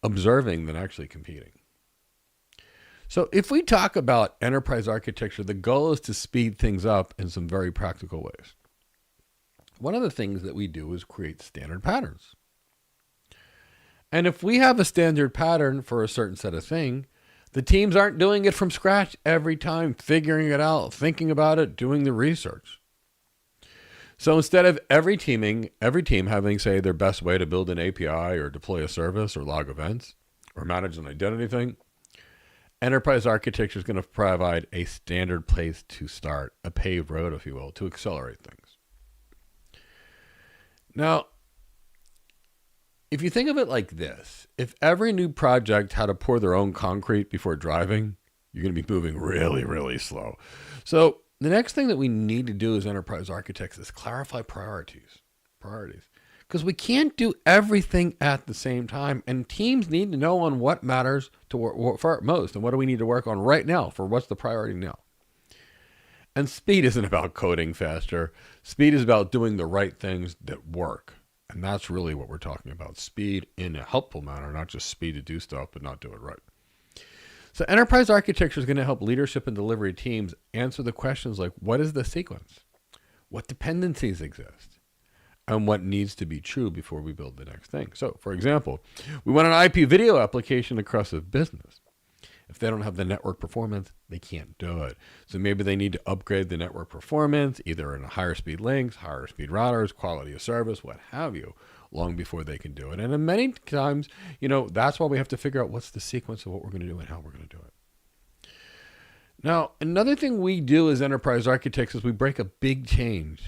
observing than actually competing. So if we talk about enterprise architecture, the goal is to speed things up in some very practical ways. One of the things that we do is create standard patterns. And if we have a standard pattern for a certain set of thing, the teams aren't doing it from scratch every time, figuring it out, thinking about it, doing the research. So instead of every team having, say, their best way to build an API or deploy a service or log events or manage an identity thing, enterprise architecture is going to provide a standard place to start, a paved road, if you will, to accelerate things. Now, if you think of it like this, if every new project had to pour their own concrete before driving, you're going to be moving really, really slow. So the next thing that we need to do as enterprise architects is clarify priorities. Because we can't do everything at the same time, and teams need to know on what matters to work for most, and what do we need to work on right now for what's the priority now. And speed isn't about coding faster. Speed is about doing the right things that work. And that's really what we're talking about. Speed in a helpful manner, not just speed to do stuff, but not do it right. So enterprise architecture is going to help leadership and delivery teams answer the questions like, what is the sequence? What dependencies exist? And what needs to be true before we build the next thing? So, for example, we want an IP video application across a business. If they don't have the network performance, they can't do it. So maybe they need to upgrade the network performance, either in higher speed links, higher speed routers, quality of service, what have you, long before they can do it. And in many times, that's why we have to figure out what's the sequence of what we're going to do and how we're going to do it. Now, another thing we do as enterprise architects is we break a big change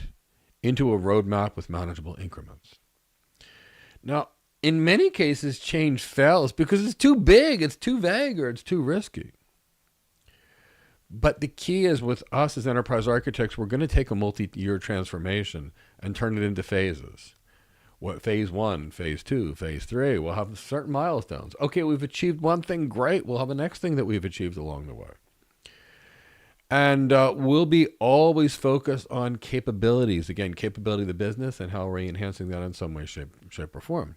into a roadmap with manageable increments. Now, in many cases, change fails because it's too big, it's too vague, or it's too risky. But the key is with us as enterprise architects, we're going to take a multi-year transformation and turn it into phases. What phase 1, phase 2, phase 3, we'll have certain milestones. Okay, we've achieved one thing, great. We'll have a next thing that we've achieved along the way. And we'll be always focused on capabilities. Again, capability of the business and how we're enhancing that in some way, shape, or form.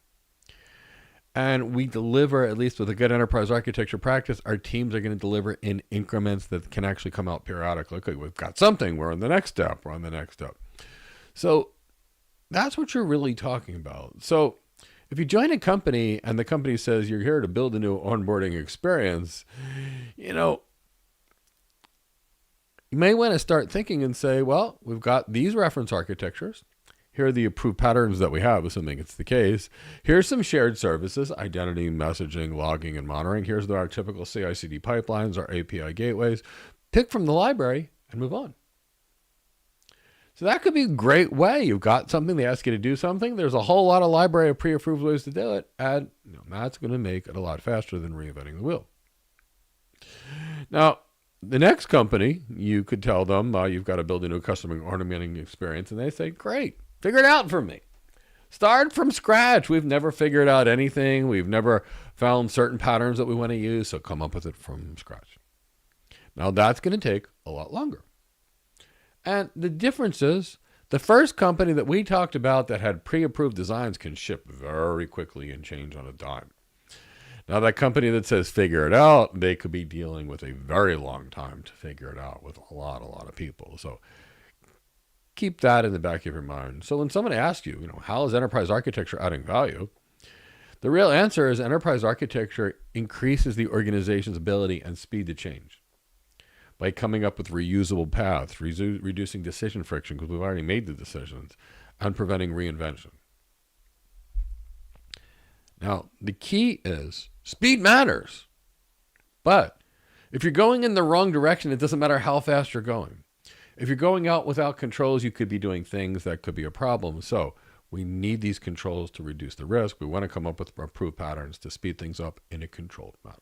And we deliver, at least with a good enterprise architecture practice, our teams are going to deliver in increments that can actually come out periodically. Okay, we've got something, we're on the next step, So that's what you're really talking about. So if you join a company and the company says you're here to build a new onboarding experience, you may want to start thinking and say, well, we've got these reference architectures. Here are the approved patterns that we have, assuming it's the case. Here's some shared services, identity, messaging, logging, and monitoring. Here's our typical CI/CD pipelines, our API gateways. Pick from the library and move on. So that could be a great way. You've got something, they ask you to do something. There's a whole lot of library of pre-approved ways to do it. And that's going to make it a lot faster than reinventing the wheel. Now, the next company, you could tell them you've got to build a new customer ornamenting experience. And they say, great. Figure it out for me. Start from scratch. We've never figured out anything. We've never found certain patterns that we want to use, so come up with it from scratch. Now, that's going to take a lot longer. And the difference is, the first company that we talked about that had pre-approved designs can ship very quickly and change on a dime. Now, that company that says figure it out, they could be dealing with a very long time to figure it out with a lot of people. So keep that in the back of your mind. So when someone asks you, how is enterprise architecture adding value? The real answer is enterprise architecture increases the organization's ability and speed to change by coming up with reusable paths, reducing decision friction because we've already made the decisions, and preventing reinvention. Now, the key is speed matters. But if you're going in the wrong direction, it doesn't matter how fast you're going. If you're going out without controls, you could be doing things that could be a problem. So we need these controls to reduce the risk. We want to come up with approved patterns to speed things up in a controlled manner.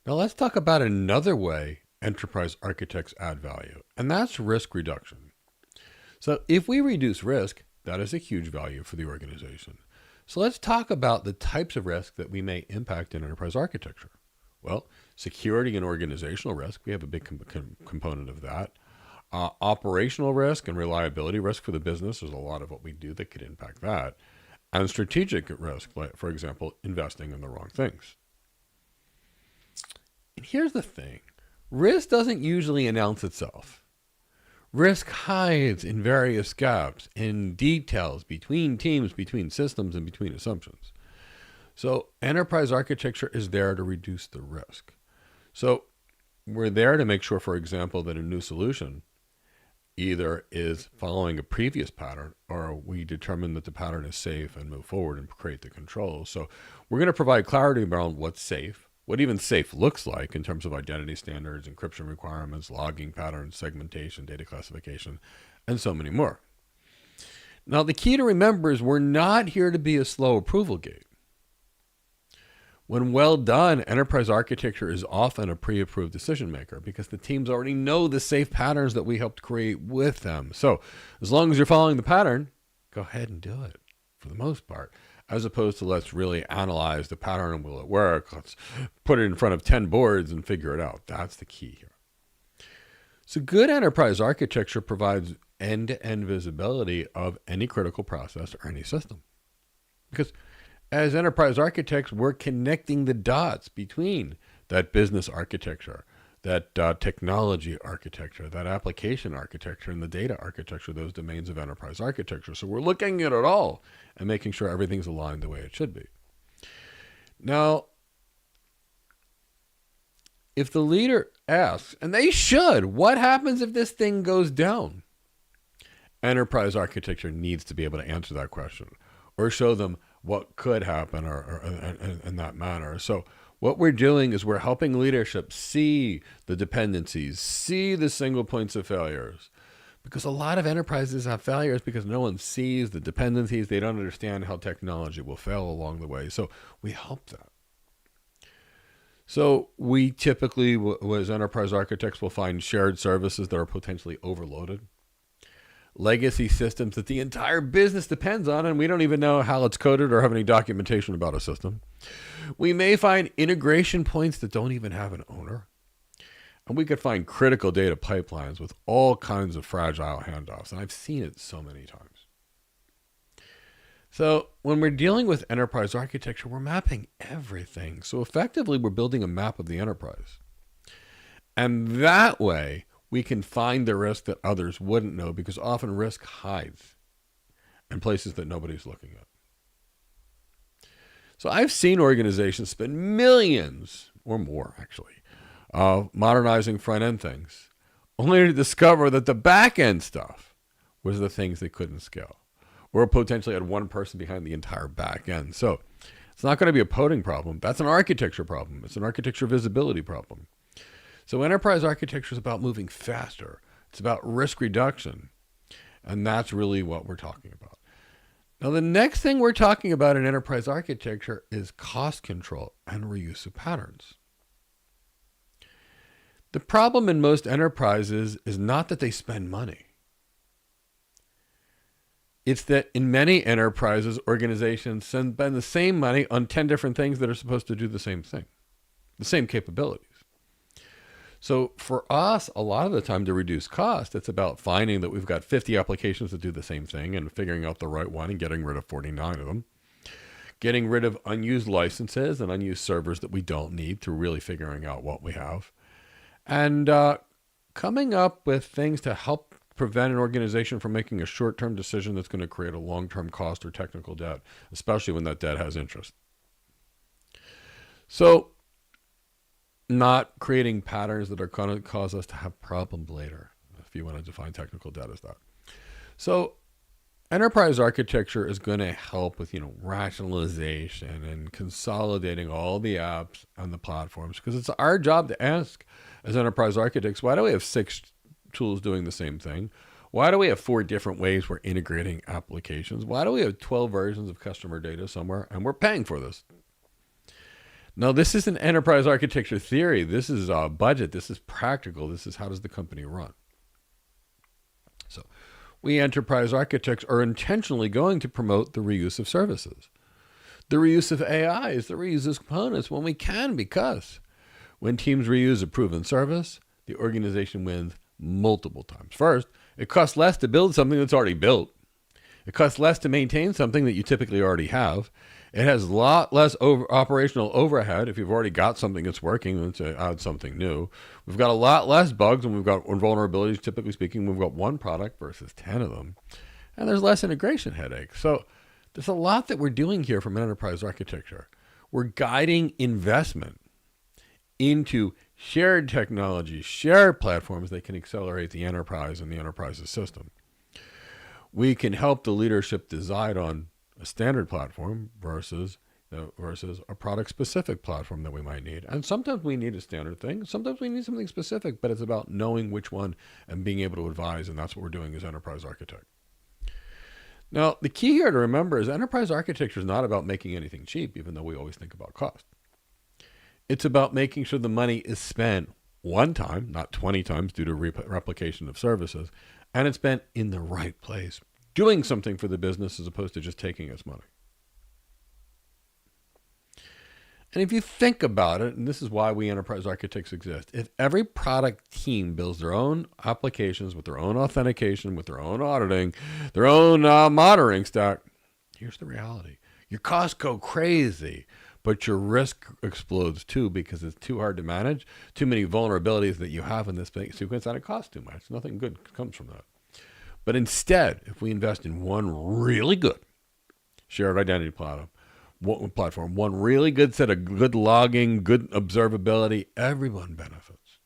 Now let's talk about another way enterprise architects add value, and that's risk reduction. So if we reduce risk, That is a huge value for the organization. So let's talk about the types of risk that we may impact in enterprise architecture. Well, security and organizational risk, we have a big component of that. Operational risk and reliability risk for the business, there's a lot of what we do that could impact that. And strategic risk, like, for example, investing in the wrong things. And here's the thing. Risk doesn't usually announce itself. Risk hides in various gaps, in details between teams, between systems, and between assumptions. So enterprise architecture is there to reduce the risk. So we're there to make sure, for example, that a new solution either is following a previous pattern or we determine that the pattern is safe and move forward and create the controls. So we're going to provide clarity around what's safe, what even safe looks like in terms of identity standards, encryption requirements, logging patterns, segmentation, data classification, and so many more. Now, the key to remember is we're not here to be a slow approval gate. When well done, enterprise architecture is often a pre-approved decision maker because the teams already know the safe patterns that we helped create with them. So as long as you're following the pattern, go ahead and do it for the most part, as opposed to let's really analyze the pattern and will it work? Let's put it in front of 10 boards and figure it out. That's the key here. So good enterprise architecture provides end-to-end visibility of any critical process or any system. Because as enterprise architects, we're connecting the dots between that business architecture, that technology architecture, that application architecture, and the data architecture, those domains of enterprise architecture. So we're looking at it all and making sure everything's aligned the way it should be. Now, if the leader asks, and they should, what happens if this thing goes down? Enterprise architecture needs to be able to answer that question or show them what could happen or in that manner. So what we're doing is we're helping leadership see the dependencies, see the single points of failures. Because a lot of enterprises have failures because no one sees the dependencies. They don't understand how technology will fail along the way. So we help that. So we typically, as enterprise architects, will find shared services that are potentially overloaded, legacy systems that the entire business depends on, and we don't even know how it's coded or have any documentation about a system. We may find integration points that don't even have an owner. And we could find critical data pipelines with all kinds of fragile handoffs. And I've seen it so many times. So when we're dealing with enterprise architecture, we're mapping everything. So effectively, we're building a map of the enterprise. And that way, we can find the risk that others wouldn't know because often risk hides in places that nobody's looking at. So I've seen organizations spend millions or more, actually, modernizing front-end things, only to discover that the back-end stuff was the things they couldn't scale, or potentially had one person behind the entire back-end. So it's not going to be a coding problem. That's an architecture problem. It's an architecture visibility problem. So enterprise architecture is about moving faster. It's about risk reduction. And that's really what we're talking about. Now, the next thing we're talking about in enterprise architecture is cost control and reuse of patterns. The problem in most enterprises is not that they spend money. It's that in many enterprises, organizations spend the same money on 10 different things that are supposed to do the same thing, the same capabilities. So for us, a lot of the time to reduce cost, it's about finding that we've got 50 applications that do the same thing and figuring out the right one and getting rid of 49 of them. Getting rid of unused licenses and unused servers that we don't need through really figuring out what we have. And coming up with things to help prevent an organization from making a short-term decision that's going to create a long-term cost or technical debt, especially when that debt has interest. So not creating patterns that are going to cause us to have problems later, if you want to define technical debt as that. So enterprise architecture is going to help with, rationalization and consolidating all the apps and the platforms, because it's our job to ask as enterprise architects, why do we have 6 tools doing the same thing? Why do we have 4 different ways we're integrating applications? Why do we have 12 versions of customer data somewhere and we're paying for this? Now, this isn't enterprise architecture theory. This is budget. This is practical. This is how does the company run? So We enterprise architects are intentionally going to promote the reuse of services. The reuse of AIs, the reuse of components when we can, because when teams reuse a proven service, the organization wins multiple times. First, it costs less to build something that's already built. It costs less to maintain something that you typically already have. It has a lot less operational overhead if you've already got something that's working than to add something new. We've got a lot less bugs and we've got vulnerabilities, typically speaking. We've got one product versus 10 of them. And there's less integration headaches. So there's a lot that we're doing here from enterprise architecture. We're guiding investment into shared technologies, shared platforms that can accelerate the enterprise and the enterprise's system. We can help the leadership decide on a standard platform versus a product-specific platform that we might need. And sometimes we need a standard thing. Sometimes we need something specific, but it's about knowing which one and being able to advise, and that's what we're doing as enterprise architect. Now, the key here to remember is enterprise architecture is not about making anything cheap, even though we always think about cost. It's about making sure the money is spent one time, not 20 times due to replication of services, and it's spent in the right place, doing something for the business as opposed to just taking its money. And if you think about it, and this is why we enterprise architects exist, if every product team builds their own applications with their own authentication, with their own auditing, their own monitoring stack, here's the reality. Your costs go crazy, but your risk explodes too because it's too hard to manage, too many vulnerabilities that you have in this sequence, and it costs too much. Nothing good comes from that. But instead, if we invest in one really good shared identity platform, one really good set of good logging, good observability, everyone benefits.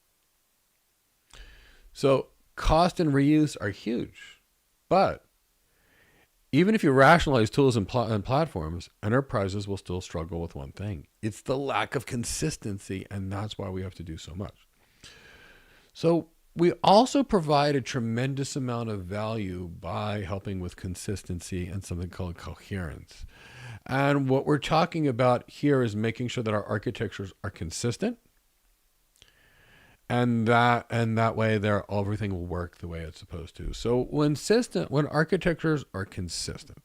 So cost and reuse are huge. But even if you rationalize tools and platforms, enterprises will still struggle with one thing. It's the lack of consistency, and that's why we have to do so much. So we also provide a tremendous amount of value by helping with consistency and something called coherence. And what we're talking about here is making sure that our architectures are consistent, and that way everything will work the way it's supposed to. So when architectures are consistent,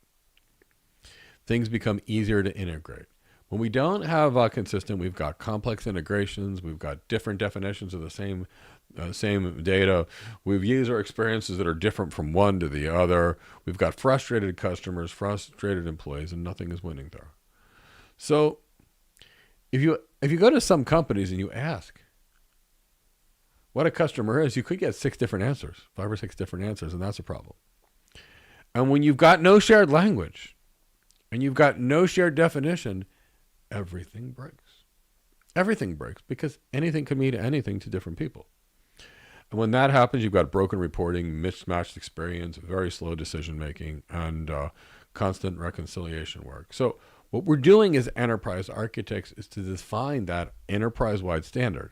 things become easier to integrate. When we don't have consistent, we've got complex integrations, we've got different definitions of the same data, we've user experiences that are different from one to the other, we've got frustrated customers, frustrated employees, and nothing is winning there. So if you go to some companies and you ask what a customer is, you could get 5 or 6 different answers, and that's a problem. And when you've got no shared language and you've got no shared definition, everything breaks. Everything breaks because anything can mean anything to different people. And when that happens, you've got broken reporting, mismatched experience, very slow decision making, and constant reconciliation work. So what we're doing as enterprise architects is to define that enterprise-wide standard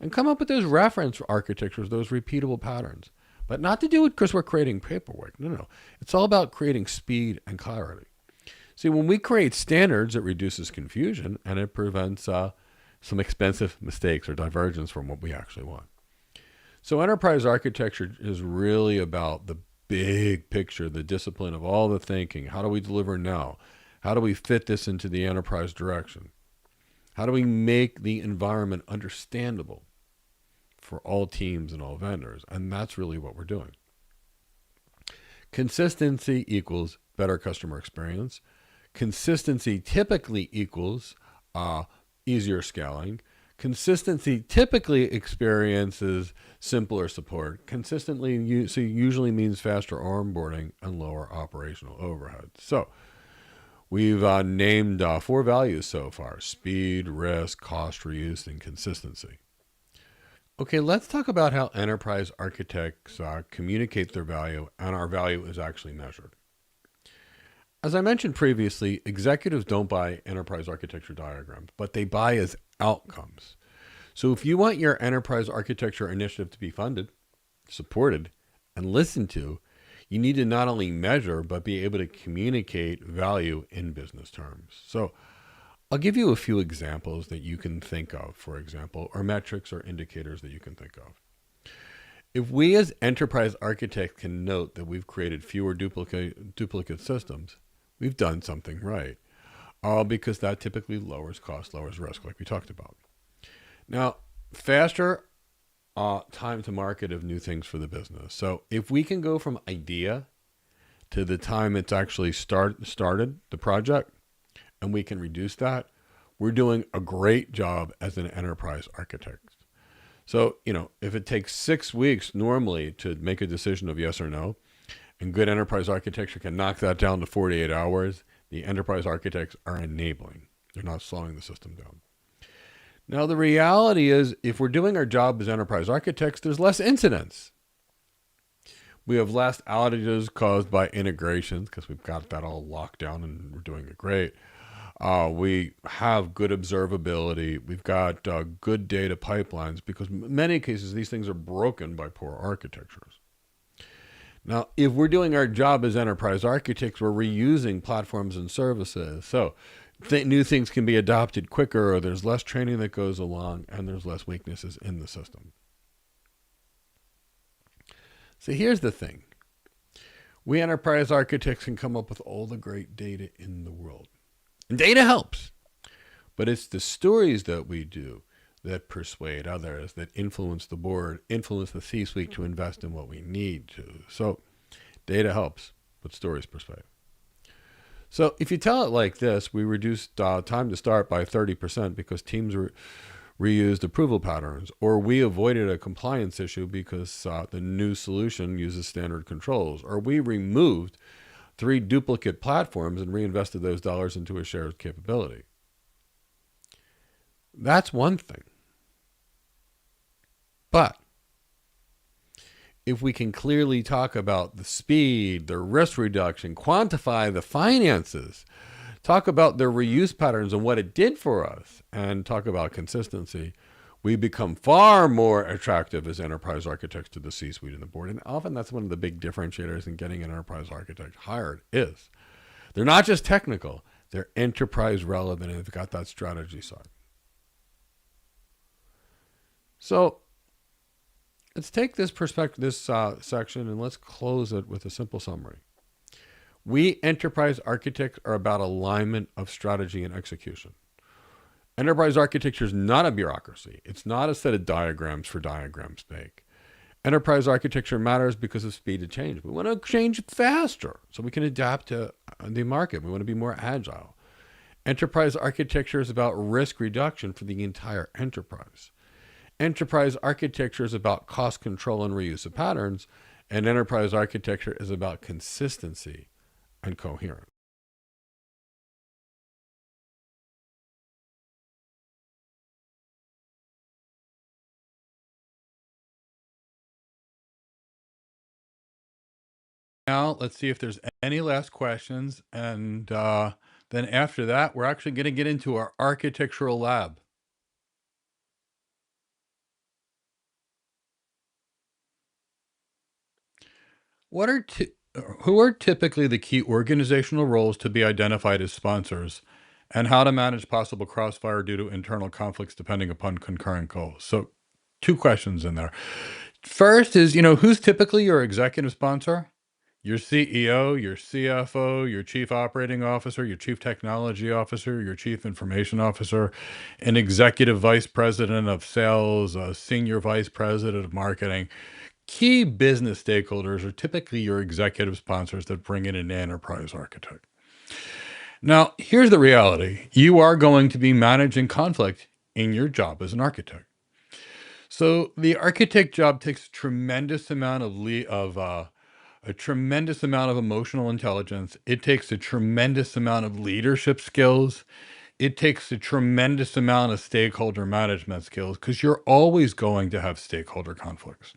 and come up with those reference architectures, those repeatable patterns. But not to do it because we're creating paperwork. No. It's all about creating speed and clarity. See, when we create standards, it reduces confusion and it prevents some expensive mistakes or divergence from what we actually want. So enterprise architecture is really about the big picture, the discipline of all the thinking. How do we deliver now? How do we fit this into the enterprise direction? How do we make the environment understandable for all teams and all vendors? And that's really what we're doing. Consistency equals better customer experience. Consistency typically equals easier scaling. Consistency typically experiences simpler support. Consistently usually means faster onboarding and lower operational overhead. So we've named 4 values so far: speed, risk, cost, reuse, and consistency. Okay, let's talk about how enterprise architects communicate their value, and our value is actually measured. As I mentioned previously, executives don't buy enterprise architecture diagrams, but they buy as outcomes. So if you want your enterprise architecture initiative to be funded, supported, and listened to, you need to not only measure, but be able to communicate value in business terms. So I'll give you a few examples that you can think of, for example, or metrics or indicators that you can think of. If we as enterprise architects can note that we've created fewer duplicate systems, we've done something right. All because that typically lowers cost, lowers risk, like we talked about. Now, faster time to market of new things for the business. So if we can go from idea to the time it's actually started the project, and we can reduce that, we're doing a great job as an enterprise architect. So, if it takes 6 weeks normally to make a decision of yes or no, and good enterprise architecture can knock that down to 48 hours, the enterprise architects are enabling. They're not slowing the system down. Now, the reality is, if we're doing our job as enterprise architects, there's less incidents. We have less outages caused by integrations because we've got that all locked down and we're doing it great. We have good observability. We've got good data pipelines because in many cases, these things are broken by poor architectures. Now, if we're doing our job as enterprise architects, we're reusing platforms and services. So new things can be adopted quicker, or there's less training that goes along, and there's less weaknesses in the system. So here's the thing. We enterprise architects can come up with all the great data in the world. And data helps. But it's the stories that we do that persuade others, that influence the board, influence the C-suite to invest in what we need to. So data helps, but stories persuade. So if you tell it like this, we reduced time to start by 30% because teams reused approval patterns, or we avoided a compliance issue because the new solution uses standard controls, or we removed 3 duplicate platforms and reinvested those dollars into a shared capability. That's one thing. But if we can clearly talk about the speed, the risk reduction, quantify the finances, talk about the reuse patterns and what it did for us, and talk about consistency, we become far more attractive as enterprise architects to the C-suite and the board. And often that's one of the big differentiators in getting an enterprise architect hired is they're not just technical, they're enterprise relevant, and they've got that strategy side. So let's take this perspective, this section, and let's close it with a simple summary. We enterprise architects are about alignment of strategy and execution. Enterprise architecture is not a bureaucracy. It's not a set of diagrams for diagrams' sake. Enterprise architecture matters because of speed of change. We want to change faster so we can adapt to the market. We want to be more agile. Enterprise architecture is about risk reduction for the entire enterprise. Enterprise architecture is about cost control and reuse of patterns, and enterprise architecture is about consistency and coherence. Now, let's see if there's any last questions. And then after that, we're actually going to get into our architectural lab. What are who are typically the key organizational roles to be identified as sponsors, and how to manage possible crossfire due to internal conflicts depending upon concurrent goals? So, 2 questions in there. First is, who's typically your executive sponsor? Your CEO, your CFO, your chief operating officer, your chief technology officer, your chief information officer, an executive vice president of sales, a senior vice president of marketing. Key business stakeholders are typically your executive sponsors that bring in an enterprise architect. Now, here's the reality. You are going to be managing conflict in your job as an architect. So the architect job takes a tremendous amount of emotional intelligence. It takes a tremendous amount of leadership skills. It takes a tremendous amount of stakeholder management skills because you're always going to have stakeholder conflicts.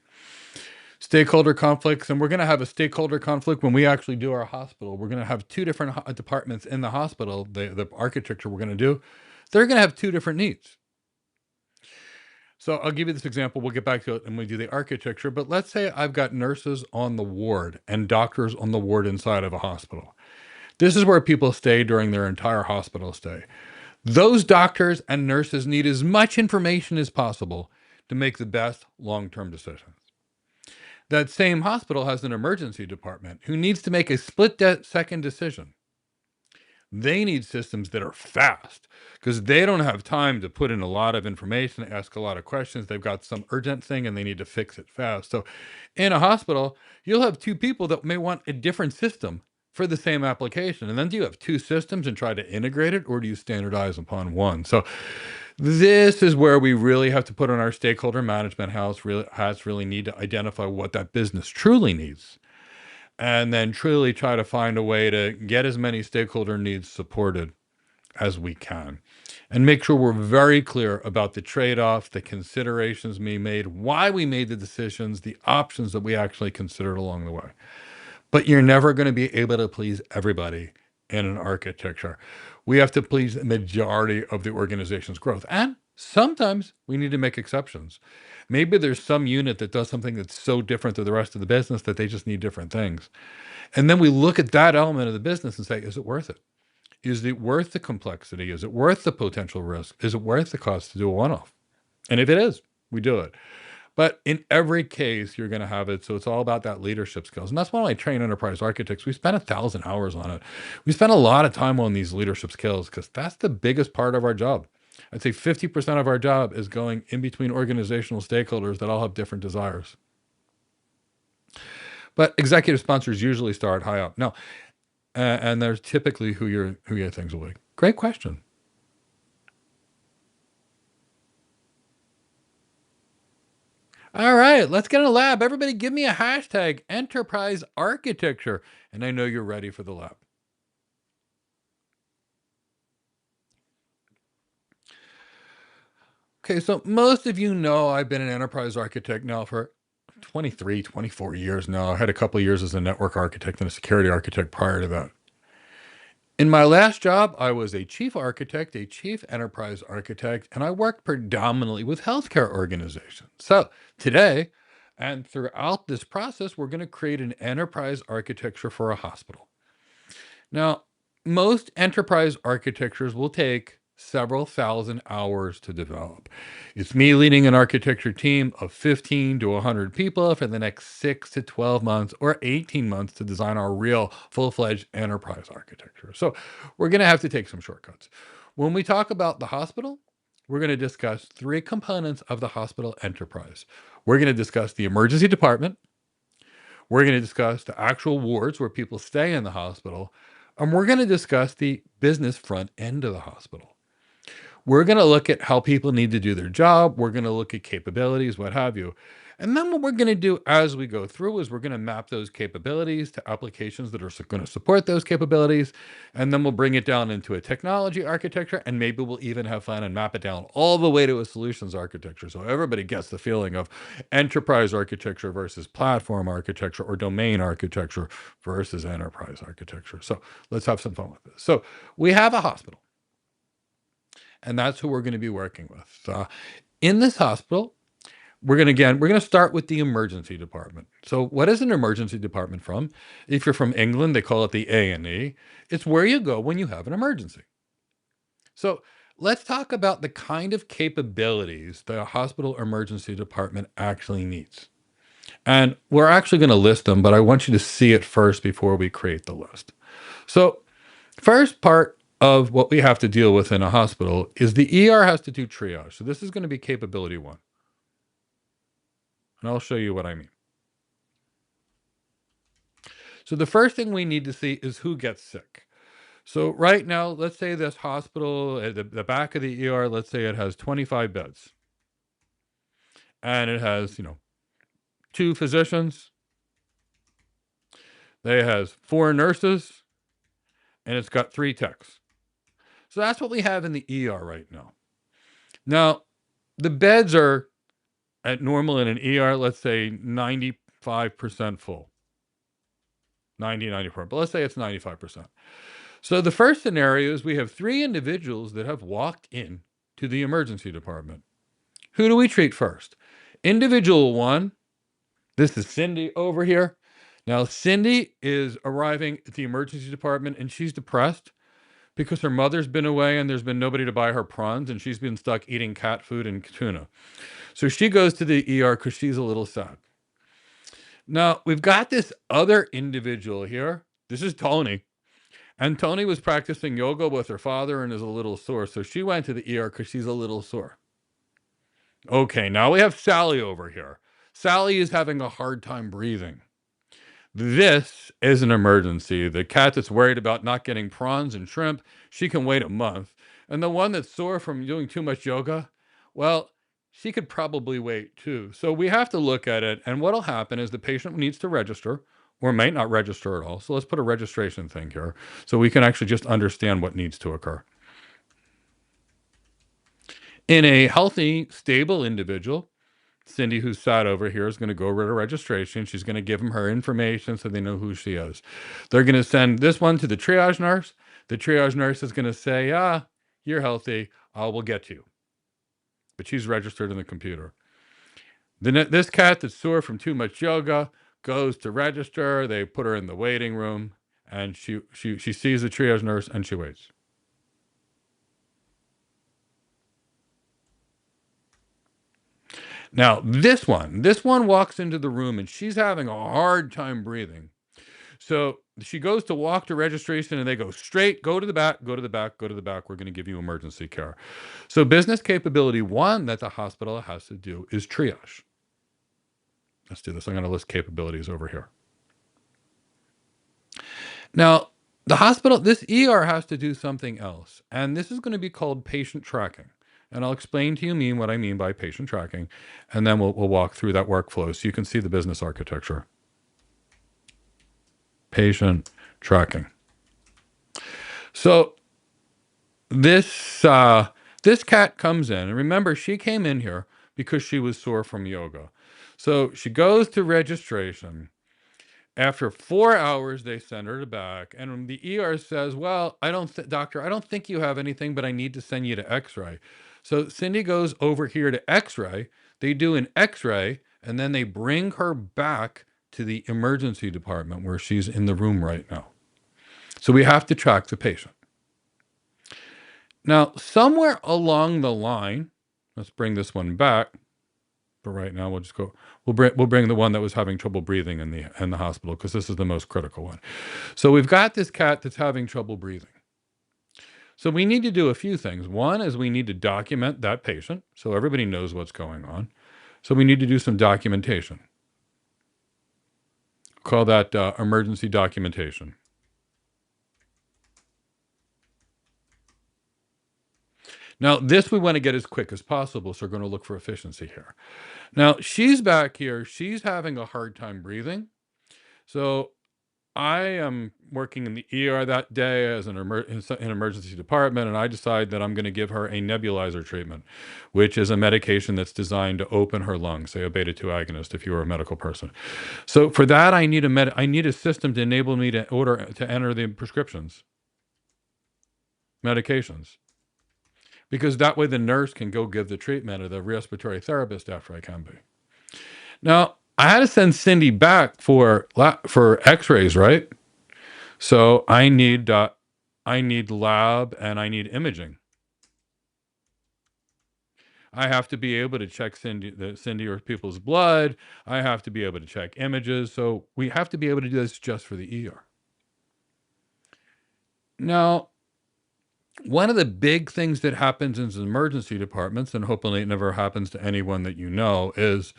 And we're going to have a stakeholder conflict when we actually do our hospital. We're going to have 2 different departments in the hospital. The architecture we're going to do, they're going to have 2 different needs. So I'll give you this example. We'll get back to it when we do the architecture. But let's say I've got nurses on the ward and doctors on the ward inside of a hospital. This is where people stay during their entire hospital stay. Those doctors and nurses need as much information as possible to make the best long-term decisions. That same hospital has an emergency department who needs to make a split-second decision. They need systems that are fast because they don't have time to put in a lot of information, ask a lot of questions. They've got some urgent thing and they need to fix it fast. So in a hospital, you'll have two people that may want a different system for the same application. And then do you have two systems and try to integrate it, or do you standardize upon one? So this is where we really have to put on our stakeholder management house really need to identify what that business truly needs, and then truly try to find a way to get as many stakeholder needs supported as we can, and make sure we're very clear about the trade-off, the considerations we made, why we made the decisions, the options that we actually considered along the way. But you're never going to be able to please everybody in an architecture. We have to please the majority of the organization's growth. And sometimes we need to make exceptions. Maybe there's some unit that does something that's so different to the rest of the business that they just need different things. And then we look at that element of the business and say, is it worth it? Is it worth the complexity? Is it worth the potential risk? Is it worth the cost to do a one-off? And if it is, we do it. But in every case, you're going to have it. So it's all about that leadership skills. And that's why I train enterprise architects. We spend 1,000 hours on it. We spend a lot of time on these leadership skills because that's the biggest part of our job. I'd say 50% of our job is going in between organizational stakeholders that all have different desires. But executive sponsors usually start high up. No, and there's typically who your things will be. Great question. All right, let's get in a lab. Everybody give me a hashtag enterprise architecture. And I know you're ready for the lab. Okay, so most of you know I've been an enterprise architect now for 23, 24 years now. I had a couple of years as a network architect and a security architect prior to that. In my last job, I was a chief architect, a chief enterprise architect, and I worked predominantly with healthcare organizations. So today, and throughout this process, we're going to create an enterprise architecture for a hospital. Now, most enterprise architectures will take several thousand hours to develop. It's me leading an architecture team of 15 to 100 people for the next 6 to 12 months or 18 months to design our real full-fledged enterprise architecture. So we're going to have to take some shortcuts. When we talk about the hospital, we're going to discuss three components of the hospital enterprise. We're going to discuss the emergency department. We're going to discuss the actual wards where people stay in the hospital. And we're going to discuss the business front end of the hospital. We're going to look at how people need to do their job. We're going to look at capabilities, what have you. And then what we're going to do as we go through is we're going to map those capabilities to applications that are going to support those capabilities. And then we'll bring it down into a technology architecture. And maybe we'll even have fun and map it down all the way to a solutions architecture. So everybody gets the feeling of enterprise architecture versus platform architecture, or domain architecture versus enterprise architecture. So let's have some fun with this. So we have a hospital. And that's who we're going to be working with. In this hospital, we're going to start with the emergency department. So what is an emergency department from? If you're from England, they call it the A&E. It's where you go when you have an emergency. So let's talk about the kind of capabilities the hospital emergency department actually needs. And we're actually going to list them, but I want you to see it first before we create the list. So first part of what we have to deal with in a hospital is the ER has to do triage. So this is going to be capability one. And I'll show you what I mean. So the first thing we need to see is who gets sick. So right now, let's say this hospital, at the back of the ER, let's say it has 25 beds. And it has, 2 physicians. It has 4 nurses. And it's got 3 techs. So that's what we have in the ER right now. Now, the beds are at normal in an ER, let's say 95% full. 94, but let's say it's 95%. So the first scenario is we have 3 individuals that have walked in to the emergency department. Who do we treat first? Individual 1, this is Cindy over here. Now, Cindy is arriving at the emergency department and she's depressed because her mother's been away and there's been nobody to buy her prawns and she's been stuck eating cat food and tuna. So she goes to the ER because she's a little sad. Now, we've got this other individual here. This is Tony. And Tony was practicing yoga with her father and is a little sore. So she went to the ER because she's a little sore. Okay, now we have Sally over here. Sally is having a hard time breathing. This is an emergency. The cat that's worried about not getting prawns and shrimp, she can wait a month. And the one that's sore from doing too much yoga, well, she could probably wait too. So we have to look at it. And what'll happen is the patient needs to register or might not register at all. So let's put a registration thing here so we can actually just understand what needs to occur. In a healthy, stable individual, Cindy, who's sat over here, is going to go over to registration. She's going to give them her information so they know who she is. They're going to send this one to the triage nurse. The triage nurse is going to say, you're healthy. We'll get you. But she's registered in the computer. This cat that's sore from too much yoga goes to register. They put her in the waiting room, and she sees the triage nurse, and she waits. Now, this one walks into the room, and she's having a hard time breathing. So she goes to walk to registration and they go straight, go to the back, go to the back, go to the back. We're going to give you emergency care. So business capability one that the hospital has to do is triage. Let's do this. I'm going to list capabilities over here. Now, the hospital, this ER has to do something else. And this is going to be called patient tracking. And I'll explain to you what I mean by patient tracking. And then we'll walk through that workflow so you can see the business architecture. Patient tracking. So this cat comes in, and remember, she came in here because she was sore from yoga. So she goes to registration. After 4 hours, they send her back, and the ER says, "Well, doctor, I don't think you have anything, but I need to send you to X-ray." So Cindy goes over here to X-ray. They do an X-ray, and then they bring her back to the emergency department where she's in the room right now. So we have to track the patient. Now, somewhere along the line, let's bring this one back. But right now, we'll just go. We'll bring the one that was having trouble breathing in the hospital because this is the most critical one. So we've got this cat that's having trouble breathing. So we need to do a few things. One is we need to document that patient so everybody knows what's going on. So we need to do some documentation. Call that emergency documentation. Now, this we want to get as quick as possible, so we're going to look for efficiency here. Now, she's back here. She's having a hard time breathing. So I am working in the ER that day as an emergency department, and I decide that I'm going to give her a nebulizer treatment, which is a medication that's designed to open her lungs, say a beta-2 agonist if you were a medical person. So for that, I need a system to enable me to enter the prescriptions, medications. Because that way the nurse can go give the treatment or the respiratory therapist after I can be. Now, I had to send Cindy back for X-rays, right? So I need lab and I need imaging. I have to be able to check Cindy or people's blood. I have to be able to check images. So we have to be able to do this just for the ER. Now, one of the big things that happens in emergency departments, and hopefully it never happens to anyone that you know, is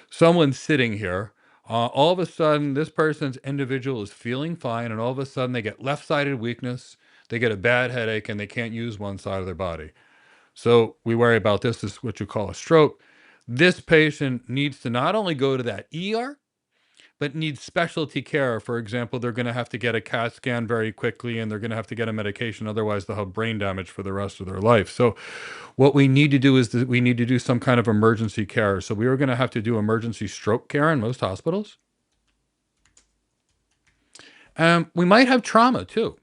someone's sitting here. All of a sudden, this person's individual is feeling fine, and all of a sudden they get left-sided weakness, they get a bad headache, and they can't use one side of their body. So we worry about this is what you call a stroke. This patient needs to not only go to that ER, but needs specialty care. For example, they're going to have to get a CAT scan very quickly, and they're going to have to get a medication. Otherwise, they'll have brain damage for the rest of their life. So what we need to do is that we need to do some kind of emergency care. So we are going to have to do emergency stroke care in most hospitals. We might have trauma too.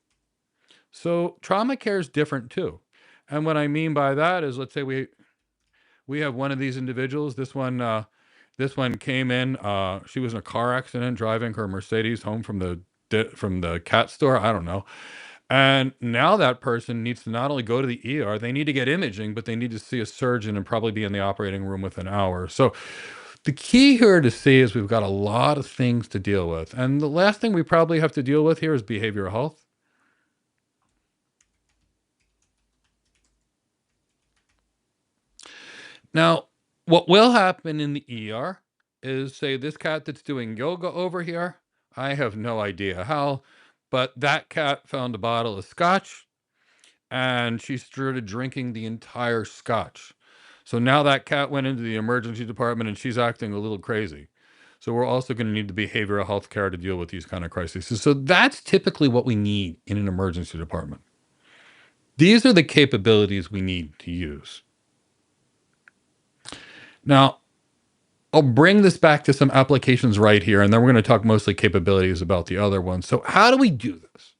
So trauma care is different too. And what I mean by that is, let's say we have one of these individuals. This one came in. She was in a car accident driving her Mercedes home from the cat store. I don't know. And now that person needs to not only go to the ER, they need to get imaging, but they need to see a surgeon and probably be in the operating room within an hour. So The key here to see is we've got a lot of things to deal with. And the last thing we probably have to deal with here is behavioral health. Now, what will happen in the ER is, say, this cat that's doing yoga over here, I have no idea how, but that cat found a bottle of scotch and she started drinking the entire scotch. So now that cat went into the emergency department and she's acting a little crazy. So we're also going to need the behavioral health care to deal with these kind of crises. So that's typically what we need in an emergency department. These are the capabilities we need to use. Now, I'll bring this back to some applications right here, and then we're going to talk mostly capabilities about the other ones. So how do we do this?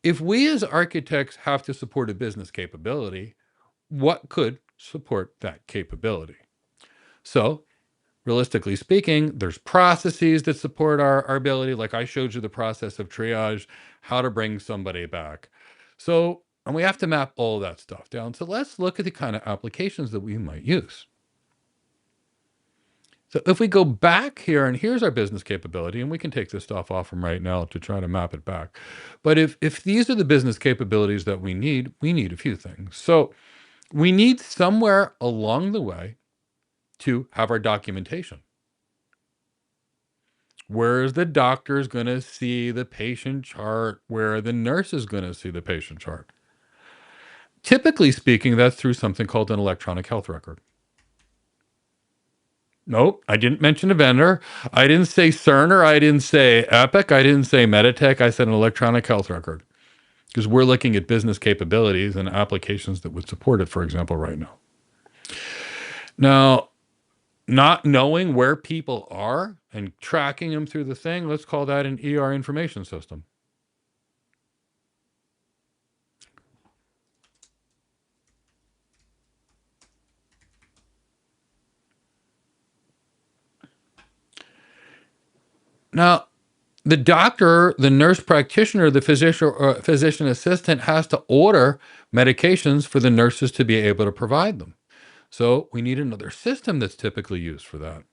If we as architects have to support a business capability, what could support that capability? So realistically speaking, there's processes that support our ability. Like I showed you the process of triage, how to bring somebody back. So, and we have to map all that stuff down. So let's look at the kind of applications that we might use. So if we go back here, and here's our business capability, and we can take this stuff off from right now to try to map it back. But if these are the business capabilities that we need a few things. So we need somewhere along the way to have our documentation. Where is the doctor's going to see the patient chart? Where are the nurse is going to see the patient chart? Typically speaking, that's through something called an electronic health record. Nope, I didn't mention a vendor. I didn't say Cerner. I didn't say Epic. I didn't say Meditech. I said an electronic health record because we're looking at business capabilities and applications that would support it, for example, right now. Now, not knowing where people are and tracking them through the thing, let's call that an ER information system. Now, the doctor, the nurse practitioner, the physician assistant has to order medications for the nurses to be able to provide them. So we need another system that's typically used for that.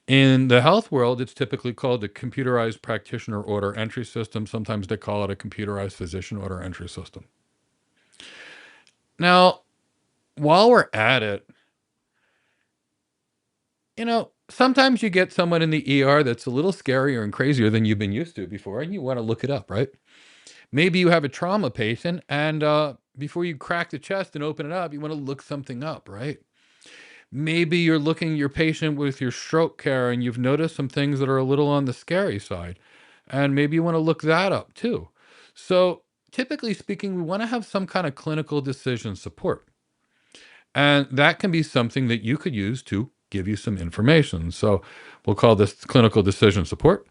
In the health world, it's typically called the computerized practitioner order entry system. Sometimes they call it a computerized physician order entry system. Now, while we're at it, sometimes you get someone in the ER that's a little scarier and crazier than you've been used to before, and you want to look it up, right? Maybe you have a trauma patient, and before you crack the chest and open it up, you want to look something up, right? Maybe you're looking at your patient with your stroke care, and you've noticed some things that are a little on the scary side, and maybe you want to look that up too. So, typically speaking, we want to have some kind of clinical decision support. And that can be something that you could use to give you some information. So we'll call this clinical decision support.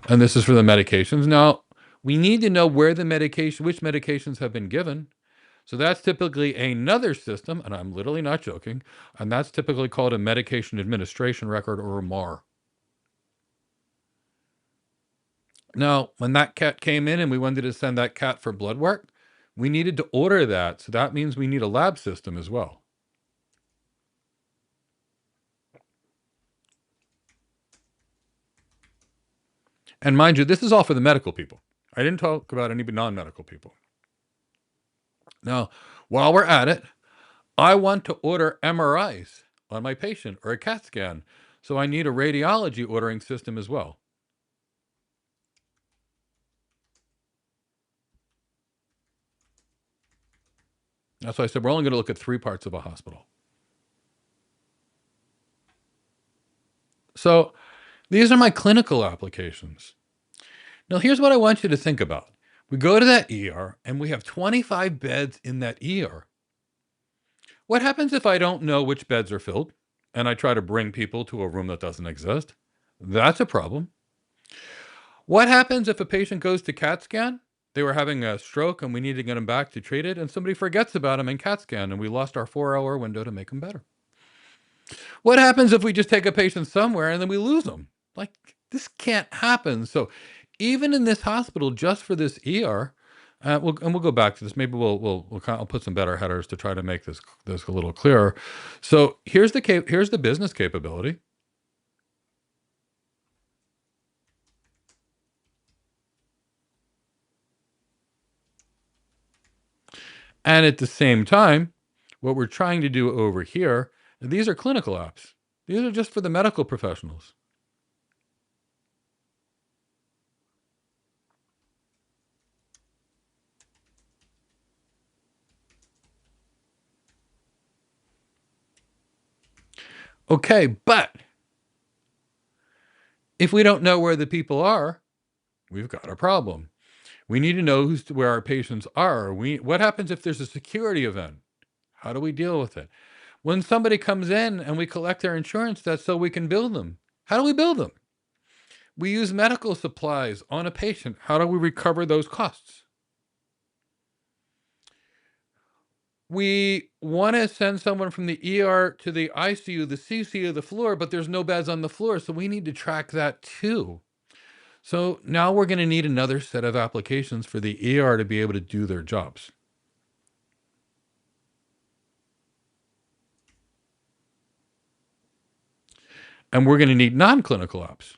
And this is for the medications. Now, we need to know where the medication, which medications have been given. So that's typically another system, and I'm literally not joking, and that's typically called a medication administration record or a MAR. Now, when that cat came in and we wanted to send that cat for blood work, we needed to order that. So that means we need a lab system as well. And mind you, this is all for the medical people. I didn't talk about any non-medical people. Now, while we're at it, I want to order MRIs on my patient or a CAT scan. So I need a radiology ordering system as well. That's why I said we're only going to look at 3 parts of a hospital. So these are my clinical applications. Now, here's what I want you to think about. We go to that ER and we have 25 beds in that ER. What happens if I don't know which beds are filled and I try to bring people to a room that doesn't exist? That's a problem. What happens if a patient goes to CAT scan? They were having a stroke and we need to get them back to treat it, and somebody forgets about them in CAT scan and we lost our 4-hour window to make them better. What happens if we just take a patient somewhere and then we lose them? Like, this can't happen. So even in this hospital, just for this ER, we'll go back to this. Maybe I'll put some better headers to try to make this a little clearer. So here's the business capability. And at the same time, what we're trying to do over here, these are clinical apps. These are just for the medical professionals. Okay, but if we don't know where the people are, we've got a problem. We need to know where our patients are. What happens if there's a security event? How do we deal with it? When somebody comes in and we collect their insurance, that's so we can bill them. How do we bill them? We use medical supplies on a patient. How do we recover those costs? We want to send someone from the ER to the ICU, the CCU, the floor, but there's no beds on the floor, so we need to track that too. So now we're going to need another set of applications for the ER to be able to do their jobs. And we're going to need non-clinical apps.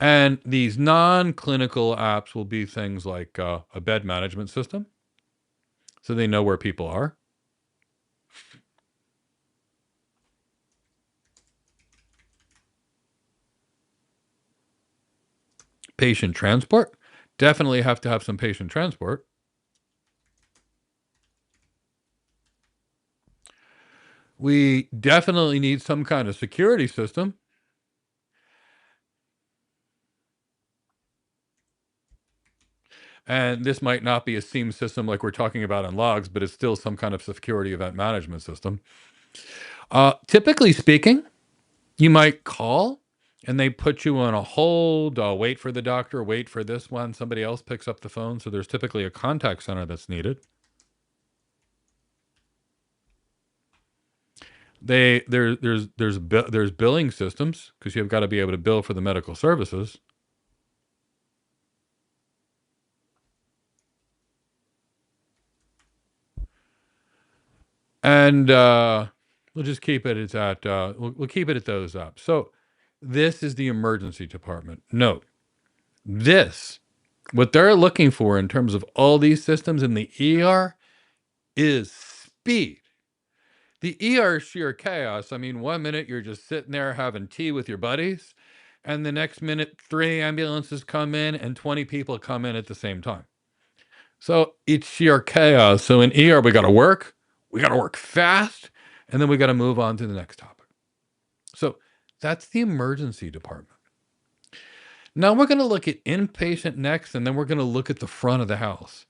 And these non-clinical apps will be things like a bed management system, so they know where people are. Patient transport. Definitely have to have some patient transport. We definitely need some kind of security system. And this might not be a SIEM system like we're talking about in logs, but it's still some kind of security event management system. Typically speaking, you might call and they put you on a hold, wait for the doctor, wait for this one. Somebody else picks up the phone. So there's typically a contact center that's needed. There's billing systems because you've got to be able to bill for the medical services. And we'll just keep it at we'll keep it at those up. So this is the emergency department. Note this, what they're looking for in terms of all these systems in the ER is speed. The ER is sheer chaos. I mean, 1 minute you're just sitting there having tea with your buddies, and the next minute 3 ambulances come in and 20 people come in at the same time. So it's sheer chaos. So in ER we got to work fast, and then we got to move on to the next topic. So that's the emergency department. Now we're going to look at inpatient next, and then we're going to look at the front of the house.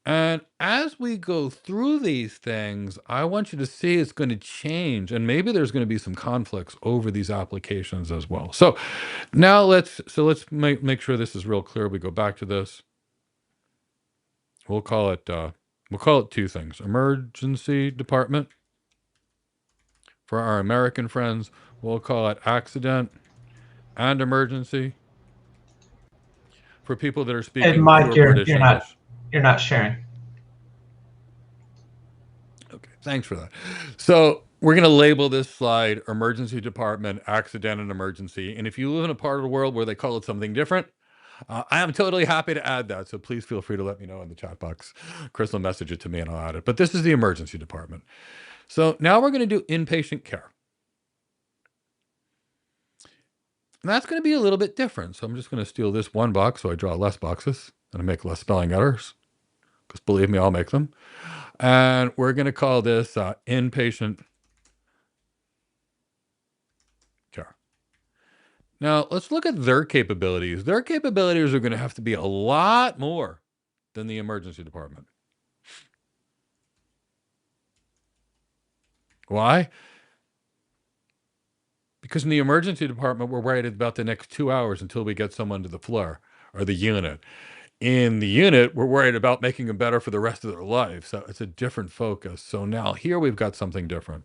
And as we go through these things, I want you to see it's going to change, and maybe there's going to be some conflicts over these applications as well. So now let's make sure this is real clear. We go back to this. We'll call it two things: emergency department. For our American friends, we'll call it accident and emergency. For people that are Hey, speaking Mike, pure British English. You're not sharing. Okay, thanks for that. So we're going to label this slide emergency department, accident, and emergency. And if you live in a part of the world where they call it something different, I am totally happy to add that. So please feel free to let me know in the chat box. Chris will message it to me and I'll add it. But this is the emergency department. So now we're going to do inpatient care. And that's going to be a little bit different. So I'm just going to steal this one box so I draw less boxes and I make less spelling errors. Because believe me, I'll make them. And we're going to call this inpatient care. Now, let's look at their capabilities. Their capabilities are going to have to be a lot more than the emergency department. Why? Because in the emergency department, we're worried about the next 2 hours until we get someone to the floor or the unit. In the unit, we're worried about making them better for the rest of their life. So it's a different focus. So now here we've got something different.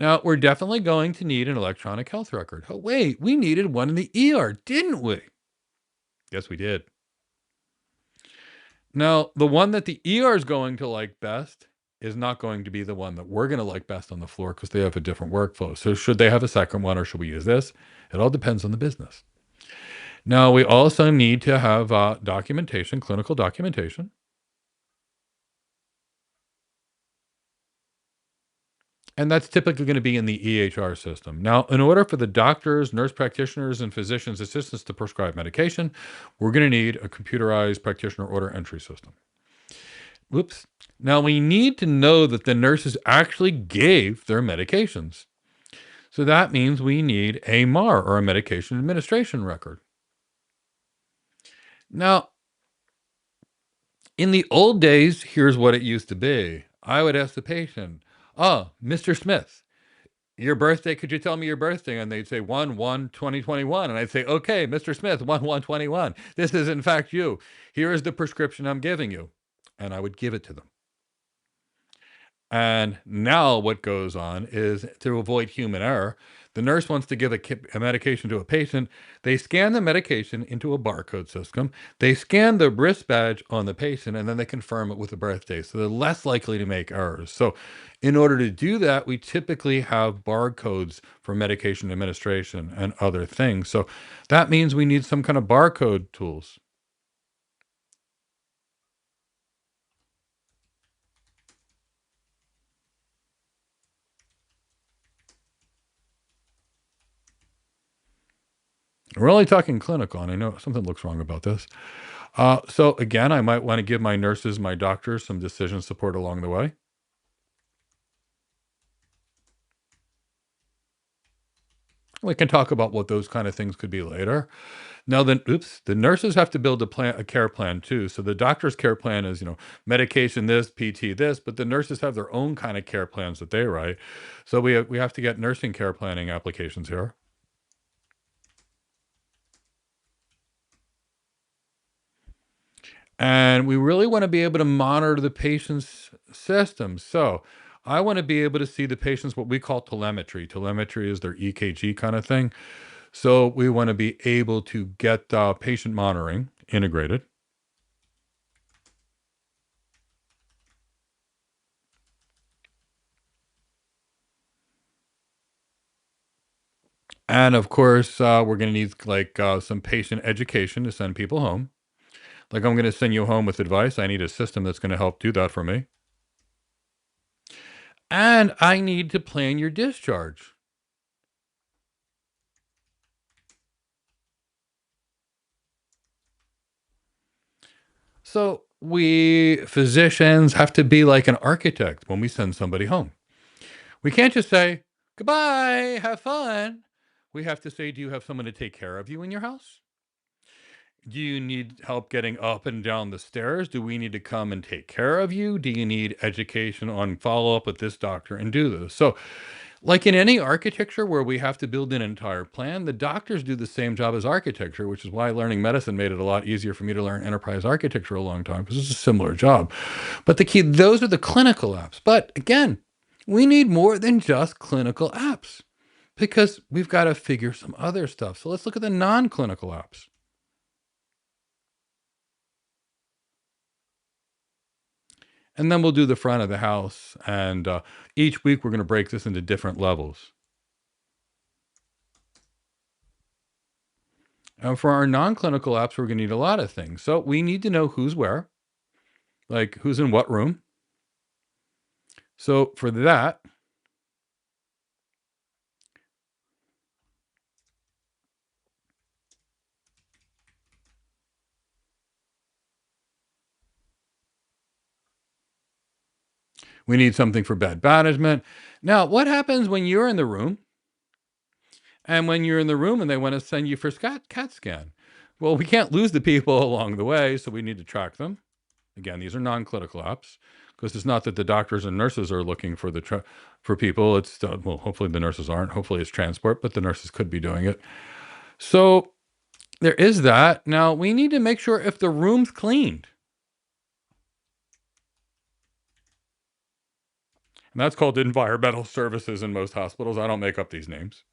Now, we're definitely going to need an electronic health record. Oh, wait, we needed one in the ER, didn't we? Yes, we did. Now, the one that the ER is going to like best is not going to be the one that we're going to like best on the floor because they have a different workflow. So, should they have a second one or should we use this? It all depends on the business. Now, we also need to have documentation, clinical documentation. And that's typically going to be in the EHR system. Now, in order for the doctors, nurse practitioners, and physicians' assistants to prescribe medication, we're going to need a computerized practitioner order entry system. Whoops. Now, we need to know that the nurses actually gave their medications. So that means we need a MAR or a medication administration record. Now, in the old days, here's what it used to be. I would ask the patient, "Oh, Mr. Smith, your birthday, could you tell me your birthday?" And they'd say 1/1/2021. And I'd say, "Okay, Mr. Smith, 1/1/21. This is in fact you. Here is the prescription I'm giving you." And I would give it to them. And now what goes on is to avoid human error. The nurse wants to give a medication to a patient. They scan the medication into a barcode system. They scan the wrist badge on the patient and then they confirm it with the birthday. So they're less likely to make errors. So in order to do that, we typically have barcodes for medication administration and other things. So that means we need some kind of barcode tools. We're only talking clinical, and I know something looks wrong about this. So again, I might want to give my nurses, my doctors some decision support along the way. We can talk about what those kind of things could be later. Now then, oops, the nurses have to build a care plan too. So the doctor's care plan is, medication this, PT this, but the nurses have their own kind of care plans that they write. So we have to get nursing care planning applications here. And we really want to be able to monitor the patient's system. So I want to be able to see the patient's what we call telemetry. Telemetry is their EKG kind of thing. So we want to be able to get patient monitoring integrated. And of course, we're going to need like some patient education to send people home. Like I'm going to send you home with advice. I need a system that's going to help do that for me. And I need to plan your discharge. So we physicians have to be like an architect when we send somebody home. We can't just say, "Goodbye, have fun." We have to say, "Do you have someone to take care of you in your house? Do you need help getting up and down the stairs? Do we need to come and take care of you? Do you need education on follow up with this doctor and do this?" So, like in any architecture where we have to build an entire plan, the doctors do the same job as architecture, which is why learning medicine made it a lot easier for me to learn enterprise architecture a long time because it's a similar job. But the key, those are the clinical apps. But again, we need more than just clinical apps because we've got to figure some other stuff. So let's look at the non clinical apps. And then we'll do the front of the house. And each week, we're going to break this into different levels. And for our non clinical apps, we're going to need a lot of things. So we need to know who's where, like who's in what room. So for that, we need something for bed management. Now, what happens when you're in the room and when you're in the room and they want to send you for CAT scan? Well, we can't lose the people along the way, so we need to track them. Again, these are non-clinical apps because it's not that the doctors and nurses are looking for for people. It's well, hopefully the nurses aren't. Hopefully it's transport, but the nurses could be doing it. So there is that. Now we need to make sure if the room's cleaned. And that's called environmental services in most hospitals. I don't make up these names.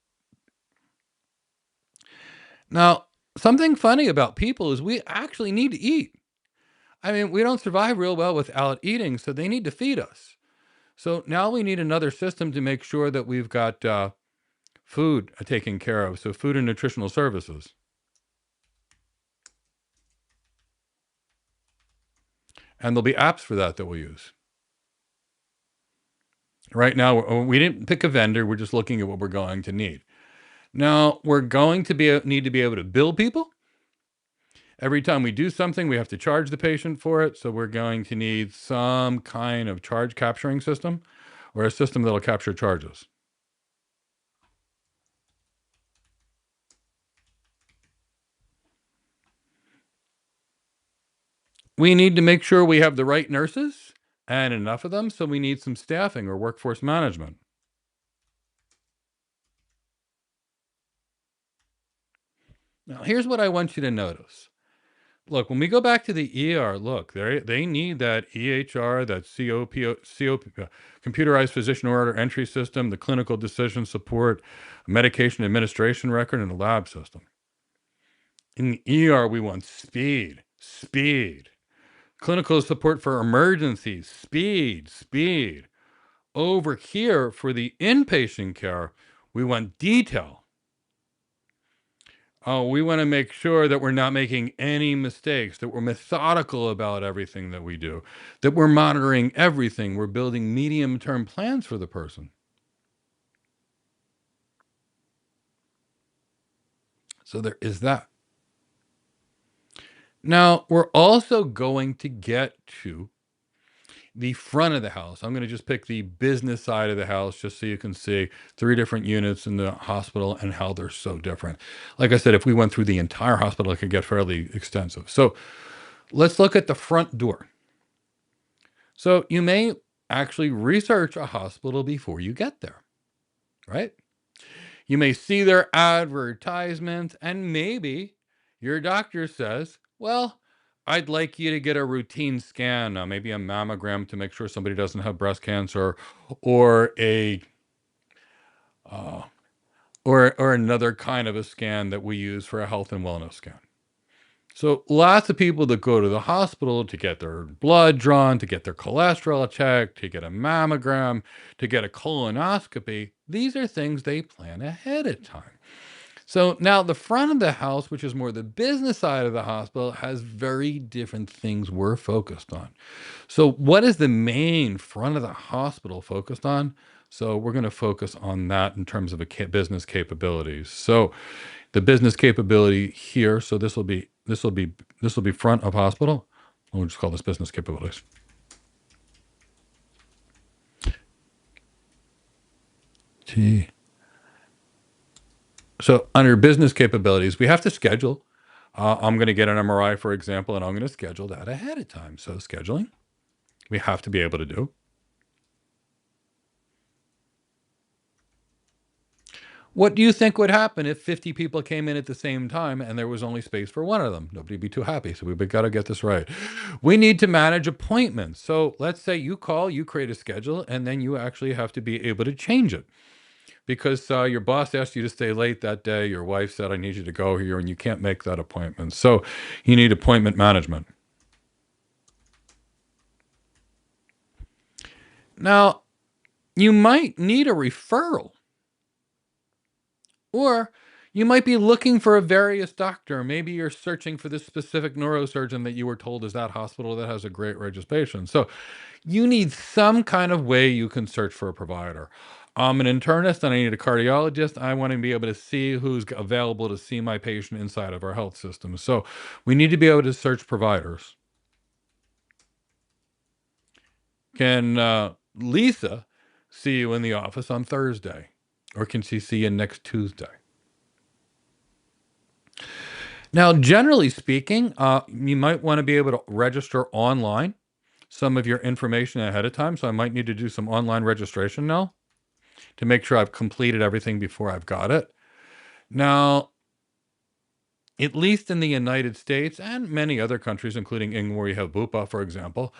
Now, something funny about people is we actually need to eat. I mean, we don't survive real well without eating, so they need to feed us. So now we need another system to make sure that we've got food taken care of. So food and nutritional services. And there'll be apps for that we'll use. Right now, we didn't pick a vendor. We're just looking at what we're going to need. Now, we're going to need to be able to bill people. Every time we do something, we have to charge the patient for it. So we're going to need some kind of charge capturing system or a system that'll capture charges. We need to make sure we have the right nurses and enough of them. So we need some staffing or workforce management. Now, here's what I want you to notice. Look, when we go back to the ER, look, they need that EHR, that computerized physician order entry system, the clinical decision support, medication administration record, and the lab system. In the ER, we want speed, speed. Clinical support for emergencies, speed, speed. Over here, for the inpatient care, we want detail. Oh, we want to make sure that we're not making any mistakes, that we're methodical about everything that we do, that we're monitoring everything. We're building medium-term plans for the person. So there is that. Now, we're also going to get to the front of the house. I'm going to just pick the business side of the house just so you can see 3 different units in the hospital and how they're so different. Like I said, if we went through the entire hospital, it could get fairly extensive. So let's look at the front door. So you may actually research a hospital before you get there, right? You may see their advertisements, and maybe your doctor says, well, I'd like you to get a routine scan, maybe a mammogram to make sure somebody doesn't have breast cancer, or a uh, or another kind of a scan that we use for a health and wellness scan. So lots of people that go to the hospital to get their blood drawn, to get their cholesterol checked, to get a mammogram, to get a colonoscopy, these are things they plan ahead of time. So now the front of the house, which is more the business side of the hospital, has very different things we're focused on. So what is the main front of the hospital focused on? So we're going to focus on that in terms of business capabilities. So the business capability here. So this will be front of hospital. We'll just call this business capabilities. T. So under business capabilities, we have to schedule. I'm going to get an MRI, for example, and I'm going to schedule that ahead of time. So scheduling, we have to be able to do. What do you think would happen if 50 people came in at the same time and there was only space for one of them? Nobody'd be too happy. So we've got to get this right. We need to manage appointments. So let's say you call, you create a schedule, and then you actually have to be able to change it because your boss asked you to stay late that day. Your wife said, I need you to go here, and you can't make that appointment. So you need appointment management. Now, you might need a referral. Or you might be looking for a various doctor. Maybe you're searching for this specific neurosurgeon that you were told is that hospital that has a great registration. So you need some kind of way you can search for a provider. I'm an internist and I need a cardiologist. I want to be able to see who's available to see my patient inside of our health system. So we need to be able to search providers. Can Lisa see you in the office on Thursday? Or can she see you next Tuesday? Now, generally speaking, you might want to be able to register online some of your information ahead of time. So I might need to do some online registration now to make sure I've completed everything before I've got it. Now, at least in the United States and many other countries, including England, where you have Bupa, for example,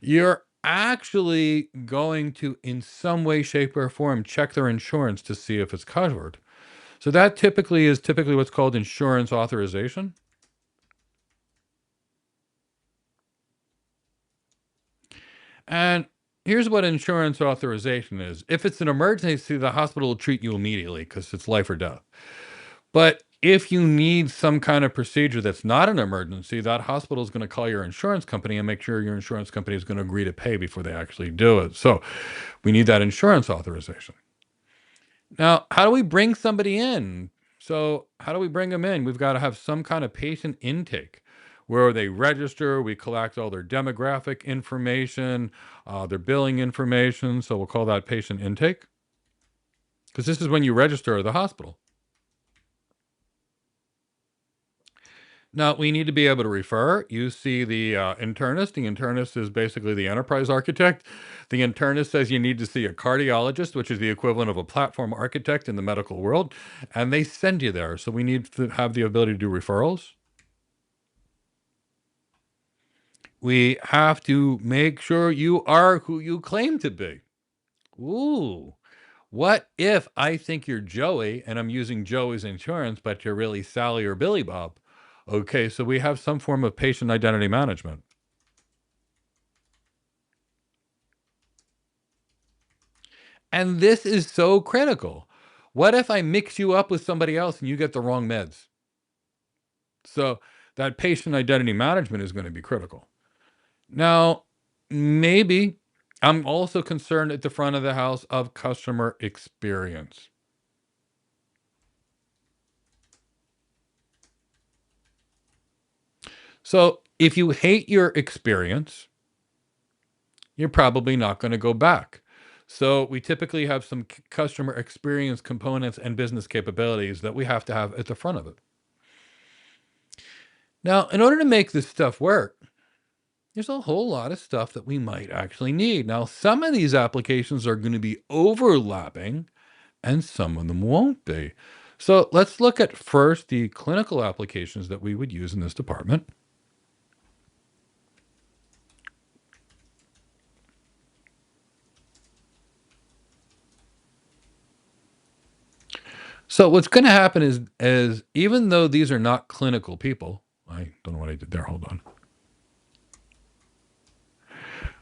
you're actually going to, in some way, shape, or form, check their insurance to see if it's covered. So that typically what's called insurance authorization. And here's what insurance authorization is. If it's an emergency, the hospital will treat you immediately because it's life or death. But if you need some kind of procedure that's not an emergency, that hospital is going to call your insurance company and make sure your insurance company is going to agree to pay before they actually do it. So we need that insurance authorization. Now, how do we bring somebody in? So, how do we bring them in? We've got to have some kind of patient intake where they register. We collect all their demographic information, their billing information. So, we'll call that patient intake because this is when you register at the hospital. Now, we need to be able to refer. You see the internist. The internist is basically the enterprise architect. The internist says you need to see a cardiologist, which is the equivalent of a platform architect in the medical world, and they send you there. So we need to have the ability to do referrals. We have to make sure you are who you claim to be. Ooh, what if I think you're Joey and I'm using Joey's insurance, but you're really Sally or Billy Bob? Okay, so we have some form of patient identity management. And this is so critical. What if I mix you up with somebody else and you get the wrong meds? So that patient identity management is going to be critical. Now, maybe I'm also concerned at the front of the house of customer experience. So if you hate your experience, you're probably not going to go back. So we typically have some customer experience components and business capabilities that we have to have at the front of it. Now, in order to make this stuff work, there's a whole lot of stuff that we might actually need. Now, some of these applications are going to be overlapping and some of them won't be. So let's look at first the clinical applications that we would use in this department. So what's going to happen is even though these are not clinical people, I don't know what I did there. Hold on.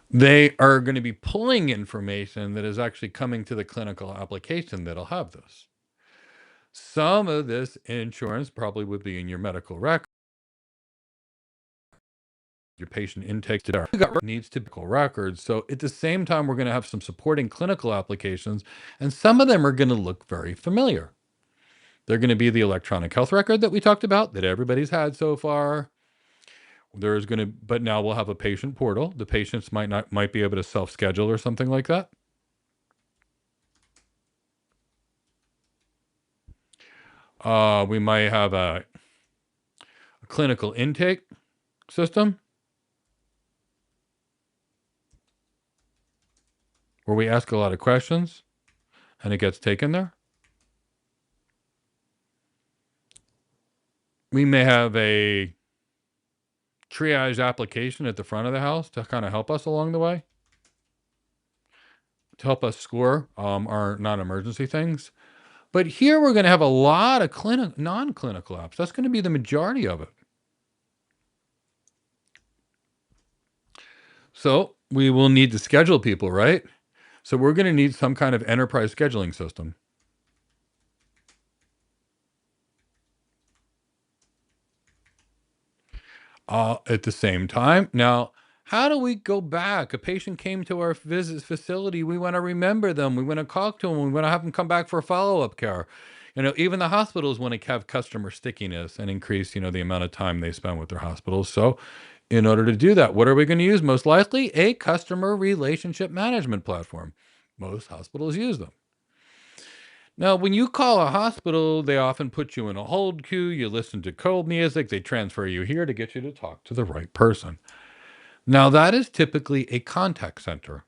They are going to be pulling information that is actually coming to the clinical application that'll have this. Some of this insurance probably would be in your medical record. Your patient intake needs typical records. So at the same time, we're going to have some supporting clinical applications, and some of them are going to look very familiar. They're going to be the electronic health record that we talked about that everybody's had so far. There's going to, but now we'll have a patient portal. The patients might be able to self-schedule or something like that. We might have a clinical intake system where we ask a lot of questions and it gets taken there. We may have a triage application at the front of the house to kind of help us along the way, to help us score our non-emergency things. But here we're going to have a lot of non-clinical apps. That's going to be the majority of it. So we will need to schedule people, right? So we're going to need some kind of enterprise scheduling system. At the same time, now, how do we go back? A patient came to our visit facility. We want to remember them. We want to talk to them. We want to have them come back for follow-up care. Even the hospitals want to have customer stickiness and increase, the amount of time they spend with their hospitals. So in order to do that, what are we going to use? Most likely a customer relationship management platform. Most hospitals use them. Now, when you call a hospital, they often put you in a hold queue. You listen to cold music. They transfer you here to get you to talk to the right person. Now, that is typically a contact center.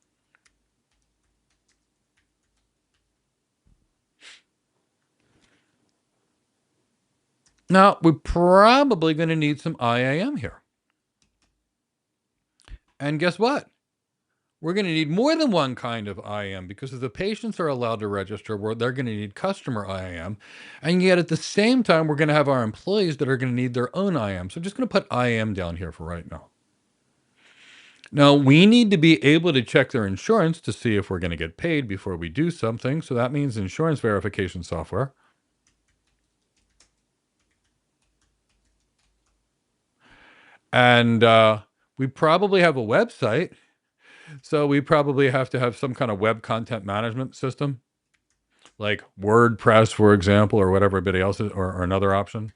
Now, we're probably going to need some IAM here. And guess what? we're going to need more than one kind of IAM, because if the patients are allowed to register, they're going to need customer IAM. And yet at the same time, we're going to have our employees that are going to need their own IAM. So I'm just going to put IAM down here for right now. Now, we need to be able to check their insurance to see if we're going to get paid before we do something. So that means insurance verification software. And we probably have a website. So we probably have to have some kind of web content management system, like WordPress, for example, or whatever everybody else is, or another option.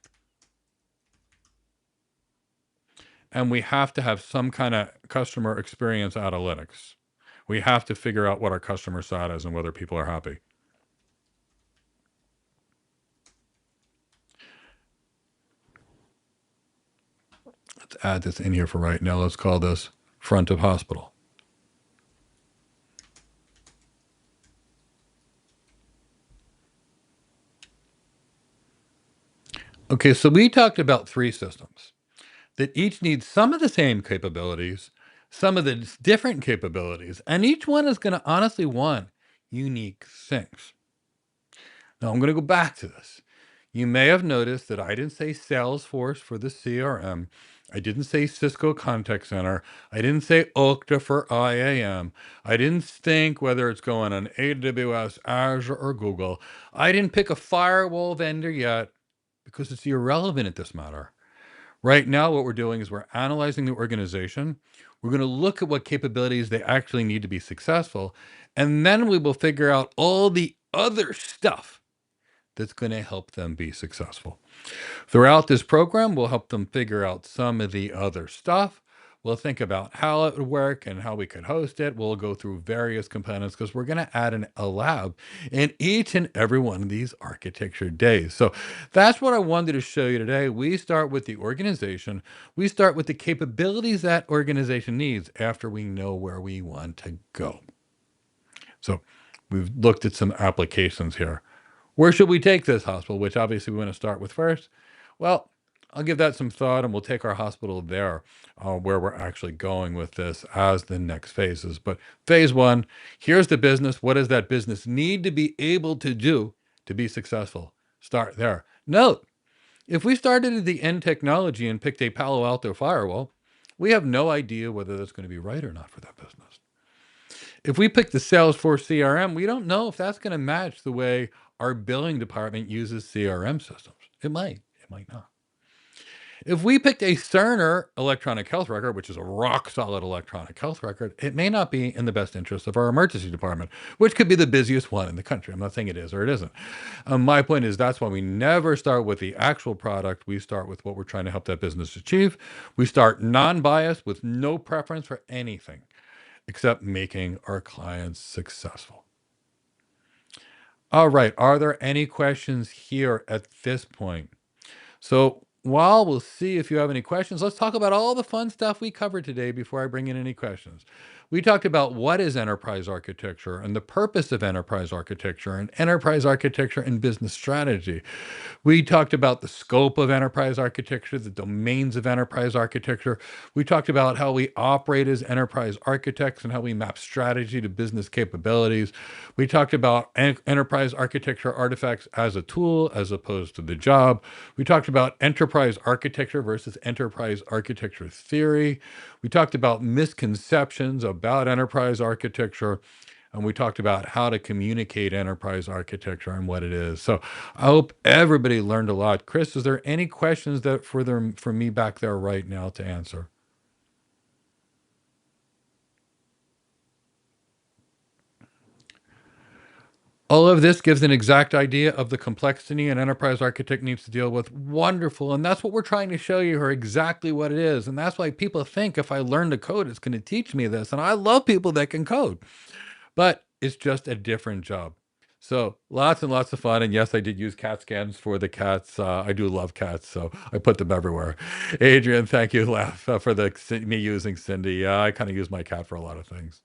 And we have to have some kind of customer experience analytics. We have to figure out what our customer sat is and whether people are happy. Let's add this in here for right now. Let's call this front of hospital. Okay, so we talked about 3 systems that each needs some of the same capabilities, some of the different capabilities, and each one is going to honestly want unique things. Now I'm going to go back to this. You may have noticed that I didn't say Salesforce for the CRM. I didn't say Cisco Contact Center. I didn't say Okta for IAM. I didn't think whether it's going on AWS, Azure, or Google. I didn't pick a firewall vendor yet because it's irrelevant at this matter. Right now, what we're doing is we're analyzing the organization. We're going to look at what capabilities they actually need to be successful. And then we will figure out all the other stuff that's going to help them be successful. Throughout this program, we'll help them figure out some of the other stuff. We'll think about how it would work and how we could host it. We'll go through various components because we're going to add a lab in each and every one of these architecture days. So that's what I wanted to show you today. We start with the organization. We start with the capabilities that organization needs after we know where we want to go. So we've looked at some applications here. Where should we take this hospital? Which obviously we want to start with first. Well, I'll give that some thought and we'll take our hospital there where we're actually going with this as the next phases. But phase 1, here's the business. What does that business need to be able to do to be successful? Start there. Note, if we started at the end technology and picked a Palo Alto firewall, we have no idea whether that's going to be right or not for that business. If we pick the Salesforce CRM, we don't know if that's going to match the way our billing department uses CRM systems. It might not. If we picked a Cerner electronic health record, which is a rock solid electronic health record, it may not be in the best interest of our emergency department, which could be the busiest one in the country. I'm not saying it is or it isn't. My point is that's why we never start with the actual product. We start with what we're trying to help that business achieve. We start non-biased with no preference for anything except making our clients successful. All right. Are there any questions here at this point? So while we'll see if you have any questions, let's talk about all the fun stuff we covered today before I bring in any questions. We talked about what is enterprise architecture and the purpose of enterprise architecture and business strategy. We talked about the scope of enterprise architecture, the domains of enterprise architecture. We talked about how we operate as enterprise architects and how we map strategy to business capabilities. We talked about enterprise architecture artifacts as a tool as opposed to the job. We talked about enterprise architecture versus enterprise architecture theory. We talked about misconceptions about enterprise architecture. And we talked about how to communicate enterprise architecture and what it is. So I hope everybody learned a lot. Chris, is there any questions that for me back there right now to answer? All of this gives an exact idea of the complexity an enterprise architect needs to deal with. Wonderful. And that's what we're trying to show you here, exactly what it is. And that's why people think if I learn to code, it's going to teach me this. And I love people that can code, but it's just a different job. So lots and lots of fun. And yes, I did use cat scans for the cats. I do love cats, so I put them everywhere. Adrian, thank you for me using Cindy. I kind of use my cat for a lot of things.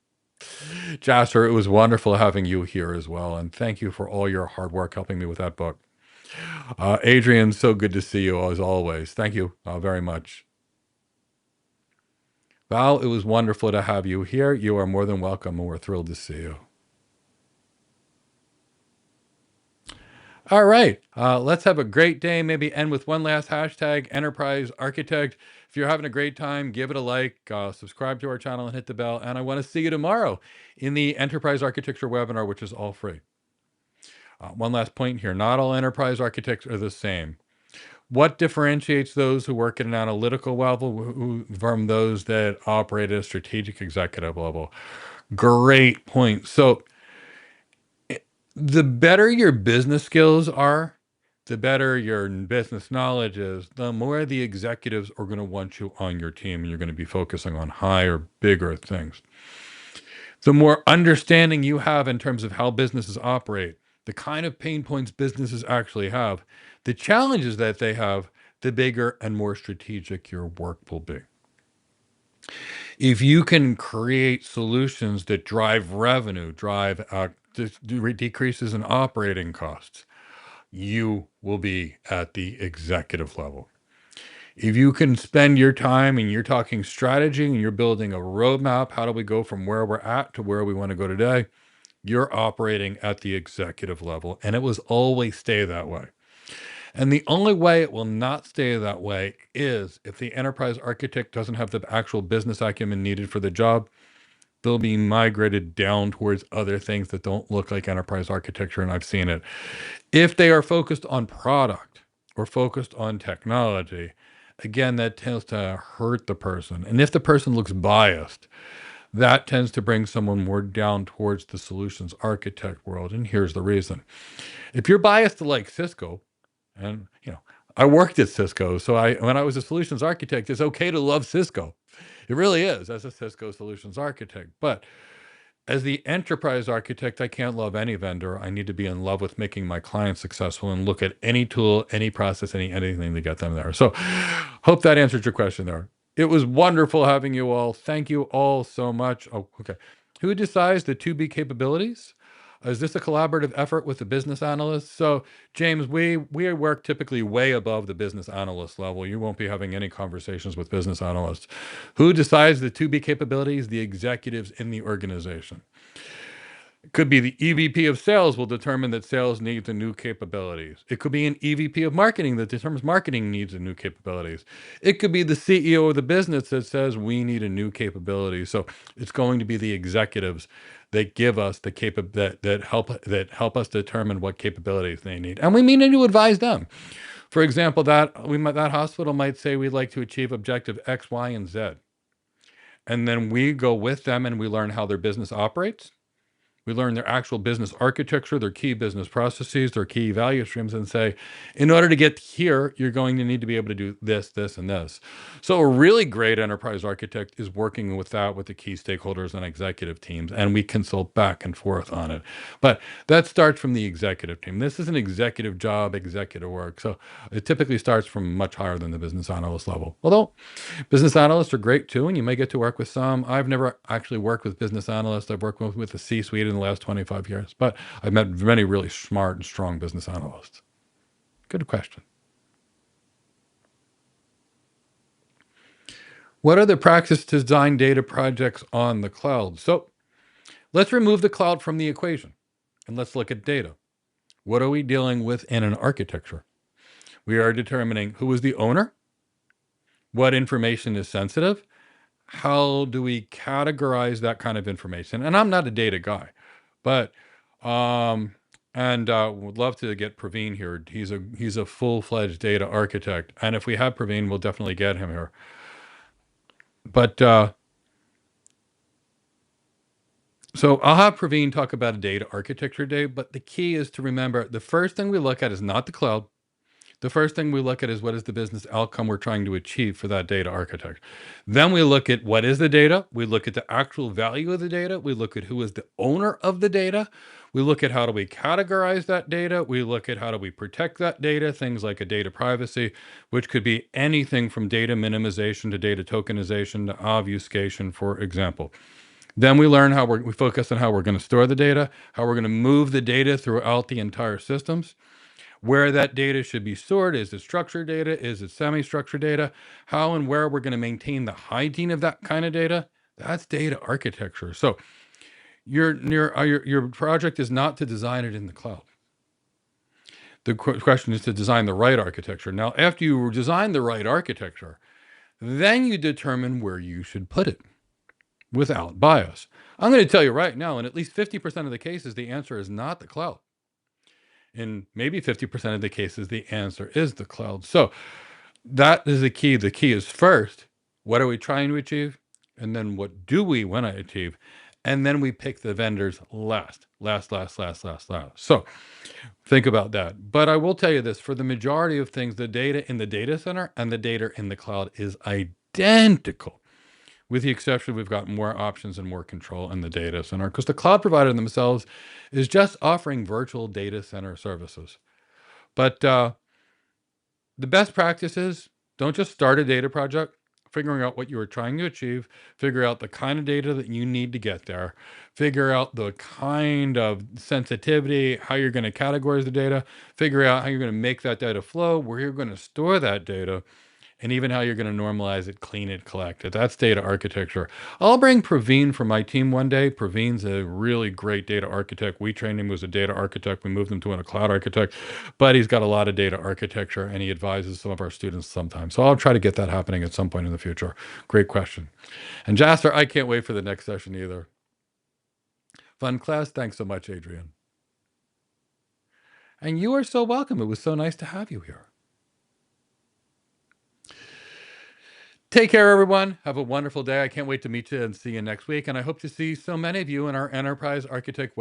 Jasper, it was wonderful having you here as well. And thank you for all your hard work helping me with that book. Adrian, so good to see you as always. Thank you very much. Val, it was wonderful to have you here. You are more than welcome, and we're thrilled to see you. All right. Let's have a great day. Maybe end with one last hashtag, Enterprise Architect. If you're having a great time, give it a like, subscribe to our channel, and hit the bell. And I want to see you tomorrow in the Enterprise Architecture webinar, which is all free. One last point here. Not all enterprise architects are the same. What differentiates those who work at an analytical level from those that operate at a strategic executive level? Great point. So the better your business skills are, the better your business knowledge is, the more the executives are going to want you on your team, and you're going to be focusing on higher, bigger things. The more understanding you have in terms of how businesses operate, the kind of pain points businesses actually have, the challenges that they have, the bigger and more strategic your work will be. If you can create solutions that drive revenue, drive decreases in operating costs, you will be at the executive level. If you can spend your time and you're talking strategy and you're building a roadmap, how do we go from where we're at to where we want to go today? You're operating at the executive level, and it will always stay that way. And the only way it will not stay that way is if the enterprise architect doesn't have the actual business acumen needed for the job. They'll be migrated down towards other things that don't look like enterprise architecture, and I've seen it. If they are focused on product or focused on technology, again, that tends to hurt the person. And if the person looks biased, that tends to bring someone more down towards the solutions architect world. And here's the reason. If you're biased to like Cisco, and I worked at Cisco, so when I was a solutions architect, it's okay to love Cisco. It really is, as a Cisco solutions architect. But as the enterprise architect, I can't love any vendor. I need to be in love with making my clients successful and look at any tool, any process, anything to get them there. So hope that answered your question there. It was wonderful having you all. Thank you all so much. Oh, okay. Who decides the 2B capabilities? Is this a collaborative effort with the business analysts? So, James, we work typically way above the business analyst level. You won't be having any conversations with business analysts. Who decides the 2B capabilities? The executives in the organization. It could be the EVP of sales will determine that sales needs a new capabilities. It could be an EVP of marketing that determines marketing needs a new capabilities. It could be the CEO of the business that says we need a new capability. So it's going to be the executives that give us the that help us determine what capabilities they need, and we need to advise them. For example, that hospital might say we'd like to achieve objective X, Y, and Z, and then we go with them and we learn how their business operates. We learn their actual business architecture, their key business processes, their key value streams, and say, in order to get here, you're going to need to be able to do this, this, and this. So a really great enterprise architect is working with the key stakeholders and executive teams, and we consult back and forth on it. But that starts from the executive team. This is an executive job, executive work. So it typically starts from much higher than the business analyst level. Although business analysts are great too, and you may get to work with some. I've never actually worked with business analysts. I've worked with the C-suite in the last 25 years, but I've met many really smart and strong business analysts. Good question. What are the practice to design data projects on the cloud? So let's remove the cloud from the equation and let's look at data. What are we dealing with in an architecture? We are determining who is the owner, what information is sensitive, how do we categorize that kind of information? And I'm not a data guy, but would love to get Praveen here. He's a full-fledged data architect, and if we have Praveen, we'll definitely get him here. But so I'll have Praveen talk about a data architecture day. But the key is to remember the first thing we look at is not the cloud. The first thing we look at is what is the business outcome we're trying to achieve for that data architect. Then we look at what is the data. We look at the actual value of the data. We look at who is the owner of the data. We look at how do we categorize that data. We look at how do we protect that data, things like a data privacy, which could be anything from data minimization to data tokenization to obfuscation, for example. Then we learn how we focus on how we're going to store the data, how we're going to move the data throughout the entire systems. where that data should be stored. Is it structured data? Is it semi-structured data? How and where we're going to maintain the hygiene of that kind of data? That's data architecture. So your project is not to design it in the cloud. The question is to design the right architecture. Now, after you design the right architecture, then you determine where you should put it without bias. I'm going to tell you right now, in at least 50% of the cases, the answer is not the cloud. In maybe 50% of the cases, the answer is the cloud. So that is the key. The key is first, what are we trying to achieve? And then what do we want to achieve? And then we pick the vendors last. So think about that. But I will tell you this, for the majority of things, the data in the data center and the data in the cloud is identical. With the exception, we've got more options and more control in the data center because the cloud provider themselves is just offering virtual data center services. But the best practice is don't just start a data project, figuring out what you are trying to achieve, figure out the kind of data that you need to get there, figure out the kind of sensitivity, how you're going to categorize the data, figure out how you're going to make that data flow, where you're going to store that data, and even how you're going to normalize it, clean it, collect it. That's data architecture. I'll bring Praveen from my team one day. Praveen's a really great data architect. We trained him as a data architect. We moved him to a cloud architect, but he's got a lot of data architecture and he advises some of our students sometimes. So I'll try to get that happening at some point in the future. Great question. And Jasper, I can't wait for the next session either. Fun class. Thanks so much, Adrian. And you are so welcome. It was so nice to have you here. Take care, everyone. Have a wonderful day. I can't wait to meet you and see you next week. And I hope to see so many of you in our Enterprise Architect web.